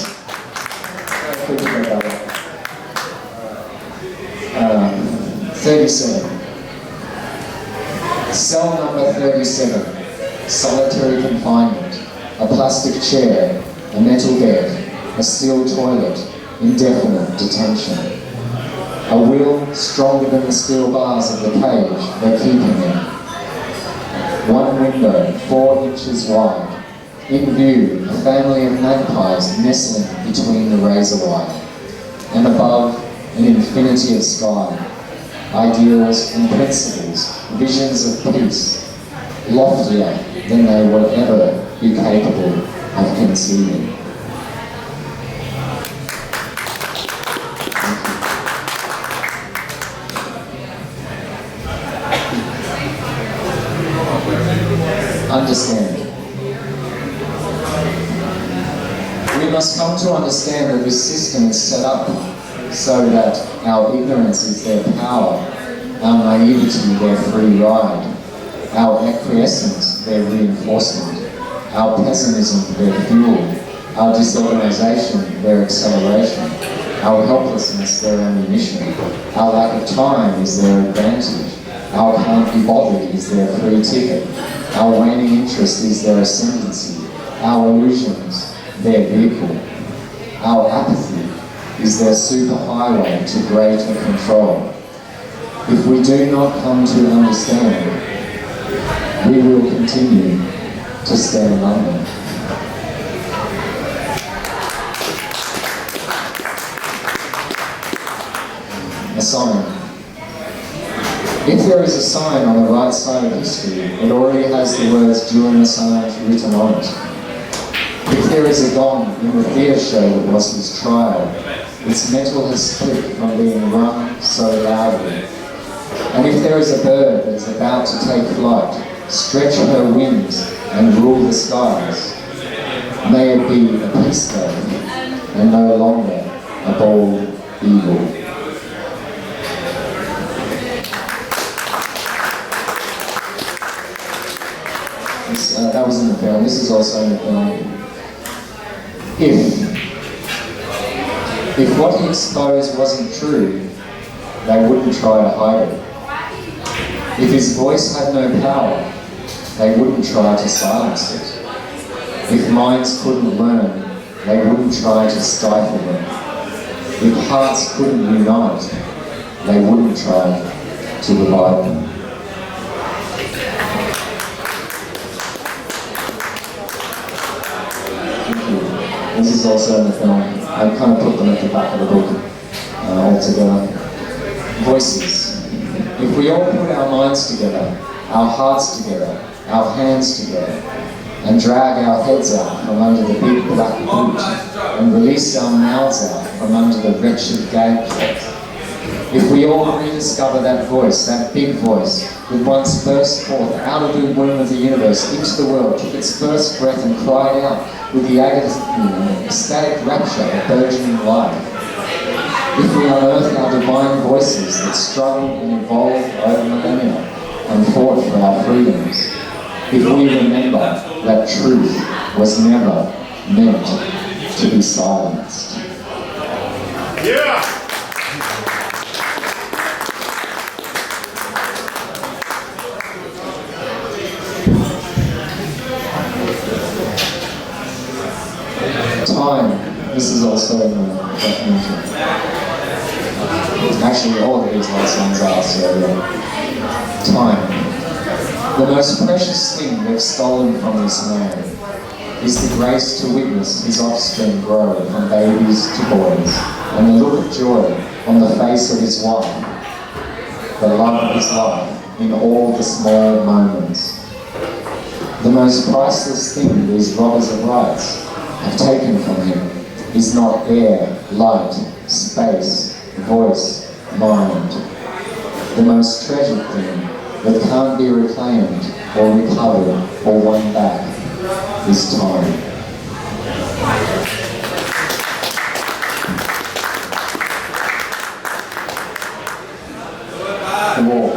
Quickly check that out. 37. Cell number 37. Solitary confinement. A plastic chair. A metal bed. A steel toilet. Indefinite detention. A will stronger than the steel bars of the cage they're keeping in. One window, 4 inches wide. In view, a family of magpies nestling between the razor wire. And above, an infinity of sky. Ideals and principles, visions of peace, loftier than they will ever be capable of conceiving. Understand. We must come to understand that this system is set up so that our ignorance is their power, our naivety their free ride, our acquiescence their reinforcement, our pessimism their fuel, our disorganization their acceleration, our helplessness their ammunition, our lack of time is their advantage, our can't be bothered is their free ticket, our waning interest is their ascendancy, our illusions their vehicle, our apathy is their superhighway to greater control. If we do not come to understand, we will continue to stand under. A sign. If there is a sign on the right side of history, it already has the words Julian Assange written on it. If there is a gong in the theatre show that was his trial, its metal has split from being rung so loudly. And if there is a bird that is about to take flight, stretch her wings and rule the skies, may it be a peace dove and no longer a bald eagle. That was in the film. This is also in the film. If what he exposed wasn't true, they wouldn't try to hide it. If his voice had no power, they wouldn't try to silence it. If minds couldn't learn, they wouldn't try to stifle them. If hearts couldn't unite, they wouldn't try to divide them. This is also in the film. I kind of put them at the back of the book all together. Voices. If we all put our minds together, our hearts together, our hands together, and drag our heads out from under the big black boot, and release our mouths out from under the wretched gag cloth. If we all rediscover that voice, that big voice, that once burst forth out of the womb of the universe into the world, took its first breath and cried out with the agony and ecstatic rapture of burgeoning life. If we unearth our divine voices that struggled and evolved over millennia and fought for our freedoms, if we remember that truth was never meant to be silenced. Yeah! Time. This is also in the documentary. Actually, all of these last ones are, so yeah. Time. The most precious thing we've stolen from this man is the grace to witness his offspring grow from babies to boys, and the look of joy on the face of his wife, the love of his life in all the small moments. The most priceless thing these robbers of rights have taken from him is not air, light, space, voice, mind. The most treasured thing that can't be reclaimed or recovered or won back is time. The wall.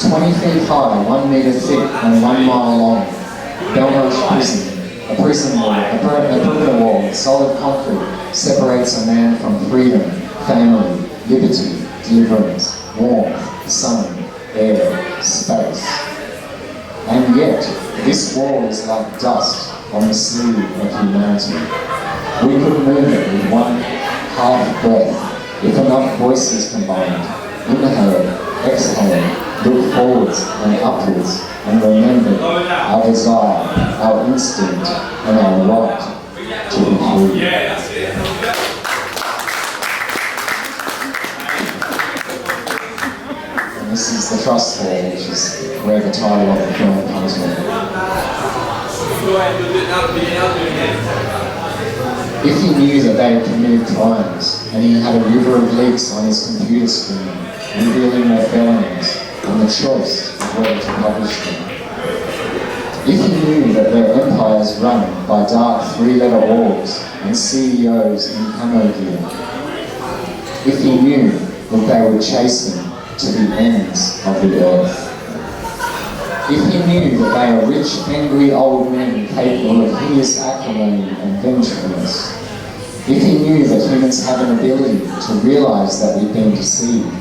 20 feet high, 1 metre thick and 1 mile long. Belmarsh prison. A prison wall, a perimeter wall with solid concrete separates a man from freedom, family, liberty, deliverance, warmth, sun, air, space. And yet, this wall is like dust on the sleeve of humanity. We could move it with one half breath if enough voices combined. Inhale, exhale, look forwards and upwards, and remember our desire, our instinct, and our right to be free. And this is the trust hall, which is where the title of the film comes from. If he knew that they had committed crimes, and he had a river of leaks on his computer screen, revealing their felonies, and the choice of whether to publish them. If he knew that their empires run by dark three-letter orgs and CEOs in camo gear. If he knew that they would chase him to the ends of the earth. If he knew that they are rich, angry old men capable of hideous acrimony and vengefulness. If he knew that humans have an ability to realise that we've been deceived,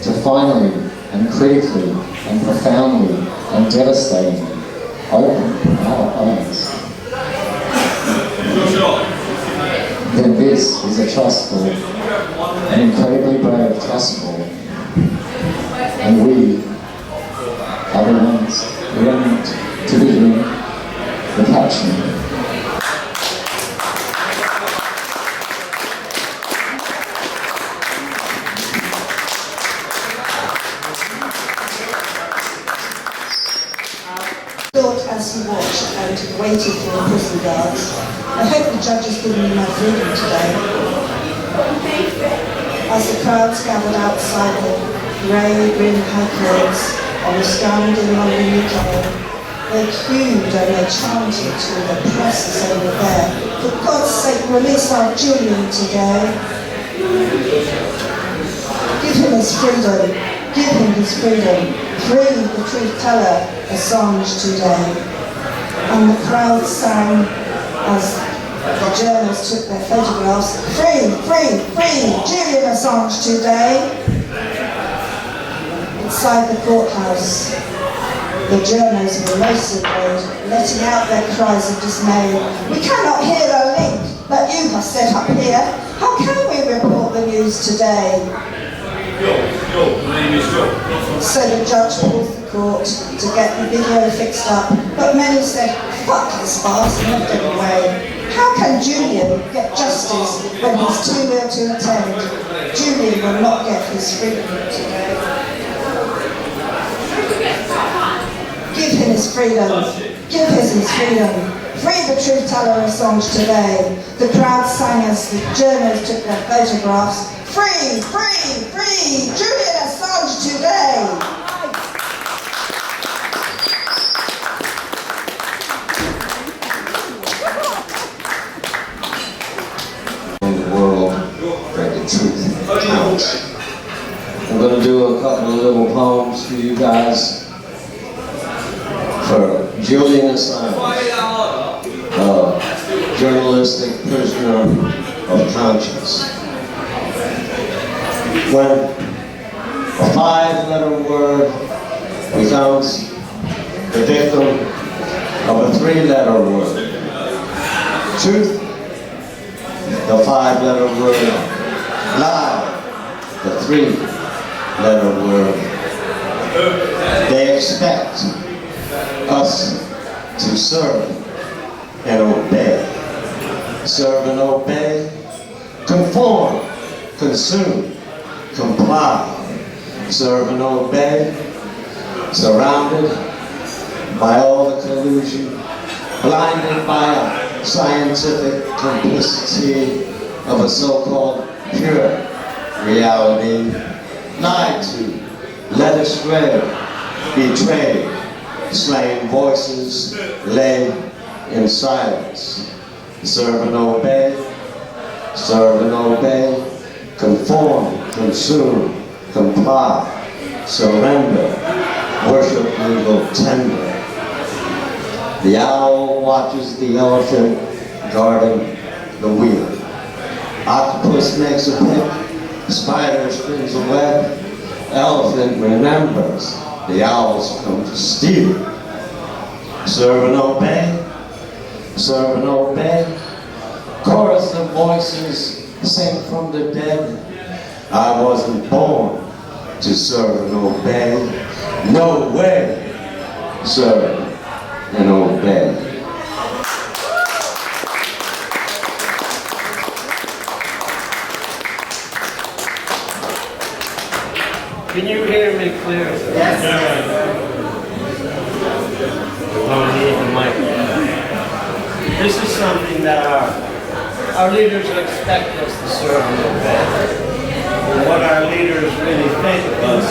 to finally and critically and profoundly and devastatingly open our eyes. Then this is a trustful, an incredibly brave trustful, and we are the ones who are meant to be in the caption. As he watched and waited for the prison guards, I hope the judge has given me my freedom today. As the crowds gathered outside the grey, grim high-courts on the Strand in London, UK, they queued and they chanted to the press over there, for God's sake, release our Julian today. Give him his freedom. Give him his freedom. Free the truth teller, Assange today. And the crowd sang as the journalists took their photographs, free, free, free, Julian Assange today. Inside the courthouse, the journalists were roasted, letting out their cries of dismay. We cannot hear a link that you have set up here. How can we report the news today? So the judge paused the court to get the video fixed up, but many said, fuck this farce, and left it away. How can Julian get justice when he's too ill to attend? Julian will not get his freedom today. Give him his freedom. Give him his freedom. Free the truth teller Assange today. The crowd sang as the journalists took their photographs. Free, free, free, Julian Assange today. In the world where the truth counts. I'm going to do a couple of little poems for you guys. For Julian Assange, journalistic prisoner of conscience. When a 5-letter word becomes the victim of a 3-letter word. Truth, the 5-letter word. Lie, the 3-letter word. They expect us to serve and obey. Serve and obey, conform, consume, comply. Serve and obey, surrounded by all the collusion, blinded by a scientific complicity of a so-called pure reality, lied to, led astray, betrayed, slain voices lay in silence. Serve and obey, conform, consume, comply, surrender, worship legal tender. The owl watches the elephant guarding the wheel. Octopus makes a pick, spider spins a web, elephant remembers the owls come to steal. Serve and obey, chorus of voices sing from the dead. I wasn't born to serve and obey, no way, serve and obey. Can you hear me clearly? Yes. Don't need the mic. This is something that our leaders expect us to serve and obey. And what our leaders really think of us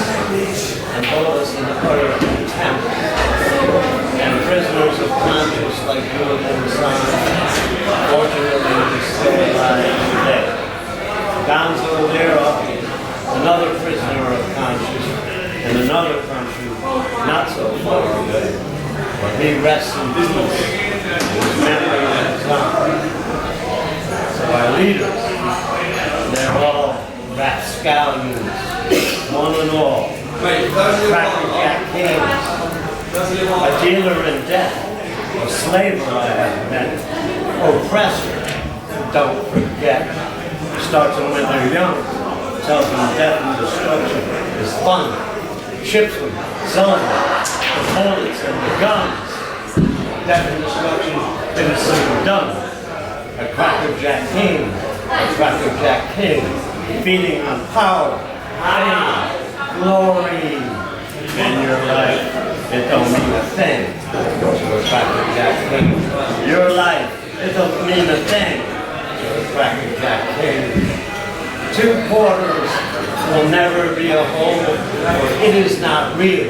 and hold us in utter contempt. And prisoners of conscience like Julian Assange, fortunately, is still alive today. Gonzo Lira, another prisoner of conscience in another country, not so far away, but he rests in peace. His memory lives on. So our leaders, they're all rapscallions, one and all. Cracker Jack kings, a dealer in death, a slaver I have met, oppressor, don't forget. Starts them when they're young, tells them death and destruction is fun, ships them, sells them, the bullets and the guns. Death and destruction is so done. A Cracker Jack king, a Cracker Jack king, feeding on power, fame, glory in your life. It don't mean a thing to a Cracker Jack king. Your life, it don't mean a thing to a Cracker Jack king. 2 quarters will never be a whole, for it is not real.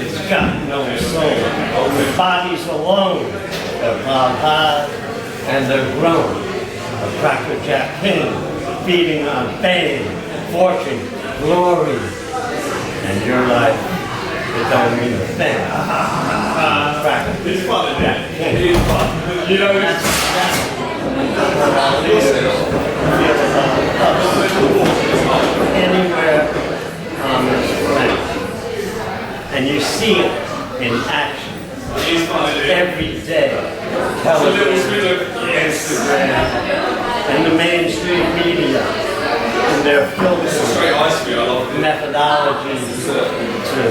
It's got no soul. The bodies alone, they're piled high and they're grown. A Cracker Jack king, feeding on fame, fortune, glory, and your life, it don't mean a thing. Cracker Jack king. You know, that's what our leaders feel about us. Anywhere on this planet. And you see it in action. Every day, television, Instagram, and the mainstream media, and their filters, methodologies to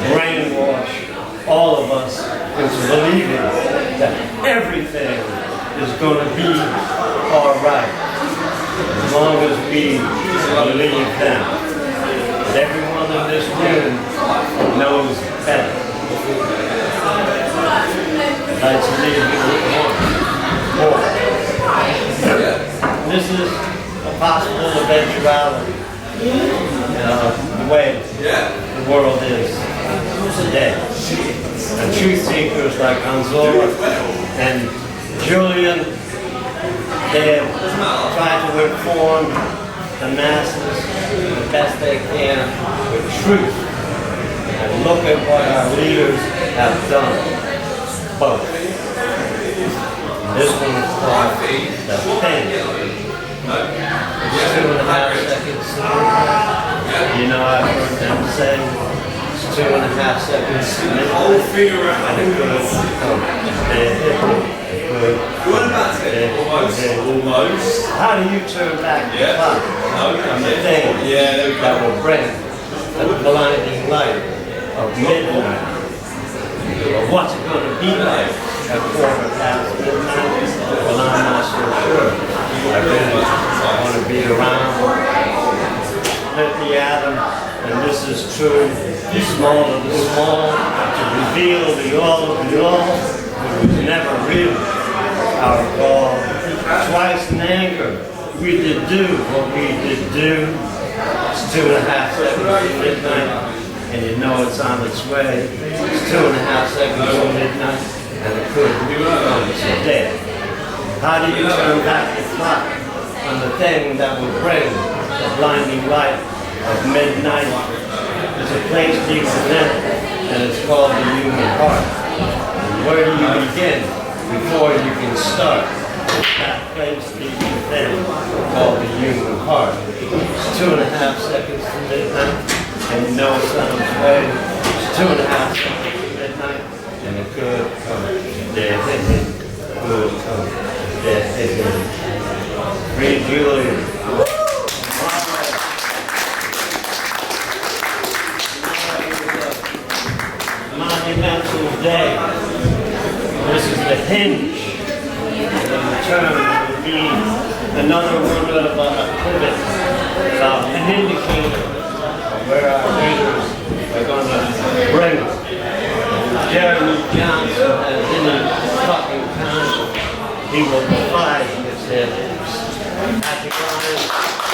brainwash all of us into believing that everything is going to be all right, as long as we believe them. But everyone in this room knows better. I'd like to leave you with more. This is a possible eventuality, the way the world is today. And truth seekers like Gonzo and Julian, they have tried to inform the masses the best they can with truth. And look at what our leaders have done. Both. This one is called The Thing. It's 2.5 seconds. You know, I've heard them say it's 2.5 seconds. And it could almost. How do you turn back the clock on the thing that will bring the blinding light of midnight. But what's it going to be like at 4:15 midnight? Well, I'm not so sure. I really want to be around, split the atom, and this is true, the small of the small, to reveal the all of the all. It was never really our goal. Twice in anger, we did do what we did do. It's 2.5 seconds to midnight, and you know it's on its way. It's 2.5 seconds to midnight, and it could come today. How do you turn back the clock on the thing that will bring the blinding light of midnight? There's a place deep within, and it's called the human heart. And where do you begin before you can start? That place deep within, called the human heart. It's 2.5 seconds to midnight, and you know it's on its way. It's 2.5 seconds to midnight, and it could come. Could come. Free Julian. Monumental day. This is the hinge. The term would mean another word of a pivot, an indicator of where our leaders are going to bring us. Jeremy Johnson has any fucking conscience. He will provide his head. Patrick Ryan.